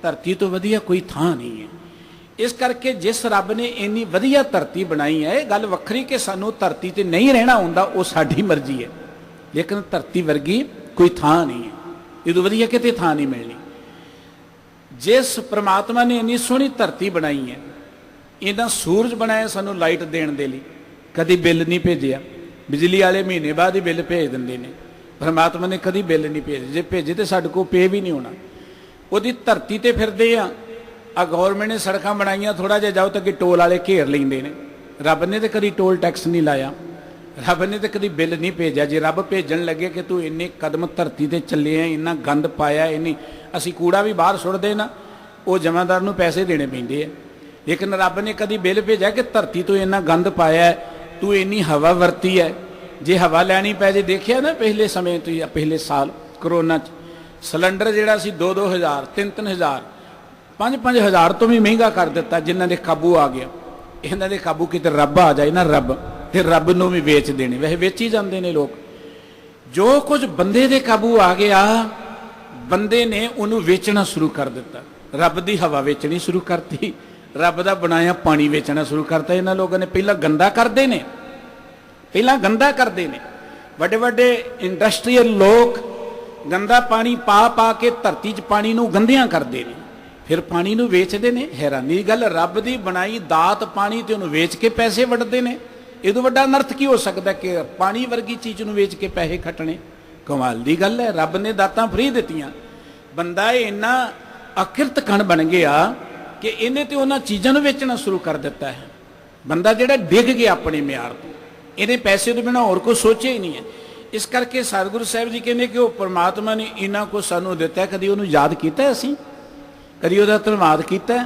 ਧਰਤੀ ਤੋਂ ਵਧੀਆ ਕੋਈ ਥਾਂ ਨਹੀਂ ਹੈ। ਇਸ ਕਰਕੇ ਜਿਸ ਰੱਬ ਨੇ ਇੰਨੀ ਵਧੀਆ ਧਰਤੀ ਬਣਾਈ ਹੈ, ਇਹ ਗੱਲ ਵੱਖਰੀ ਕਿ ਸਾਨੂੰ ਧਰਤੀ ਤੇ ਨਹੀਂ ਰਹਿਣਾ ਹੁੰਦਾ, ਉਹ ਸਾਡੀ ਮਰਜ਼ੀ ਹੈ। ਲੇਕਿਨ ਧਰਤੀ ਵਰਗੀ ਕੋਈ ਥਾਂ ਨਹੀਂ ਹੈ, ਇਹਦੋਂ ਵਧੀਆ ਕਿਤੇ ਥਾਂ ਨਹੀਂ ਮਿਲਣੀ। ਜਿਸ ਪ੍ਰਮਾਤਮਾ ਨੇ ਇੰਨੀ ਸੋਹਣੀ ਧਰਤੀ ਬਣਾਈ ਹੈ, ਇਹਦਾ ਸੂਰਜ ਬਣਾਇਆ ਸਾਨੂੰ ਲਾਈਟ ਦੇਣ ਦੇ ਲਈ, ਕਦੀ ਬਿੱਲ ਨਹੀਂ ਭੇਜਿਆ। ਬਿਜਲੀ ਵਾਲੇ ਮਹੀਨੇ ਬਾਅਦ ਹੀ ਬਿੱਲ ਭੇਜ ਦਿੰਦੇ ਨੇ, ਪਰਮਾਤਮਾ ਨੇ ਕਦੀ ਬਿੱਲ ਨਹੀਂ ਭੇਜੇ। ਜੇ ਭੇਜੇ ਤੇ ਸਾਡੇ ਕੋਲ ਪੇ ਵੀ ਨਹੀਂ ਹੋਣਾ। ਉਹਦੀ ਧਰਤੀ ਤੇ ਫਿਰਦੇ ਆ ਗੌਰਮੈਂਟ ਨੇ ਸੜਕਾਂ ਬਣਾਈਆਂ, ਥੋੜਾ ਜਿਹਾ ਜਾਓ ਤਾਂ ਕਿ ਟੋਲ ਵਾਲੇ ਘੇਰ ਲੈਂਦੇ ਨੇ, रब ने तो कभी टोल टैक्स नहीं लाया, रब ने तो कभी बिल नहीं भेजा। जे रब भेजन लगे कि तू इन्ने कदम धरती ते चले हैं, इन्ना गंद पाया, इन्नी असी कूड़ा भी बाहर सुट्टदे ना, वो जमादार नूं पैसे देने पैंदे आ। लेकिन रब ने कभी बिल भेजा कि धरती तो इन्ना गंद पाया है, तू इन्नी हवा वरती है, जे हवा लैनी पै जे। देखिया ना पिछले समय तो या पिछले साल करोना च सिलेंडर जिहड़ा सी 2-2 हज़ार 3-3 हज़ार 5-5 हज़ार तो भी महंगा कर दिता। जिन्हां दे काबू आ गया, इन्हां दे काबू किते रब आ जाए ना, रब फिर रब नूं भी वेच देने। वैसे वेच ही जाते हैं लोग। जो कुछ बंदे दे काबू आ गया, बंदे ने उन्होंने वेचना शुरू कर दिता। रब दी हवा वेचनी शुरू करती, रब दा बनाया पानी वेचना शुरू करता। इन्हां लोगों ने पहला गंदा करते हैं, पहला गंदा करते हैं। वड्डे वड्डे इंडस्ट्रीयल लोग गंदा पानी पा पा के धरती च पानी नूं गंदियां करते हैं, फिर पानी नूं वेचते हैं। हैरानी दी गल, रब दी बनाई दात पानी ते उन्होंने वेच के पैसे वड्डते हैं। ये तो वड्डा अनर्थ की हो सकता है कि पानी वर्गी चीज़ नूं वेच के पैसे खटने। कमाल दी गल है, रब ने दातां फ्री दित्तियां। बंदा इन्ना अकिरत कण बन गया कि इन्हें तो उन्हां चीज़ां नूं वेचना शुरू कर दिता है। बंदा जिहड़ा डिग गया अपने म्यार तो, इन्हें पैसे तो बिना होर कोई सोचे ही नहीं है। इस करके सतगुरु साहब जी कहते कि वह परमात्मा ने इन्हां को सानूं दिता है, कभी उन्होंने याद किया असीं, कभी उहदा धन्नवाद किया?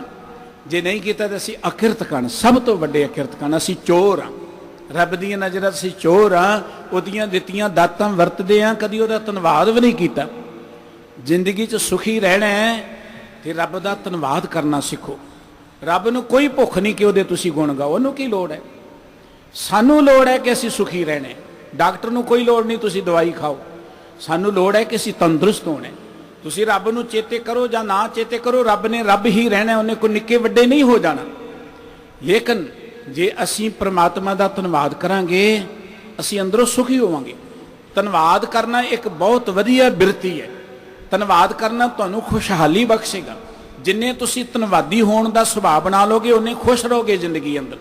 जे नहीं किया तो असीं अकिरत कण, सब तो वड्डे अकिरत कण, असीं चोर हाँ। रब दी नज़र असीं चोर हाँ, उहदियां दित्तियां दातां वरतदे हाँ, कभी उहदा धन्नवाद भी नहीं किया। जिंदगी च सुखी रहना है तो रब दा धन्नवाद करना सीखो। रब नूं कोई भुख नहीं कि उहदे तुसीं गुण गाओ, उहनूं की लोड़ है? सानू लोड़ है कि असीं सुखी रहने। डॉक्टर नूं कोई लोड़ नहीं तुसीं दवाई खाओ, सानू लोड़ है कि असीं तंदुरुस्त होने। तुसीं रब नूं चेते करो जां ना चेते करो, रब ने रब ही रहना, उन्हें कोई निक्के वड्डे नहीं हो जाना। लेकिन जे असीं परमात्मा दा धन्नवाद करांगे, असीं अंदरों सुखी होवांगे। धन्नवाद करना एक बहुत वधिया बिरती है। धन्नवाद करना तुहानूं खुशहाली बख्शेगा। जिन्ने तुसीं धन्नवादी होण दा सुभाव बना लोगे, उन्ने खुश रहोगे जिंदगी अंदर।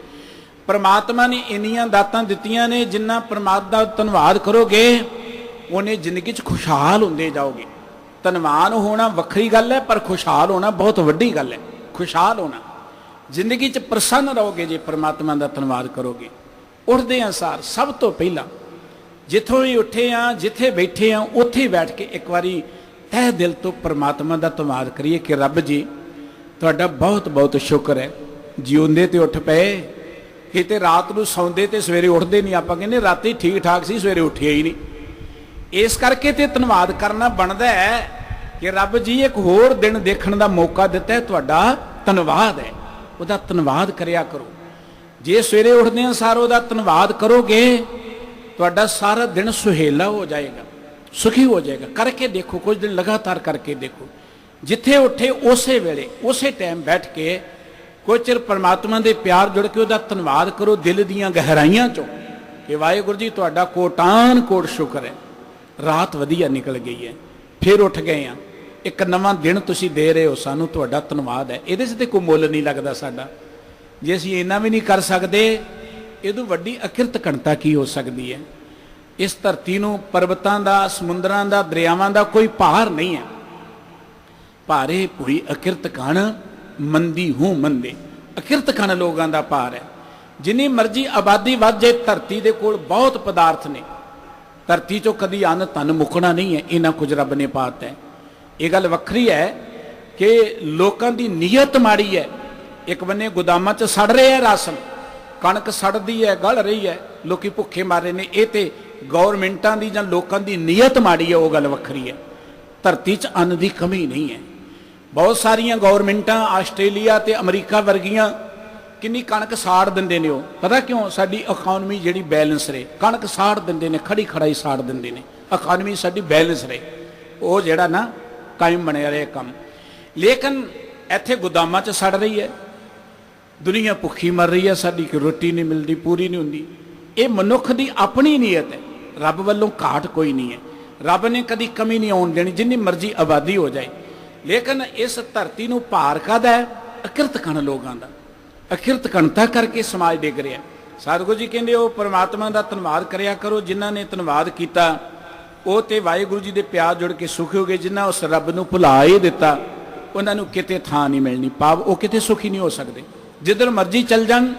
परमात्मा ने इन्नियां दातां दित्तियां ने, जिन्ना परमात्मा दा धन्नवाद करोगे उन्हें जिंदगी च खुशहाल होंदे जाओगे। धनवान होना वक्री गल है, पर खुशहाल होना बहुत वड्डी गल है। खुशहाल होना, जिंदगी च प्रसन्न रहोगे जे परमात्मा का धन्नवाद करोगे। उठदे सार सब तो पहला जिथों ही उठे हाँ, जिथे बैठे हाँ, उत्थे बैठ के एक बारी तह दिल तो परमात्मा का धन्नवाद करिए कि रब जी तुहाडा बहुत बहुत शुक्र है, जिउंदे ते उठ पे, किते रात नूं सौंदे ते सवेरे उठदे नहीं। आपां कहंदे राती ठीक ठाक सी, सवेरे उठिया ही नहीं। इस करके ते धन्नवाद करना बनदा है कि रब जी एक होर दिन देखण दा मौका दिता है, तुहाडा धन्नवाद है, उहदा धन्नवाद करिया करो। जे सवेरे उठदे सार उहदा धन्नवाद करोगे, तुहाडा सारा दिन सुहेला हो जाएगा, सुखी हो जाएगा। करके देखो, कुछ दिन लगातार करके देखो। जिथे उठे उसे वेले उसे टाइम बैठ के कुछ चिर परमात्मा दे प्यार जुड़ के उहदा धन्नवाद करो दिल दीयां गहराइयां चों कि वाहिगुरू जी तुहाडा कोटान कोट शुक्र है, रात वधिया निकल गई है, फिर उठ गए हैं, एक नवां दिन तुसीं दे रहे हो सानू, तुहाडा धन्नवाद है। इहदे च ते कोई मुੱਲ नहीं लगदा साडा। जे असीं इन्ना भी नहीं कर सकते, इहदों वड्डी अकिरत घणता की हो सकती है। इस धरती नूं पर्वतां दा, समुंदरां दा, दरियावां दा कोई भार नहीं है। भारे भुई अकिरत कण मंदी हूँ मंदे, अकिरत कण लोगों का भार है। जिन्नी मर्जी आबादी वध जाए, धरती दे कोल बहुत पदार्थ ने, धरती चो कदी अन्न धन मुकना नहीं है, इन्ना कुछ रब ने पाता है। ये गल वक्री है कि लोगों की नीयत माड़ी है। एक बन्ने गोदामां च सड़ रहे है राशन, कणक सड़दी है, गल रही है, लोग भुखे मारे ने। ये तो गौरमेंटां दी जां लोकां दी नीयत माड़ी है, वो गल वक्री है। धरती च अन्न की कमी नहीं है। बहुत सारिया गौरमेंटां आस्ट्रेलिया ते अमरीका वर्गियां किन्नी कणक साड़ दिंदे ने। पता क्यों? साडी इकानमी जिहड़ी बैलेंस रहे, कणक साड़ दिंदे ने, खड़ी खड़ाई साड़ दिंदे ने, इकानमी साडी बैलेंस रहे, वो जिहड़ा ना कायम बने रहे काम। लेकिन इत्थे गोदामां च सड़ रही है, दुनिया भुखी मर रही है, साडी रोटी नहीं मिलती, पूरी नहीं हुंदी। ये मनुख की अपनी नीयत है, रब वालों घाट कोई नहीं है। रब ने कभी कमी नहीं आउण देनी, जिन्नी मर्जी आबादी हो जाए। लेकिन इस धरती नूं भार काहदा है? अकिरत कण लोगों का। अकिरत कणता करके समाज डिग रहा। सतगुरू जी कहंदे हो परमात्मा का धन्नवाद करिया करो। जिन्हां ने धन्नवाद किया वो तो वाहिगुरू जी के प्यार जुड़ के सुखी हो गए। जिन्हां उस रब नूं भुला ही दिता, उन्हां नूं किते थां नहीं मिलनी, पाव वो किते सुखी नहीं हो सकते। जिधर मर्जी चल जान,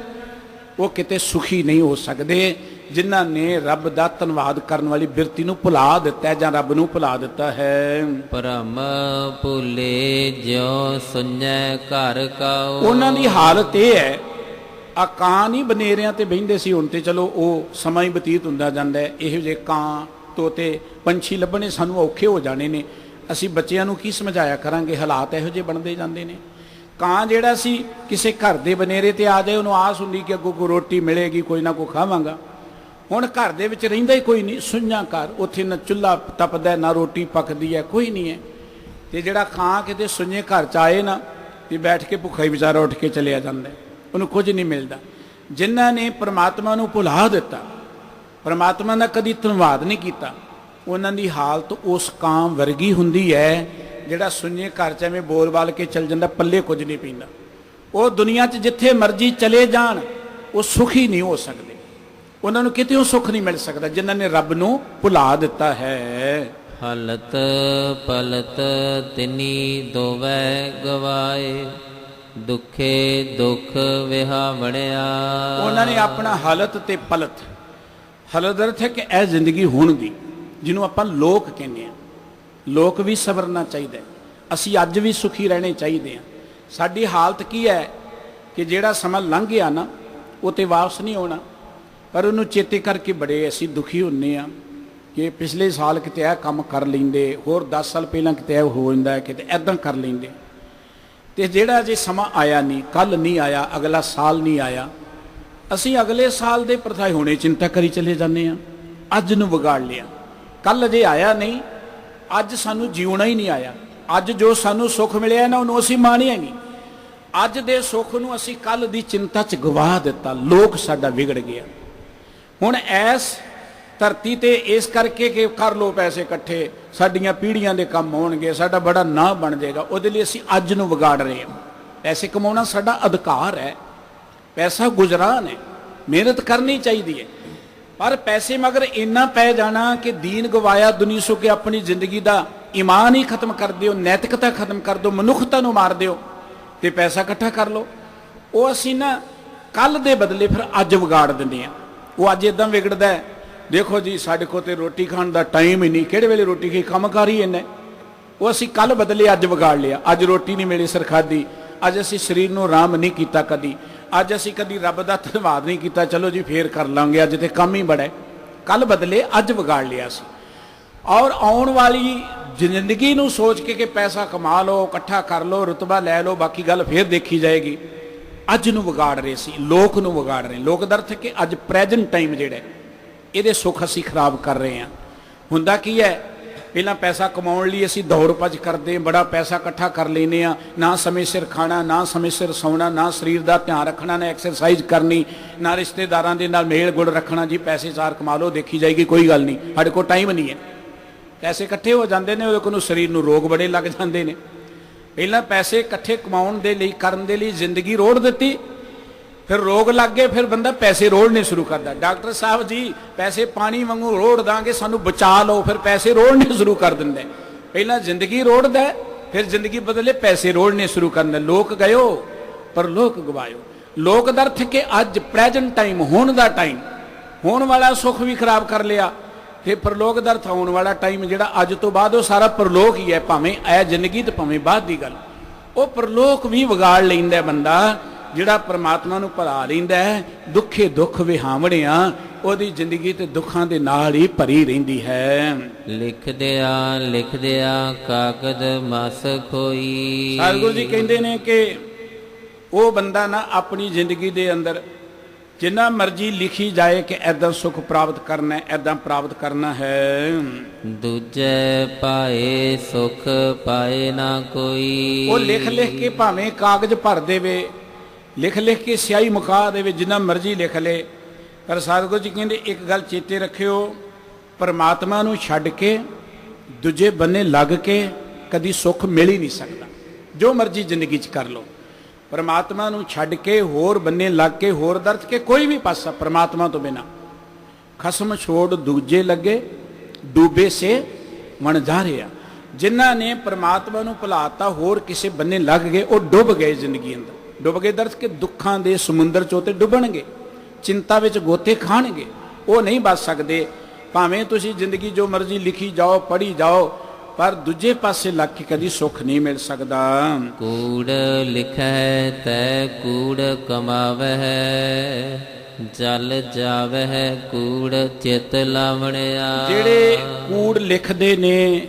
ਉਹ ਕਿਤੇ ਸੁਖੀ ਨਹੀਂ ਹੋ ਸਕਦੇ ਜਿਨ੍ਹਾਂ ਨੇ ਰੱਬ ਦਾ ਧੰਨਵਾਦ ਕਰਨ ਵਾਲੀ ਬਿਰਤੀ ਨੂੰ ਭੁਲਾ ਦਿੱਤਾ ਜਾਂ ਰੱਬ ਨੂੰ ਭੁਲਾ ਦਿੱਤਾ ਹੈ। ਭਰਮ ਭੁੱਲੇ ਜਿਉ ਸੁਣੈ ਘਰ ਕਾਉ। ਉਹਨਾਂ ਦੀ ਹਾਲਤ ਇਹ ਹੈ, ਆ ਕਾਂ ਨਹੀਂ ਬਨੇਰਿਆਂ ਤੇ ਬਹਿੰਦੇ ਸੀ, ਹੁਣ ਤੇ ਚਲੋ ਉਹ ਸਮਾਂ ਹੀ ਬਤੀਤ ਹੁੰਦਾ ਜਾਂਦਾ ਹੈ। ਇਹੋ ਜਿਹੇ ਕਾਂ ਤੋਤੇ ਪੰਛੀ ਲੱਭਣੇ ਸਾਨੂੰ ਔਖੇ ਹੋ ਜਾਣੇ ਨੇ। ਅਸੀਂ ਬੱਚਿਆਂ ਨੂੰ ਕੀ ਸਮਝਾਇਆ ਕਰਾਂਗੇ, ਹਾਲਾਤ ਇਹੋ ਜਿਹੇ ਬਣਦੇ ਜਾਂਦੇ ਨੇ। ਕਾਂ ਜਿਹੜਾ ਸੀ ਕਿਸੇ ਘਰ ਦੇ ਬਨੇਰੇ ਤੇ ਆ ਜਾਏ, ਉਹਨੂੰ ਆਸ ਹੁੰਦੀ ਕਿ ਅੱਗੋਂ ਕੋਈ ਰੋਟੀ ਮਿਲੇਗੀ, ਕੋਈ ਨਾ ਕੋਈ ਖਾਵਾਂਗਾ। ਹੁਣ ਘਰ ਦੇ ਵਿੱਚ ਰਹਿੰਦਾ ਹੀ ਕੋਈ ਨਹੀਂ, ਸੁੰਝਾਂ ਘਰ, ਉੱਥੇ ਨਾ ਚੁੱਲ੍ਹਾ ਤਪਦਾ ਨਾ ਰੋਟੀ ਪੱਕਦੀ ਹੈ, ਕੋਈ ਨਹੀਂ ਹੈ। ਤੇ ਜਿਹੜਾ ਕਾਂ ਕਿਤੇ ਸੁੰਝੇ ਘਰ 'ਚ ਆਏ ਨਾ ਤੇ ਬੈਠ ਕੇ ਭੁੱਖਾ ਹੀ ਵਿਚਾਰਾ ਉੱਠ ਕੇ ਚਲਿਆ ਜਾਂਦਾ, ਉਹਨੂੰ ਕੁਝ ਨਹੀਂ ਮਿਲਦਾ। ਜਿਨ੍ਹਾਂ ਨੇ ਪਰਮਾਤਮਾ ਨੂੰ ਭੁਲਾ ਦਿੱਤਾ, ਪਰਮਾਤਮਾ ਦਾ ਕਦੀ ਧੰਨਵਾਦ ਨਹੀਂ ਕੀਤਾ, ਉਹਨਾਂ ਦੀ ਹਾਲਤ ਉਸ ਕਾਂ ਵਰਗੀ ਹੁੰਦੀ ਹੈ ਜਿਹੜਾ ਸੁੰਝੇ ਘਰ 'ਚ ਐਵੇਂ ਬੋਲ ਬਾਲ ਕੇ ਚੱਲ ਜਾਂਦਾ, ਪੱਲੇ ਕੁਝ ਨਹੀਂ ਪੈਂਦਾ। ਉਹ ਦੁਨੀਆ 'ਚ ਜਿੱਥੇ ਮਰਜ਼ੀ ਚਲੇ ਜਾਣ, ਉਹ ਸੁਖੀ ਨਹੀਂ ਹੋ ਸਕਦੇ, ਉਹਨਾਂ ਨੂੰ ਕਿਤੇ ਉਹ ਸੁੱਖ ਨਹੀਂ ਮਿਲ ਸਕਦਾ ਜਿਨ੍ਹਾਂ ਨੇ ਰੱਬ ਨੂੰ ਭੁਲਾ ਦਿੱਤਾ ਹੈ। ਹਲਤ ਪਲਤ ਤਿਨੀ ਦੋਵੈ ਗਵਾਏ, ਦੁਖੇ ਦੁਖ ਵਿਹਾਵਣਿਆ। ਉਹਨਾਂ ਨੇ ਆਪਣਾ ਹਲਤ ਤੇ ਪਲਤ, ਹਲਤ ਅਰਥ ਹੈ ਕਿ ਇਹ ਜ਼ਿੰਦਗੀ ਹੁਣ ਦੀ, ਜਿਹਨੂੰ ਆਪਾਂ ਲੋਕ ਕਹਿੰਦੇ ਹਾਂ। ਲੋਕ ਵੀ ਸਬਰਨਾ ਚਾਹੀਦਾ, ਅਸੀਂ ਅੱਜ ਵੀ ਸੁਖੀ ਰਹਿਣੇ ਚਾਹੀਦੇ ਹਾਂ। ਸਾਡੀ ਹਾਲਤ ਕੀ ਹੈ ਕਿ ਜਿਹੜਾ ਸਮਾਂ ਲੰਘ ਗਿਆ ਨਾ, ਉਹ ਤੇ ਵਾਪਸ ਨਹੀਂ ਆਉਣਾ, ਪਰ ਉਹਨੂੰ ਚੇਤੇ ਕਰਕੇ ਬੜੇ ਅਸੀਂ ਦੁਖੀ ਹੁੰਦੇ ਹਾਂ ਕਿ ਪਿਛਲੇ ਸਾਲ ਕਿਤੇ ਇਹ ਕੰਮ ਕਰ ਲੈਂਦੇ, ਹੋਰ 10 ਸਾਲ ਪਹਿਲਾਂ ਕਿਤੇ ਇਹ ਹੋ ਜਾਂਦਾ, ਕਿਤੇ ਇੱਦਾਂ ਕਰ ਲੈਂਦੇ। ਤੇ ਜਿਹੜਾ ਜੇ ਸਮਾਂ ਆਇਆ ਨਹੀਂ, ਕੱਲ੍ਹ ਨਹੀਂ ਆਇਆ, ਅਗਲਾ ਸਾਲ ਨਹੀਂ ਆਇਆ, ਅਸੀਂ ਅਗਲੇ ਸਾਲ ਦੇ ਪ੍ਰਥਾਏ ਹੋਣੇ ਚਿੰਤਾ ਕਰੀ ਚਲੇ ਜਾਂਦੇ ਹਾਂ। ਅੱਜ ਨੂੰ ਵਿਗਾੜ ਲਿਆ, ਕੱਲ੍ਹ ਜੇ ਆਇਆ ਨਹੀਂ, ਅੱਜ ਸਾਨੂੰ ਜਿਉਣਾ ਹੀ ਨਹੀਂ ਆਇਆ। ਅੱਜ ਜੋ ਸਾਨੂੰ ਸੁੱਖ ਮਿਲਿਆ ਨਾ, ਉਹਨੂੰ ਅਸੀਂ ਮਾਣਿਆ ਨਹੀਂ। ਅੱਜ ਦੇ ਸੁੱਖ ਨੂੰ ਅਸੀਂ ਕੱਲ੍ਹ ਦੀ ਚਿੰਤਾ 'ਚ ਗਵਾ ਦਿੱਤਾ। ਲੋਕ ਸਾਡਾ ਵਿਗੜ ਗਿਆ। ਹੁਣ ਐਸ ਧਰਤੀ ਤੇ ਇਸ ਕਰਕੇ ਕਿ ਕਰ ਲੋ ਪੈਸੇ ਇਕੱਠੇ, ਸਾਡੀਆਂ ਪੀੜ੍ਹੀਆਂ ਦੇ ਕੰਮ ਹੋਣਗੇ, ਸਾਡਾ ਬੜਾ ਨਾਂ ਬਣ ਜਾਏਗਾ, ਉਹਦੇ ਲਈ ਅਸੀਂ ਅੱਜ ਨੂੰ ਵਿਗਾੜ ਰਹੇ ਹਾਂ। ਪੈਸੇ ਕਮਾਉਣਾ ਸਾਡਾ ਅਧਿਕਾਰ ਹੈ, ਪੈਸਾ ਗੁਜ਼ਰਾਨ ਹੈ, ਮਿਹਨਤ ਕਰਨੀ ਚਾਹੀਦੀ ਹੈ। ਪਰ ਪੈਸੇ ਮਗਰ ਇੰਨਾ ਪੈ ਜਾਣਾ ਕਿ ਦੀਨ ਗਵਾਇਆ ਦੁਨੀ ਸੋ ਕੇ ਆਪਣੀ ਜ਼ਿੰਦਗੀ ਦਾ ਈਮਾਨ ਹੀ ਖਤਮ ਕਰ ਦਿਓ, ਨੈਤਿਕਤਾ ਖਤਮ ਕਰ ਦਿਓ, ਮਨੁੱਖਤਾ ਨੂੰ ਮਾਰ ਦਿਓ ਤੇ ਪੈਸਾ ਇਕੱਠਾ ਕਰ ਲਓ। ਉਹ ਅਸੀਂ ਨਾ ਕੱਲ੍ਹ ਦੇ ਬਦਲੇ ਫਿਰ ਅੱਜ ਵਿਗਾੜ ਦਿੰਦੇ ਹਾਂ। ਉਹ ਅੱਜ ਇੱਦਾਂ ਵਿਗੜਦਾ ਹੈ, ਦੇਖੋ ਜੀ ਸਾਡੇ ਕੋਲ ਤੇ ਰੋਟੀ ਖਾਣ ਦਾ ਟਾਈਮ ਹੀ ਨਹੀਂ, ਕਿਹੜੇ ਵੇਲੇ ਰੋਟੀ ਖਾਈ, ਕੰਮਕਾਰ ਹੀ ਇੰਨਾ। ਉਹ ਅਸੀਂ ਕੱਲ੍ਹ ਬਦਲੇ ਅੱਜ ਵਿਗਾੜ ਲਿਆ। ਅੱਜ ਰੋਟੀ ਨਹੀਂ ਮਿਲੀ ਸਿਰ ਖਾਧੀ, ਅੱਜ ਅਸੀਂ ਸਰੀਰ ਨੂੰ ਆਰਾਮ ਨਹੀਂ ਕੀਤਾ ਕਦੀ, ਅੱਜ ਅਸੀਂ ਕਦੀ ਰੱਬ ਦਾ ਧੰਨਵਾਦ ਨਹੀਂ ਕੀਤਾ, ਚਲੋ ਜੀ ਫੇਰ ਕਰ ਲਾਂਗੇ, ਅੱਜ ਤੇ ਕੰਮ ਹੀ ਬੜਾ। ਕੱਲ੍ਹ ਬਦਲੇ ਅੱਜ ਵਿਗਾੜ ਲਿਆ ਸੀ। ਔਰ ਆਉਣ ਵਾਲੀ ਜ਼ਿੰਦਗੀ ਨੂੰ ਸੋਚ ਕੇ ਕਿ ਪੈਸਾ ਕਮਾ ਲਓ, ਇਕੱਠਾ ਕਰ ਲਓ, ਰੁਤਬਾ ਲੈ ਲਓ, ਬਾਕੀ ਗੱਲ ਫੇਰ ਦੇਖੀ ਜਾਏਗੀ, ਅੱਜ ਨੂੰ ਵਿਗਾੜ ਰਹੇ ਸੀ, ਲੋਕ ਨੂੰ ਵਿਗਾੜ ਰਹੇ। ਲੋਕ ਦਾ ਅਰਥ ਕਿ ਅੱਜ ਪ੍ਰੈਜ਼ੈਂਟ ਟਾਈਮ ਜਿਹੜਾ ਇਹਦੇ ਸੁੱਖ ਅਸੀਂ ਖਰਾਬ ਕਰ ਰਹੇ ਹਾਂ। ਹੁੰਦਾ ਕੀ ਹੈ, ਪਹਿਲਾਂ ਪੈਸਾ ਕਮਾਉਣ ਲਈ ਅਸੀਂ ਦੌੜ ਭੱਜ ਕਰਦੇ, ਬੜਾ ਪੈਸਾ ਇਕੱਠਾ ਕਰ ਲੈਂਦੇ ਹਾਂ, ਨਾ ਸਮੇਂ ਸਿਰ ਖਾਣਾ, ਨਾ ਸਮੇਂ ਸਿਰ ਸੌਣਾ, ਨਾ ਸਰੀਰ ਦਾ ਧਿਆਨ ਰੱਖਣਾ, ਨਾ ਐਕਸਰਸਾਈਜ਼ ਕਰਨੀ, ਨਾ ਰਿਸ਼ਤੇਦਾਰਾਂ ਦੇ ਨਾਲ ਮੇਲ ਗੁਲ ਰੱਖਣਾ। ਜੀ ਪੈਸੇ ਚਾਰ ਕਮਾ ਲਓ, ਦੇਖੀ ਜਾਏਗੀ, ਕੋਈ ਗੱਲ ਨਹੀਂ, ਸਾਡੇ ਕੋਲ ਟਾਈਮ ਨਹੀਂ ਹੈ। ਪੈਸੇ ਇਕੱਠੇ ਹੋ ਜਾਂਦੇ ਨੇ, ਉਹਦੇ ਕੋਲ ਸਰੀਰ ਨੂੰ ਰੋਗ ਬੜੇ ਲੱਗ ਜਾਂਦੇ ਨੇ। ਪਹਿਲਾਂ ਪੈਸੇ ਇਕੱਠੇ ਕਮਾਉਣ ਦੇ ਲਈ, ਕਰਨ ਦੇ ਲਈ ਜ਼ਿੰਦਗੀ ਰੋੜ ਦਿੱਤੀ, ਫਿਰ ਰੋਗ ਲੱਗ ਗਏ, ਫਿਰ ਬੰਦਾ ਪੈਸੇ ਰੋੜਨੇ ਸ਼ੁਰੂ ਕਰਦਾ। ਡਾਕਟਰ ਸਾਹਿਬ ਜੀ ਪੈਸੇ ਪਾਣੀ ਵਾਂਗੂ ਰੋੜ ਦਾਂਗੇ, ਸਾਨੂੰ ਬਚਾ ਲਓ, ਫਿਰ ਪੈਸੇ ਰੋੜਨੇ ਸ਼ੁਰੂ ਕਰ ਦਿੰਦੇ। ਪਹਿਲਾਂ ਜ਼ਿੰਦਗੀ ਰੋੜਦਾ, ਫਿਰ ਜ਼ਿੰਦਗੀ ਬਦਲੇ ਪੈਸੇ ਰੋੜਨੇ ਸ਼ੁਰੂ ਕਰਦੇ। ਲੋਕ ਗਇਓ ਪਰ ਲੋਕ ਗਵਾਇਓ। ਲੋਕ ਦਾ ਅਰਥ ਕਿ ਅੱਜ ਪ੍ਰੈਜ਼ੈਂਟ ਟਾਈਮ, ਹੁਣ ਦਾ ਟਾਈਮ, ਹੋਣ ਵਾਲਾ ਸੁੱਖ ਵੀ ਖਰਾਬ ਕਰ ਲਿਆ। ਤੇ ਪਰਲੋਕ ਦਾ ਅਰਥ ਆਉਣ ਵਾਲਾ ਟਾਈਮ ਜਿਹੜਾ ਅੱਜ ਤੋਂ ਬਾਅਦ, ਉਹ ਸਾਰਾ ਪਰਲੋਕ ਹੀ ਹੈ, ਭਾਵੇਂ ਇਹ ਜ਼ਿੰਦਗੀ ਤੇ ਭਾਵੇਂ ਬਾਅਦ ਦੀ ਗੱਲ। ਉਹ ਪਰਲੋਕ ਵੀ ਵਿਗਾੜ ਲੈਂਦਾ ਬੰਦਾ ਜਿਹੜਾ ਪਰਮਾਤਮਾ ਨੂੰ ਭੁਲਾ ਲੈਂਦਾ ਹੈ। ਦੁੱਖੇ ਦੁੱਖ ਵਿਹਾਵਣਿਆ, ਉਹਦੀ ਜ਼ਿੰਦਗੀ ਤੇ ਦੁੱਖਾਂ ਦੇ ਨਾਲ ਹੀ ਭਰੀ ਰਹਿੰਦੀ ਹੈ। ਲਿਖਦਿਆਂ ਕਾਗਦ ਮਸ ਖੋਈ। ਸਤਿਗੁਰੂ ਜੀ ਕਹਿੰਦੇ ਨੇ ਕਿ ਉਹ ਬੰਦਾ ਨਾ ਆਪਣੀ ਜ਼ਿੰਦਗੀ ਦੇ ਅੰਦਰ ਜਿੰਨਾ ਮਰਜ਼ੀ ਲਿਖੀ ਜਾਏ ਕਿ ਐਦਾਂ ਸੁੱਖ ਪ੍ਰਾਪਤ ਕਰਨਾ, ਐਦਾਂ ਪ੍ਰਾਪਤ ਕਰਨਾ ਹੈ। ਦੂਜੇ ਪਾਏ ਸੁਖ ਪਾਏ ਨਾ ਕੋਈ। ਉਹ ਲਿਖ ਲਿਖ ਕੇ ਭਾਵੇਂ ਕਾਗਜ਼ ਭਰ ਦੇਵੇ, ਲਿਖ ਲਿਖ ਕੇ ਸਿਆਹੀ ਮੁਕਾ ਦੇਵੇ, ਜਿੰਨਾ ਮਰਜ਼ੀ ਲਿਖ ਲੇ, ਪਰ ਸਤਿਗੁਰੂ ਜੀ ਕਹਿੰਦੇ ਇੱਕ ਗੱਲ ਚੇਤੇ ਰੱਖਿਓ, ਪਰਮਾਤਮਾ ਨੂੰ ਛੱਡ ਕੇ ਦੂਜੇ ਬੰਨੇ ਲੱਗ ਕੇ ਕਦੀ ਸੁੱਖ ਮਿਲ ਹੀ ਨਹੀਂ ਸਕਦਾ। ਜੋ ਮਰਜ਼ੀ ਜ਼ਿੰਦਗੀ 'ਚ ਕਰ ਲਓ, ਪਰਮਾਤਮਾ ਨੂੰ ਛੱਡ ਕੇ ਹੋਰ ਬੰਨੇ ਲੱਗ ਕੇ, ਹੋਰ ਦਰਦ ਕੇ ਕੋਈ ਵੀ ਪਾਸਾ ਪਰਮਾਤਮਾ ਤੋਂ ਬਿਨਾਂ, ਖਸਮ ਛੋੜ ਦੂਜੇ ਲੱਗੇ ਡੂਬੇ ਸੇ ਮਣ ਜਾ ਰਿਹਾ। ਜਿਨ੍ਹਾਂ ਨੇ ਪਰਮਾਤਮਾ ਨੂੰ ਭੁਲਾਤਾ, ਹੋਰ ਕਿਸੇ ਬੰਨੇ ਲੱਗ ਗਏ, ਉਹ ਡੁੱਬ ਗਏ ਜ਼ਿੰਦਗੀ ਅੰਦਰ। ਡੁੱਬ ਗਏ ਦਰਦ ਕੇ ਦੁੱਖਾਂ ਦੇ ਸਮੁੰਦਰ 'ਚੋਂ ਤੇ ਡੁੱਬਣਗੇ। ਚਿੰਤਾ ਵਿੱਚ ਗੋਤੇ ਖਾਣਗੇ, ਉਹ ਨਹੀਂ ਬਚ ਸਕਦੇ। ਭਾਵੇਂ ਤੁਸੀਂ ਜ਼ਿੰਦਗੀ ਜੋ ਮਰਜ਼ੀ ਲਿਖੀ ਜਾਓ, ਪੜ੍ਹੀ ਜਾਓ, ਪਰ ਦੂਜੇ ਪਾਸੇ ਲੱਗ ਕੇ ਕਦੀ ਸੁੱਖ ਨਹੀਂ ਮਿਲ ਸਕਦਾ। ਕੂੜ ਲਿਖੈ ਤੈ ਕੂੜ ਕਮਾਵਹਿ, ਜਲ ਜਾਵਹਿ ਕੂੜ ਚਿਤ ਲਾਵਣਿਆ। ਜਿਹੜੇ ਕੂੜ ਲਿਖਦੇ ਨੇ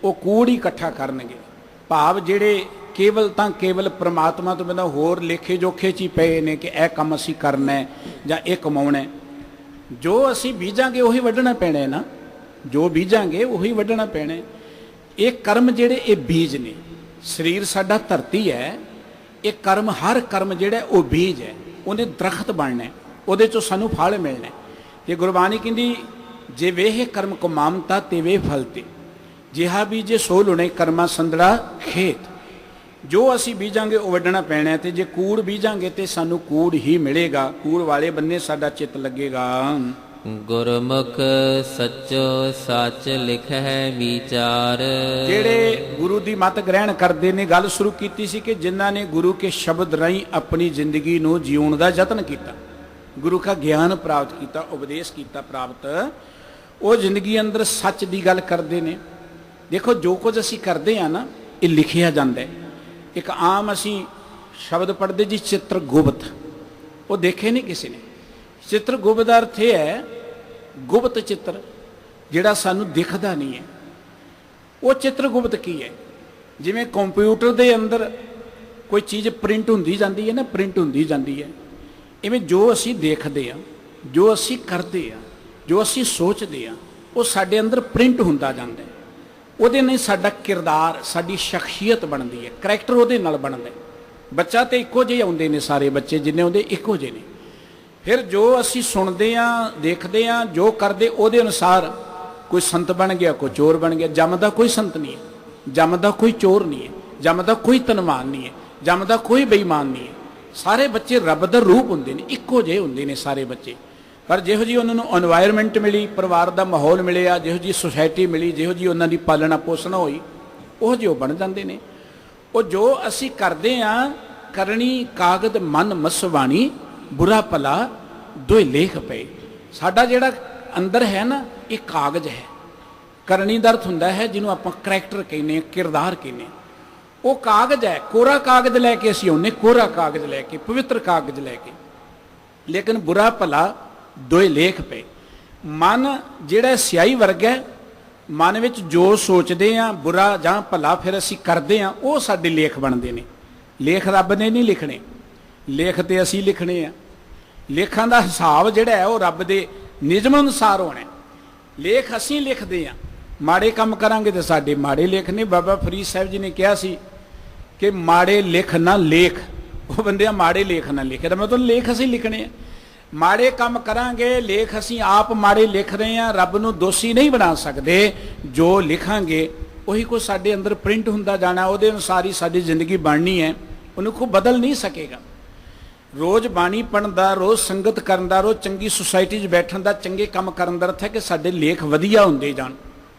ਉਹ ਕੂੜ ਹੀ ਇਕੱਠਾ ਕਰਨਗੇ। ਭਾਵ ਜਿਹੜੇ ਕੇਵਲ ਤਾਂ ਕੇਵਲ ਪ੍ਰਮਾਤਮਾ ਤੋਂ ਬਿਨਾਂ ਹੋਰ ਲੇਖੇ ਜੋਖੇ 'ਚ ਹੀ ਪਏ ਨੇ ਕਿ ਇਹ ਕੰਮ ਅਸੀਂ ਕਰਨਾ ਹੈ ਜਾਂ ਇਹ ਕਮਾਉਣਾ ਹੈ। ਜੋ ਅਸੀਂ ਬੀਜਾਂਗੇ ਉਹੀ ਵੱਢਣਾ ਪੈਣਾ ਹੈ ਨਾ, ਜੋ ਬੀਜਾਂਗੇ ਉਹੀ ਵੱਢਣਾ ਪੈਣਾ। ਇਹ ਕਰਮ ਜਿਹੜੇ ਇਹ ਬੀਜ ਨੇ। ਸਰੀਰ ਸਾਡਾ ਧਰਤੀ ਹੈ, ਇਹ ਕਰਮ, ਹਰ ਕਰਮ ਜਿਹੜਾ ਉਹ ਬੀਜ ਹੈ, ਉਹਨੇ ਦਰਖਤ ਬਣਨਾ, ਉਹਦੇ 'ਚੋਂ ਸਾਨੂੰ ਫਲ ਮਿਲਣਾ। ਤੇ ਗੁਰਬਾਣੀ ਕਹਿੰਦੀ ਜੇ ਵੇਹ ਕਰਮ ਕਮਾਮਤਾ ਤੇ ਵੇ ਫਲ ਤੇ, ਜਿਹਾ ਬੀਜੇ ਸੋ ਲੁਣੇ ਕਰਮਾ ਸੰਦੜਾ ਖੇਤ। ਜੋ ਅਸੀਂ ਬੀਜਾਂਗੇ ਉਹ ਵੱਢਣਾ ਪੈਣਾ। ਤੇ ਜੇ ਕੂੜ ਬੀਜਾਂਗੇ ਤੇ ਸਾਨੂੰ ਕੂੜ ਹੀ ਮਿਲੇਗਾ, ਕੂੜ ਵਾਲੇ ਬੰਨੇ ਸਾਡਾ ਚਿੱਤ ਲੱਗੇਗਾ। ਗੁਰਮੁਖ ਸੱਚੋ ਸੱਚ ਲਿਖੈ ਵਿਚਾਰ। ਜਿਹੜੇ ਗੁਰੂ ਦੀ ਮੱਤ ਗ੍ਰਹਿਣ ਕਰਦੇ ਨੇ, ਗੱਲ ਸ਼ੁਰੂ ਕੀਤੀ ਸੀ ਕਿ ਜਿਨ੍ਹਾਂ ਨੇ ਗੁਰੂ ਕੇ ਸ਼ਬਦ ਰਾਹੀਂ ਆਪਣੀ ਜ਼ਿੰਦਗੀ ਨੂੰ ਜਿਉਣ ਦਾ ਯਤਨ ਕੀਤਾ, ਗੁਰੂ ਦਾ ਗਿਆਨ ਪ੍ਰਾਪਤ ਕੀਤਾ, ਉਪਦੇਸ਼ ਕੀਤਾ ਪ੍ਰਾਪਤ, ਉਹ ਜ਼ਿੰਦਗੀ ਅੰਦਰ ਸੱਚ ਦੀ ਗੱਲ ਕਰਦੇ ਨੇ। ਦੇਖੋ ਜੋ ਕੁਝ ਅਸੀਂ ਕਰਦੇ ਹਾਂ ਨਾ, ਇਹ ਲਿਖਿਆ ਜਾਂਦਾ ਹੈ। ਇੱਕ ਆਮ ਅਸੀਂ ਸ਼ਬਦ ਪੜ੍ਹਦੇ ਜੀ ਚਿੱਤਰਗੁਪਤ, ਉਹ ਦੇਖੇ ਨਹੀਂ ਕਿਸੇ ਨੇ। ਚਿੱਤਰਗੁਪਤ ਦਾ ਅਰਥ ਇਹ ਹੈ ਗੁਪਤ ਚਿੱਤਰ, ਜਿਹੜਾ ਸਾਨੂੰ ਦਿਖਦਾ ਨਹੀਂ ਹੈ। ਉਹ ਚਿੱਤਰਗੁਪਤ ਕੀ ਹੈ? ਜਿਵੇਂ ਕੰਪਿਊਟਰ ਦੇ ਅੰਦਰ ਕੋਈ ਚੀਜ਼ ਪ੍ਰਿੰਟ ਹੁੰਦੀ ਜਾਂਦੀ ਹੈ ਨਾ, ਪ੍ਰਿੰਟ ਹੁੰਦੀ ਜਾਂਦੀ ਹੈ, ਇਵੇਂ ਜੋ ਅਸੀਂ ਦੇਖਦੇ ਹਾਂ, ਜੋ ਅਸੀਂ ਕਰਦੇ ਹਾਂ, ਜੋ ਅਸੀਂ ਸੋਚਦੇ ਹਾਂ, ਉਹ ਸਾਡੇ ਅੰਦਰ ਪ੍ਰਿੰਟ ਹੁੰਦਾ ਜਾਂਦਾ ਹੈ। ਉਹਦੇ ਨਾਲ ਸਾਡਾ ਕਿਰਦਾਰ, ਸਾਡੀ ਸ਼ਖਸੀਅਤ ਬਣਦੀ ਹੈ, ਕਰੈਕਟਰ ਉਹਦੇ ਨਾਲ ਬਣਦਾ। ਬੱਚਾ ਤੇ ਇੱਕੋ ਜਿਹੇ ਆਉਂਦੇ ਨੇ, ਸਾਰੇ ਬੱਚੇ ਜਿੰਨੇ ਆਉਂਦੇ ਇੱਕੋ ਜਿਹੇ ਨੇ। ਫਿਰ ਜੋ ਅਸੀਂ ਸੁਣਦੇ ਹਾਂ, ਦੇਖਦੇ ਹਾਂ, ਜੋ ਕਰਦੇ, ਉਹਦੇ ਅਨੁਸਾਰ ਕੋਈ ਸੰਤ ਬਣ ਗਿਆ, ਕੋਈ ਚੋਰ ਬਣ ਗਿਆ। ਜੰਮਦਾ ਕੋਈ ਸੰਤ ਨਹੀਂ ਹੈ, ਜੰਮਦਾ ਕੋਈ ਚੋਰ ਨਹੀਂ ਹੈ, ਜੰਮਦਾ ਕੋਈ ਧਨਵਾਨ ਨਹੀਂ ਹੈ, ਜੰਮਦਾ ਕੋਈ ਬੇਈਮਾਨ ਨਹੀਂ ਹੈ। ਸਾਰੇ ਬੱਚੇ ਰੱਬ ਦਾ ਰੂਪ ਹੁੰਦੇ ਨੇ, ਇੱਕੋ ਜਿਹੇ ਹੁੰਦੇ ਨੇ ਸਾਰੇ ਬੱਚੇ। ਪਰ ਜਿਹੋ ਜਿਹੀ ਉਹਨਾਂ ਨੂੰ এনवायरमेंट ਮਿਲੀ, ਪਰਿਵਾਰ ਦਾ ਮਾਹੌਲ ਮਿਲਿਆ, ਜਿਹੋ ਜਿਹੀ ਸੁਸਾਇਟੀ ਮਿਲੀ, ਜਿਹੋ ਜਿਹੀ ਉਹਨਾਂ ਦੀ ਪਾਲਣਾ ਪੋਸ਼ਣ ਹੋਈ, ਉਹ ਜਿਹੇ ਬਣ ਜਾਂਦੇ ਨੇ। ਉਹ ਜੋ ਅਸੀਂ ਕਰਦੇ ਹਾਂ, ਕਰਨੀ ਕਾਗਦ ਮਨ ਮਸਵਾਣੀ, ਬੁਰਾ ਭਲਾ ਦੋਏ ਲੇਖ ਪਏ। ਸਾਡਾ ਜਿਹੜਾ ਅੰਦਰ ਹੈ ਨਾ, ਇਹ ਕਾਗਜ਼ ਹੈ। ਕਰਨੀ ਦਾ ਅਰਥ ਹੁੰਦਾ ਹੈ ਜਿਹਨੂੰ ਆਪਾਂ ਕਰੈਕਟਰ ਕਹਿੰਦੇ, ਕਿਰਦਾਰ ਕਹਿੰਦੇ। ਉਹ ਕਾਗਜ਼ ਹੈ, ਕੋਰਾ ਕਾਗਜ਼ ਲੈ ਕੇ ਅਸੀਂ ਆਉਂਦੇ, ਕੋਰਾ ਕਾਗਜ਼ ਲੈ ਕੇ, ਪਵਿੱਤਰ ਕਾਗਜ਼ ਲੈ ਕੇ। ਲੇਕਿਨ ਬੁਰਾ ਭਲਾ ਦੋਏ ਲੇਖ ਪਏ। ਮਨ ਜਿਹੜਾ ਸਿਆਹੀ ਵਰਗਾ, ਮਨ ਵਿੱਚ ਜੋ ਸੋਚਦੇ ਹਾਂ, ਬੁਰਾ ਜਾਂ ਭਲਾ, ਫਿਰ ਅਸੀਂ ਕਰਦੇ ਹਾਂ, ਉਹ ਸਾਡੇ ਲੇਖ ਬਣਦੇ ਨੇ। ਲੇਖ ਰੱਬ ਨੇ ਨਹੀਂ ਲਿਖਣੇ, ਲੇਖ ਤੇ ਅਸੀਂ ਲਿਖਣੇ ਆ। ਲੇਖਾਂ ਦਾ ਹਿਸਾਬ ਜਿਹੜਾ ਹੈ ਉਹ ਰੱਬ ਦੇ ਨਿਯਮ ਅਨੁਸਾਰ ਹੋਣਾ। ਲੇਖ ਅਸੀਂ ਲਿਖਦੇ ਹਾਂ, ਮਾੜੇ ਕੰਮ ਕਰਾਂਗੇ ਤੇ ਸਾਡੇ ਮਾੜੇ ਲੇਖ ਨੇ। ਬਾਬਾ ਫਰੀਦ ਸਾਹਿਬ ਜੀ ਨੇ ਕਿਹਾ ਸੀ ਕਿ ਮਾੜੇ ਲਿਖ ਨਾ ਲੇਖ, ਉਹ ਬੰਦੇ ਆ ਮਾੜੇ ਲੇਖ ਨਾ ਲਿਖੇ। ਤਾਂ ਮਤਲਬ ਲੇਖ ਅਸੀਂ ਲਿਖਣੇ ਆ। ਮਾੜੇ ਕੰਮ ਕਰਾਂਗੇ, ਲੇਖ ਅਸੀਂ ਆਪ ਮਾੜੇ ਲਿਖ ਰਹੇ ਹਾਂ, ਰੱਬ ਨੂੰ ਦੋਸ਼ੀ ਨਹੀਂ ਬਣਾ ਸਕਦੇ। ਜੋ ਲਿਖਾਂਗੇ ਉਹੀ ਕੁਝ ਸਾਡੇ ਅੰਦਰ ਪ੍ਰਿੰਟ ਹੁੰਦਾ ਜਾਣਾ, ਉਹਦੇ ਅਨੁਸਾਰ ਹੀ ਸਾਡੀ ਜ਼ਿੰਦਗੀ ਬਣਨੀ ਹੈ। ਉਹਨੂੰ ਕੋਈ ਬਦਲ ਨਹੀਂ ਸਕੇਗਾ। ਰੋਜ਼ ਬਾਣੀ ਪੜ੍ਹਨ ਦਾ, ਰੋਜ਼ ਸੰਗਤ ਕਰਨ ਦਾ, ਰੋਜ਼ ਚੰਗੀ ਸੁਸਾਇਟੀ 'ਚ ਬੈਠਣ ਦਾ, ਚੰਗੇ ਕੰਮ ਕਰਨ ਦਾ ਅਰਥ ਹੈ ਕਿ ਸਾਡੇ ਲੇਖ ਵਧੀਆ ਹੁੰਦੇ ਜਾਣ,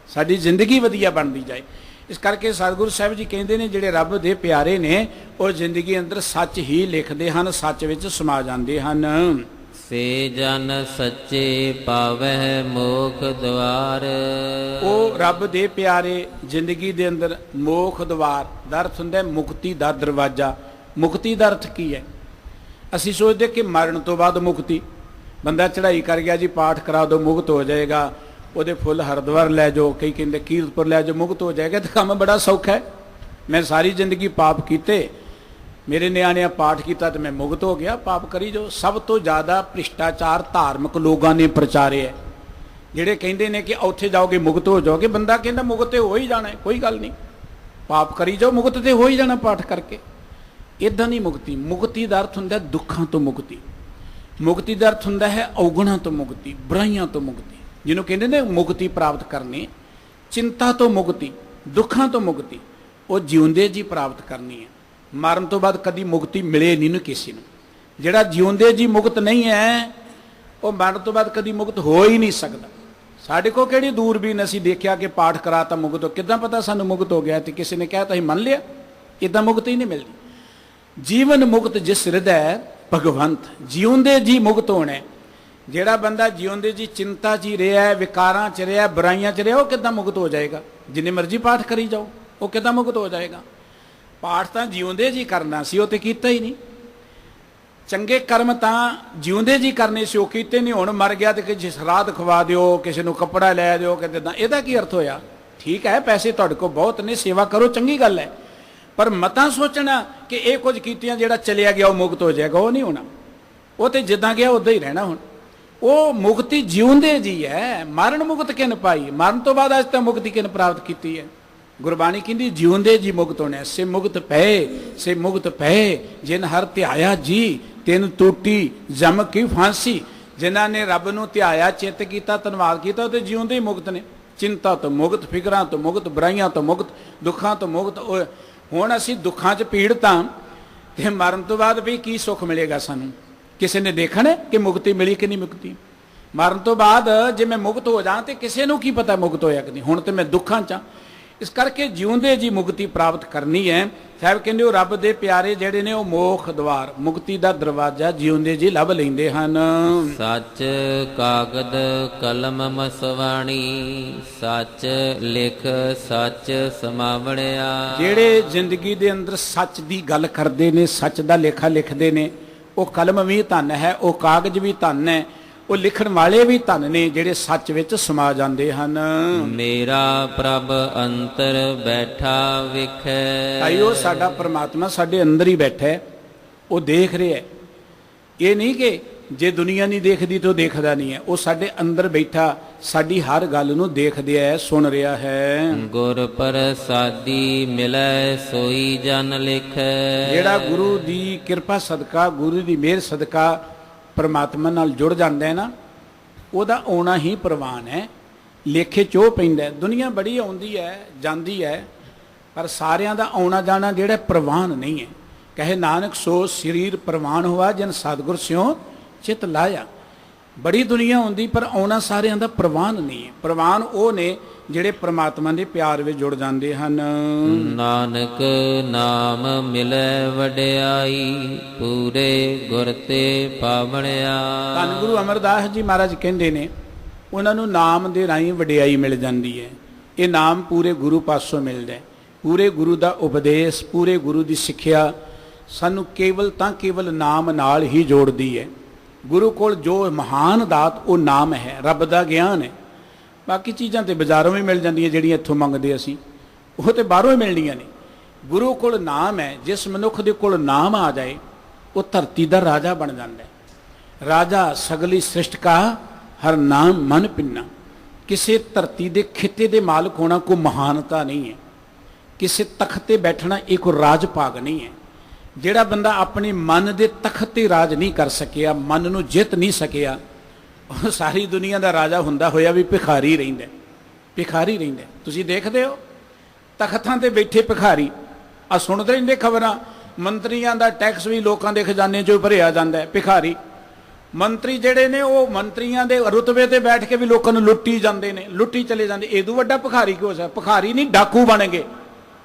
ਸਾਡੀ ਜ਼ਿੰਦਗੀ ਵਧੀਆ ਬਣਦੀ ਜਾਏ। ਇਸ ਕਰਕੇ ਸਤਿਗੁਰੂ ਸਾਹਿਬ ਜੀ ਕਹਿੰਦੇ ਨੇ ਜਿਹੜੇ ਰੱਬ ਦੇ ਪਿਆਰੇ ਨੇ ਉਹ ਜ਼ਿੰਦਗੀ ਅੰਦਰ ਸੱਚ ਹੀ ਲਿਖਦੇ ਹਨ, ਸੱਚ ਵਿੱਚ ਸਮਾ ਜਾਂਦੇ ਹਨ। ਸੇ ਜਨ ਸੱਚੇ ਪਾਵਹਿ ਮੋਖ ਦੁਆਰ। ਉਹ ਰੱਬ ਦੇ ਪਿਆਰੇ ਜ਼ਿੰਦਗੀ ਦੇ ਅੰਦਰ ਮੋਖ ਦੁਆਰ ਦਾ ਅਰਥ ਹੁੰਦਾ ਮੁਕਤੀ ਦਾ ਦਰਵਾਜ਼ਾ। ਮੁਕਤੀ ਦਾ ਅਰਥ ਕੀ ਹੈ? ਅਸੀਂ ਸੋਚਦੇ ਕਿ ਮਰਨ ਤੋਂ ਬਾਅਦ ਮੁਕਤੀ, ਬੰਦਾ ਚੜ੍ਹਾਈ ਕਰ ਗਿਆ ਜੀ, ਪਾਠ ਕਰਾ ਦਿਓ ਮੁਕਤ ਹੋ ਜਾਏਗਾ, ਉਹਦੇ ਫੁੱਲ ਹਰਿਦੁਆਰ ਲੈ ਜਾਓ, ਕਈ ਕਹਿੰਦੇ ਕੀਰਤਪੁਰ ਲੈ ਜਾਓ, ਮੁਕਤ ਹੋ ਜਾਏਗਾ। ਤਾਂ ਕੰਮ ਬੜਾ ਸੌਖਾ ਹੈ। ਮੈਂ ਸਾਰੀ ਜ਼ਿੰਦਗੀ ਪਾਪ ਕੀਤੇ, ਮੇਰੇ ਨਿਆਣਿਆਂ ਪਾਠ ਕੀਤਾ ਤੇ ਮੈਂ ਮੁਕਤ ਹੋ ਗਿਆ। ਪਾਪ ਕਰੀ ਜੋ। ਸਭ ਤੋਂ ਜ਼ਿਆਦਾ ਭ੍ਰਿਸ਼ਟਾਚਾਰ ਧਾਰਮਿਕ ਲੋਕਾਂ ਨੇ ਪ੍ਰਚਾਰਿਆ, ਜਿਹੜੇ ਕਹਿੰਦੇ ਨੇ ਕਿ ਉੱਥੇ ਜਾਓਗੇ ਮੁਕਤ ਹੋ ਜਾਓਗੇ। ਬੰਦਾ ਕਹਿੰਦਾ ਮੁਕਤ ਤੇ ਹੋ ਹੀ ਜਾਣਾ, ਕੋਈ ਗੱਲ ਨਹੀਂ, ਪਾਪ ਕਰੀ ਜਾਓ, ਮੁਕਤ ਤੇ ਹੋ ਹੀ ਜਾਣਾ ਪਾਠ ਕਰਕੇ। ਇੱਦਾਂ ਨਹੀਂ ਮੁਕਤੀ। ਮੁਕਤੀ ਦਾ ਅਰਥ ਹੁੰਦਾ ਦੁੱਖਾਂ ਤੋਂ ਮੁਕਤੀ। ਮੁਕਤੀ ਦਾ ਅਰਥ ਹੁੰਦਾ ਹੈ ਔਗਣਾਂ ਤੋਂ ਮੁਕਤੀ, ਬੁਰਾਈਆਂ ਤੋਂ ਮੁਕਤੀ, ਜਿਹਨੂੰ ਕਹਿੰਦੇ ਨੇ ਮੁਕਤੀ ਪ੍ਰਾਪਤ ਕਰਨੀ। ਚਿੰਤਾ ਤੋਂ ਮੁਕਤੀ, ਦੁੱਖਾਂ ਤੋਂ ਮੁਕਤੀ, ਉਹ ਜਿਉਂਦੇ ਜੀ ਪ੍ਰਾਪਤ ਕਰਨੀ ਹੈ। ਮਰਨ ਤੋਂ ਬਾਅਦ ਕਦੀ ਮੁਕਤੀ ਮਿਲੇ ਨਹੀਂ ਨਾ ਕਿਸੇ ਨੂੰ। ਜਿਹੜਾ ਜਿਉਂਦੇ ਜੀ ਮੁਕਤ ਨਹੀਂ ਹੈ, ਉਹ ਮਰਨ ਤੋਂ ਬਾਅਦ ਕਦੀ ਮੁਕਤ ਹੋ ਹੀ ਨਹੀਂ ਸਕਦਾ। ਸਾਡੇ ਕੋਲ ਕਿਹੜੀ ਦੂਰਬੀਨ, ਅਸੀਂ ਦੇਖਿਆ ਕਿ ਪਾਠ ਕਰਾਤਾ ਮੁਕਤ ਹੋ, ਕਿੱਦਾਂ ਪਤਾ ਸਾਨੂੰ ਮੁਕਤ ਹੋ ਗਿਆ? ਤੇ ਕਿਸੇ ਨੇ ਕਹਿ ਤਾ ਅਸੀਂ ਮੰਨ ਲਿਆ। ਇੱਦਾਂ ਮੁਕਤੀ ਨਹੀਂ ਮਿਲਦੀ। ਜੀਵਨ ਮੁਕਤ ਜਿਸ ਹਿਰਦੈ ਭਗਵੰਤ। ਜਿਉਂਦੇ ਜੀ ਮੁਕਤ ਹੋਣਾ। ਜਿਹੜਾ ਬੰਦਾ ਜਿਉਂਦੇ ਜੀ ਚਿੰਤਾ 'ਚ ਹੀ ਰਿਹਾ, ਵਿਕਾਰਾਂ 'ਚ ਰਿਹਾ, ਬੁਰਾਈਆਂ 'ਚ ਰਿਹਾ, ਉਹ ਕਿੱਦਾਂ ਮੁਕਤ ਹੋ ਜਾਏਗਾ? ਜਿੰਨੇ ਮਰਜ਼ੀ ਪਾਠ ਕਰੀ ਜਾਓ, ਉਹ ਕਿੱਦਾਂ ਮੁਕਤ ਹੋ ਜਾਏਗਾ? ਪਾਠ ਤਾਂ ਜਿਉਂਦੇ ਜੀ ਕਰਨਾ ਸੀ, ਉਹ ਤੇ ਕੀਤਾ ਹੀ ਨਹੀਂ। ਚੰਗੇ ਕਰਮ ਤਾਂ ਜਿਉਂਦੇ ਜੀ ਕਰਨੇ ਸੀ, ਉਹ ਕੀਤੇ ਨਹੀਂ। ਹੁਣ ਮਰ ਗਿਆ ਤੇ ਕਿਸੇ ਸਰਾਧ ਖਵਾ ਦਿਓ, ਕਿਸੇ ਨੂੰ ਕੱਪੜਾ ਲੈ ਦਿਓ, ਕਿਤੇ ਤਾਂ ਇਹਦਾ ਕੀ ਅਰਥ ਹੋਇਆ? ਠੀਕ ਹੈ, ਪੈਸੇ ਤੁਹਾਡੇ ਕੋਲ ਬਹੁਤ ਨੇ, ਸੇਵਾ ਕਰੋ, ਚੰਗੀ ਗੱਲ ਹੈ, ਪਰ ਮਤਾਂ ਸੋਚਣਾ ਕਿ ਇਹ ਕੁਝ ਕੀਤੀਆਂ ਜਿਹੜਾ ਚਲਿਆ ਗਿਆ ਉਹ ਮੁਕਤ ਹੋ ਜਾਏਗਾ, ਉਹ ਨਹੀਂ ਹੋਣਾ। ਉਹ ਤੇ ਜਿੱਦਾਂ ਗਿਆ ਉੱਦਾਂ ਹੀ ਰਹਿਣਾ। ਹੁਣ ਉਹ ਮੁਕਤੀ ਜਿਉਂਦੇ ਜੀ ਹੈ। ਮਰਨ ਮੁਕਤ ਕਿਨ ਪਾਈ? ਮਰਨ ਤੋਂ ਬਾਅਦ ਅੱਜ ਤੱਕ ਮੁਕਤੀ ਕਿਨ ਪ੍ਰਾਪਤ ਕੀਤੀ ਹੈ? ਗੁਰਬਾਣੀ ਕਹਿੰਦੀ ਜਿਉਂਦੇ ਜੀ ਮੁਕਤ ਹੋਣਾ। ਸੇ ਮੁਕਤ ਪਏ, ਸੇ ਮੁਕਤ ਪਏ ਜਿਨ ਹਰ ਧਿਆਇਆ ਜੀ, ਤਿੰਨ ਟੂਟੀ ਜਮ ਕੀ ਫਾਂਸੀ। ਜਿਨ੍ਹਾਂ ਨੇ ਰੱਬ ਨੂੰ ਧਿਆਇਆ, ਚਿੱਤ ਕੀਤਾ, ਧੰਨਵਾਦ ਕੀਤਾ, ਉਹ ਤੇ ਜਿਉਂਦੇ ਹੀ ਮੁਕਤ ਨੇ। ਚਿੰਤਾ ਤੋਂ ਮੁਕਤ, ਫਿਕਰਾਂ ਤੋਂ ਮੁਕਤ, ਬੁਰਾਈਆਂ ਤੋਂ ਮੁਕਤ, ਦੁੱਖਾਂ ਤੋਂ ਮੁਕਤ। ਹੁਣ ਅਸੀਂ ਦੁੱਖਾਂ 'ਚ ਪੀੜਤ ਹਾਂ ਤੇ ਮਰਨ ਤੋਂ ਬਾਅਦ ਵੀ ਕੀ ਸੁੱਖ ਮਿਲੇਗਾ ਸਾਨੂੰ? ਕਿਸੇ ਨੇ ਦੇਖਣਾ ਕਿ ਮੁਕਤੀ ਮਿਲੀ ਕਿ ਨਹੀਂ ਮੁਕਤੀ? ਮਰਨ ਤੋਂ ਬਾਅਦ ਜੇ ਮੈਂ ਮੁਕਤ ਹੋ ਜਾਂ ਤੇ ਕਿਸੇ ਨੂੰ ਕੀ ਪਤਾ ਮੁਕਤ ਹੋਇਆ ਕਿ ਨਹੀਂ? ਹੁਣ ਤੇ ਮੈਂ ਦੁੱਖਾਂ 'ਚ। ਇਸ ਕਰਕੇ ਜਿਉਂਦੇ ਜੀ ਮੁਕਤੀ ਪ੍ਰਾਪਤ ਕਰਨੀ ਹੈ। ਸਾਹਿਬ ਕਹਿੰਦੇ ਉਹ ਰੱਬ ਦੇ ਪਿਆਰੇ ਜਿਹੜੇ ਨੇ ਉਹ ਮੋਖ ਦਵਾਰ, ਮੁਕਤੀ ਦਾ ਦਰਵਾਜ਼ਾ ਜਿਉਂਦੇ ਜੀ ਲੱਭ ਲੈਂਦੇ ਹਨ। ਸੱਚ ਕਾਗਦ ਕਲਮ ਮਸਵਾਣੀ, ਸੱਚ ਲਿਖ ਸੱਚ ਸਮਾਵਣਿਆ। ਜਿਹੜੇ ਜ਼ਿੰਦਗੀ ਦੇ ਅੰਦਰ ਸੱਚ ਦੀ ਗੱਲ ਕਰਦੇ ਨੇ, ਸੱਚ ਦਾ ਲੇਖਾ ਲਿਖਦੇ ਨੇ, ਉਹ ਕਲਮ ਵੀ ਧਨ ਹੈ, ਉਹ ਕਾਗਜ਼ ਵੀ ਧਨ ਹੈ, ਉਹ ਲਿਖਣ ਵਾਲੇ ਵੀ ਧਨ ਨੇ ਜਿਹੜੇ ਸੱਚ ਵਿੱਚ ਸਮਾ ਜਾਂਦੇ ਹਨ। ਮੇਰਾ ਪ੍ਰਭ ਅੰਤਰ ਬੈਠਾ ਵਿਖੇ। ਆਇਓ ਸਾਡਾ ਪਰਮਾਤਮਾ ਸਾਡੇ ਅੰਦਰ ਹੀ ਬੈਠਾ ਹੈ, ਉਹ ਦੇਖ ਰਿਹਾ ਹੈ। ਇਹ ਨਹੀਂ ਕਿ ਜੇ ਦੁਨੀਆ ਨਹੀਂ ਦੇਖਦੀ ਤਾਂ ਉਹ ਦੇਖਦਾ ਨਹੀਂ ਹੈ। ਉਹ ਸਾਡੇ ਅੰਦਰ ਬੈਠਾ ਸਾਡੀ ਹਰ ਗੱਲ ਨੂੰ ਦੇਖਦਿਆ ਹੈ, ਸੁਣ ਰਿਹਾ ਹੈ। ਗੁਰ ਪ੍ਰਸਾਦੀ ਮਿਲੈ ਸੋਈ ਜਨ ਲਿਖੈ। ਜਿਹੜਾ ਗੁਰੂ ਦੀ ਕਿਰਪਾ ਸਦਕਾ, ਗੁਰੂ ਦੀ ਮਿਹਰ ਸਦਕਾ ਪਰਮਾਤਮਾ ਨਾਲ ਜੁੜ ਜਾਂਦਾ ਹੈ ਨਾ, ਉਹਦਾ ਆਉਣਾ ਹੀ ਪ੍ਰਵਾਨ ਹੈ। ਲੇਖੇ 'ਚ ਉਹ ਪੈਂਦਾ। ਦੁਨੀਆ ਬੜੀ ਆਉਂਦੀ ਹੈ ਜਾਂਦੀ ਹੈ, ਪਰ ਸਾਰਿਆਂ ਦਾ ਆਉਣਾ ਜਾਣਾ ਜਿਹੜਾ ਪ੍ਰਵਾਨ ਨਹੀਂ ਹੈ। ਕਹੇ ਨਾਨਕ ਸੋ ਸਰੀਰ ਪ੍ਰਵਾਨ ਹੋਆ ਜਿਨ ਸਤਿਗੁਰ ਸਿਉ ਚਿਤ ਲਾਇਆ। ਬੜੀ ਦੁਨੀਆ ਹੁੰਦੀ ਪਰ ਆਉਣਾ ਸਾਰਿਆਂ ਦਾ ਪ੍ਰਵਾਨ ਨਹੀਂ ਹੈ। ਪ੍ਰਵਾਨ ਉਹ ਨੇ ਜਿਹੜੇ ਪ੍ਰਮਾਤਮਾ ਦੇ ਪਿਆਰ ਵਿੱਚ ਜੁੜ ਜਾਂਦੇ ਹਨ। ਨਾਨਕ ਨਾਮ ਮਿਲੈ ਵਡਿਆਈ, ਪੂਰੇ ਗੁਰ ਤੇ ਪਾਵਣਿਆ। ਧੰਨ ਗੁਰੂ ਅਮਰਦਾਸ ਜੀ ਮਹਾਰਾਜ ਕਹਿੰਦੇ ਨੇ ਉਹਨਾਂ ਨੂੰ ਨਾਮ ਦੇ ਰਾਹੀਂ ਵਡਿਆਈ ਮਿਲ ਜਾਂਦੀ ਹੈ। ਇਹ ਨਾਮ ਪੂਰੇ ਗੁਰੂ ਪਾਸੋਂ ਮਿਲਦਾ ਹੈ। ਪੂਰੇ ਗੁਰੂ ਦਾ ਉਪਦੇਸ਼, ਪੂਰੇ ਗੁਰੂ ਦੀ ਸਿੱਖਿਆ ਸਾਨੂੰ ਕੇਵਲ ਨਾਮ ਨਾਲ ਹੀ ਜੋੜਦੀ ਹੈ। ਗੁਰੂ ਕੋਲ ਜੋ ਮਹਾਨ ਦਾਤ ਉਹ ਨਾਮ ਹੈ, ਰੱਬ ਦਾ ਗਿਆਨ ਹੈ। ਬਾਕੀ ਚੀਜ਼ਾਂ ਤੇ ਬਾਜ਼ਾਰੋਂ ਵੀ ਮਿਲ ਜਾਂਦੀਆਂ ਜਿਹੜੀਆਂ ਇੱਥੋਂ ਮੰਗਦੇ ਅਸੀਂ, ਉਹ ਤੇ ਬਾਹਰੋਂ ਹੀ ਮਿਲਣੀਆਂ ਨੇ। ਗੁਰੂ ਕੋਲ ਨਾਮ ਹੈ। ਜਿਸ ਮਨੁੱਖ ਦੇ ਕੋਲ ਨਾਮ ਆ ਜਾਏ ਉਹ ਧਰਤੀ ਦਾ ਰਾਜਾ ਬਣ ਜਾਂਦਾ ਹੈ। ਰਾਜਾ ਸਗਲੀ ਸ੍ਰਿਸ਼ਟ ਕਾ ਹਰ ਨਾਮ ਮਨ ਪਿੰਨਾ। ਕਿਸੇ ਧਰਤੀ ਦੇ ਖਿੱਤੇ ਦੇ ਮਾਲਕ ਹੋਣਾ ਕੋਈ ਮਹਾਨਤਾ ਨਹੀਂ ਹੈ। ਕਿਸੇ ਤਖਤ ਤੇ ਬੈਠਣਾ ਇਹ ਕੋਈ ਰਾਜ ਭਾਗ ਨਹੀਂ ਹੈ। ਜਿਹੜਾ ਬੰਦਾ ਆਪਣੇ ਮਨ ਦੇ ਤਖਤ ਤੇ ਰਾਜ ਨਹੀਂ ਕਰ ਸਕਿਆ, ਮਨ ਨੂੰ ਜਿੱਤ ਨਹੀਂ ਸਕਿਆ, ਉਹ ਸਾਰੀ ਦੁਨੀਆ ਦਾ ਰਾਜਾ ਹੁੰਦਾ ਹੋਇਆ ਵੀ ਭਿਖਾਰੀ ਰਹਿੰਦਾ। ਭਿਖਾਰੀ ਰਹਿੰਦਾ। ਤੁਸੀਂ ਦੇਖਦੇ ਹੋ ਤਖਤਾਂ ਤੇ ਬੈਠੇ ਭਿਖਾਰੀ। ਆ ਸੁਣਦੇ ਰਹਿੰਦੇ ਖਬਰਾਂ, ਮੰਤਰੀਆਂ ਦਾ ਟੈਕਸ ਵੀ ਲੋਕਾਂ ਦੇ ਖਜ਼ਾਨੇ 'ਚੋਂ ਭਰਿਆ ਜਾਂਦਾ ਹੈ। ਭਿਖਾਰੀ ਮੰਤਰੀ ਜਿਹੜੇ ਨੇ ਉਹ ਮੰਤਰੀਆਂ ਦੇ ਰੁਤਬੇ ਤੇ ਬੈਠ ਕੇ ਵੀ ਲੋਕਾਂ ਨੂੰ ਲੁੱਟੀ ਜਾਂਦੇ ਨੇ, ਲੁੱਟੀ ਚਲੇ ਜਾਂਦੇ। ਇਹਦੂ ਵੱਡਾ ਭਿਖਾਰੀ ਕਿਉਂ ਹੈ? ਭਿਖਾਰੀ ਨਹੀਂ, ਡਾਕੂ ਬਣ ਗਏ।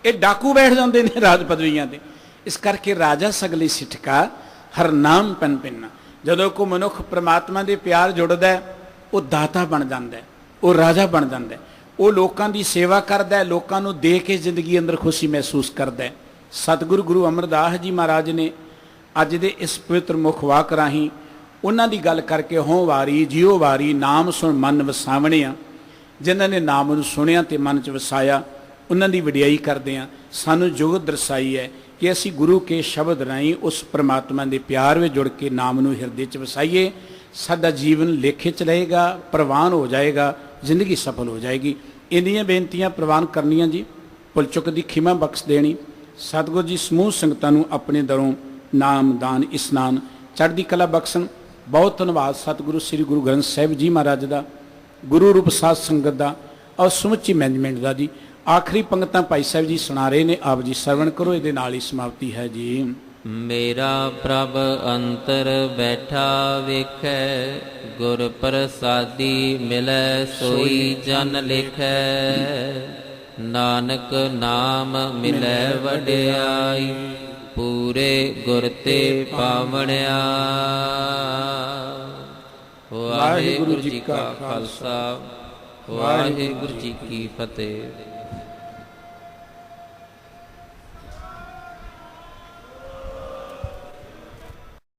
ਇਹ ਡਾਕੂ ਬੈਠ ਜਾਂਦੇ ਨੇ ਰਾਜ ਪਦਵੀਆਂ ਤੇ। ਇਸ ਕਰਕੇ ਰਾਜਾ ਸਗਲੀ ਸਿੱਠਕਾ ਹਰ ਨਾਮ ਪੈਨ ਪਿੰਨਾ। ਜਦੋਂ ਕੋਈ ਮਨੁੱਖ ਪ੍ਰਮਾਤਮਾ ਦੇ ਪਿਆਰ ਜੁੜਦਾ ਉਹ ਦਾਤਾ ਬਣ ਜਾਂਦਾ, ਉਹ ਰਾਜਾ ਬਣ ਜਾਂਦਾ, ਉਹ ਲੋਕਾਂ ਦੀ ਸੇਵਾ ਕਰਦਾ, ਲੋਕਾਂ ਨੂੰ ਦੇ ਕੇ ਜ਼ਿੰਦਗੀ ਅੰਦਰ ਖੁਸ਼ੀ ਮਹਿਸੂਸ ਕਰਦਾ। ਸਤਿਗੁਰੂ ਗੁਰੂ ਅਮਰਦਾਸ ਜੀ ਮਹਾਰਾਜ ਨੇ ਅੱਜ ਦੇ ਇਸ ਪਵਿੱਤਰ ਮੁਖ ਵਾਕ ਰਾਹੀਂ ਉਹਨਾਂ ਦੀ ਗੱਲ ਕਰਕੇ ਹੋਂ ਵਾਰੀ ਜਿਉ ਵਾਰੀ ਨਾਮ ਸੁਣ ਮਨ ਵਸਾਵਣਿਆ। ਜਿਨ੍ਹਾਂ ਨੇ ਨਾਮ ਨੂੰ ਸੁਣਿਆ ਤੇ ਮਨ 'ਚ ਵਸਾਇਆ ਉਹਨਾਂ ਦੀ ਵਡਿਆਈ ਕਰਦੇ ਹਾਂ। ਸਾਨੂੰ ਜੁਗਤ ਦਰਸਾਈ ਹੈ ਕਿ ਅਸੀਂ ਗੁਰੂ ਕੇ ਸ਼ਬਦ ਰਾਹੀਂ ਉਸ ਪ੍ਰਮਾਤਮਾ ਦੇ ਪਿਆਰ ਵਿੱਚ ਜੁੜ ਕੇ ਨਾਮ ਨੂੰ ਹਿਰਦੇ 'ਚ ਵਸਾਈਏ। ਸਾਡਾ ਜੀਵਨ ਲੇਖੇ 'ਚ ਰਹੇਗਾ, ਪ੍ਰਵਾਨ ਹੋ ਜਾਏਗਾ, ਜ਼ਿੰਦਗੀ ਸਫਲ ਹੋ ਜਾਏਗੀ। ਇੰਨੀਆਂ ਬੇਨਤੀਆਂ ਪ੍ਰਵਾਨ ਕਰਨੀਆਂ ਜੀ। ਭੁੱਲ ਚੁੱਕ ਦੀ ਖਿਮਾ ਬਖਸ਼ ਦੇਣੀ। ਸਤਿਗੁਰੂ ਜੀ ਸਮੂਹ ਸੰਗਤਾਂ ਨੂੰ ਆਪਣੇ ਦਰੋਂ ਨਾਮ ਦਾਨ ਇਸਨਾਨ ਚੜ੍ਹਦੀ ਕਲਾ ਬਖਸ਼ਣ। ਬਹੁਤ ਧੰਨਵਾਦ ਸਤਿਗੁਰੂ ਸ੍ਰੀ ਗੁਰੂ ਗ੍ਰੰਥ ਸਾਹਿਬ ਜੀ ਮਹਾਰਾਜ ਦਾ, ਗੁਰੂ ਰੂਪ ਸਾਧ ਸੰਗਤ ਦਾ ਔਰ ਸਮੁੱਚੀ ਮੈਨੇਜਮੈਂਟ ਦਾ ਜੀ। ਆਖਰੀ ਪੰਗਤਾਂ ਭਾਈ ਸਾਹਿਬ ਜੀ ਸੁਣਾ ਰਹੇ ਨੇ, ਆਪ ਜੀ ਸਰਵਣ ਕਰੋ। ਇਹਦੇ ਨਾਲ ਹੀ ਸਮਾਪਤੀ ਹੈ ਜੀ। ਮੇਰਾ ਪ੍ਰਭ ਅੰਤਰ ਬੈਠਾ ਵੇਖੈ, ਗੁਰ ਪ੍ਰਸਾਦੀ ਮਿਲੈ ਸੋਈ ਜਨ ਲਿਖੈ। ਨਾਨਕ ਨਾਮ ਮਿਲੈ ਵਡਿਆਈ, ਪੂਰੇ ਗੁਰ ਤੇ ਪਾਵਣਿਆ। ਵਾਹਿਗੁਰੂ ਜੀ ਕਾ ਖਾਲਸਾ, ਵਾਹਿਗੁਰੂ ਜੀ ਕੀ ਫਤਿਹ।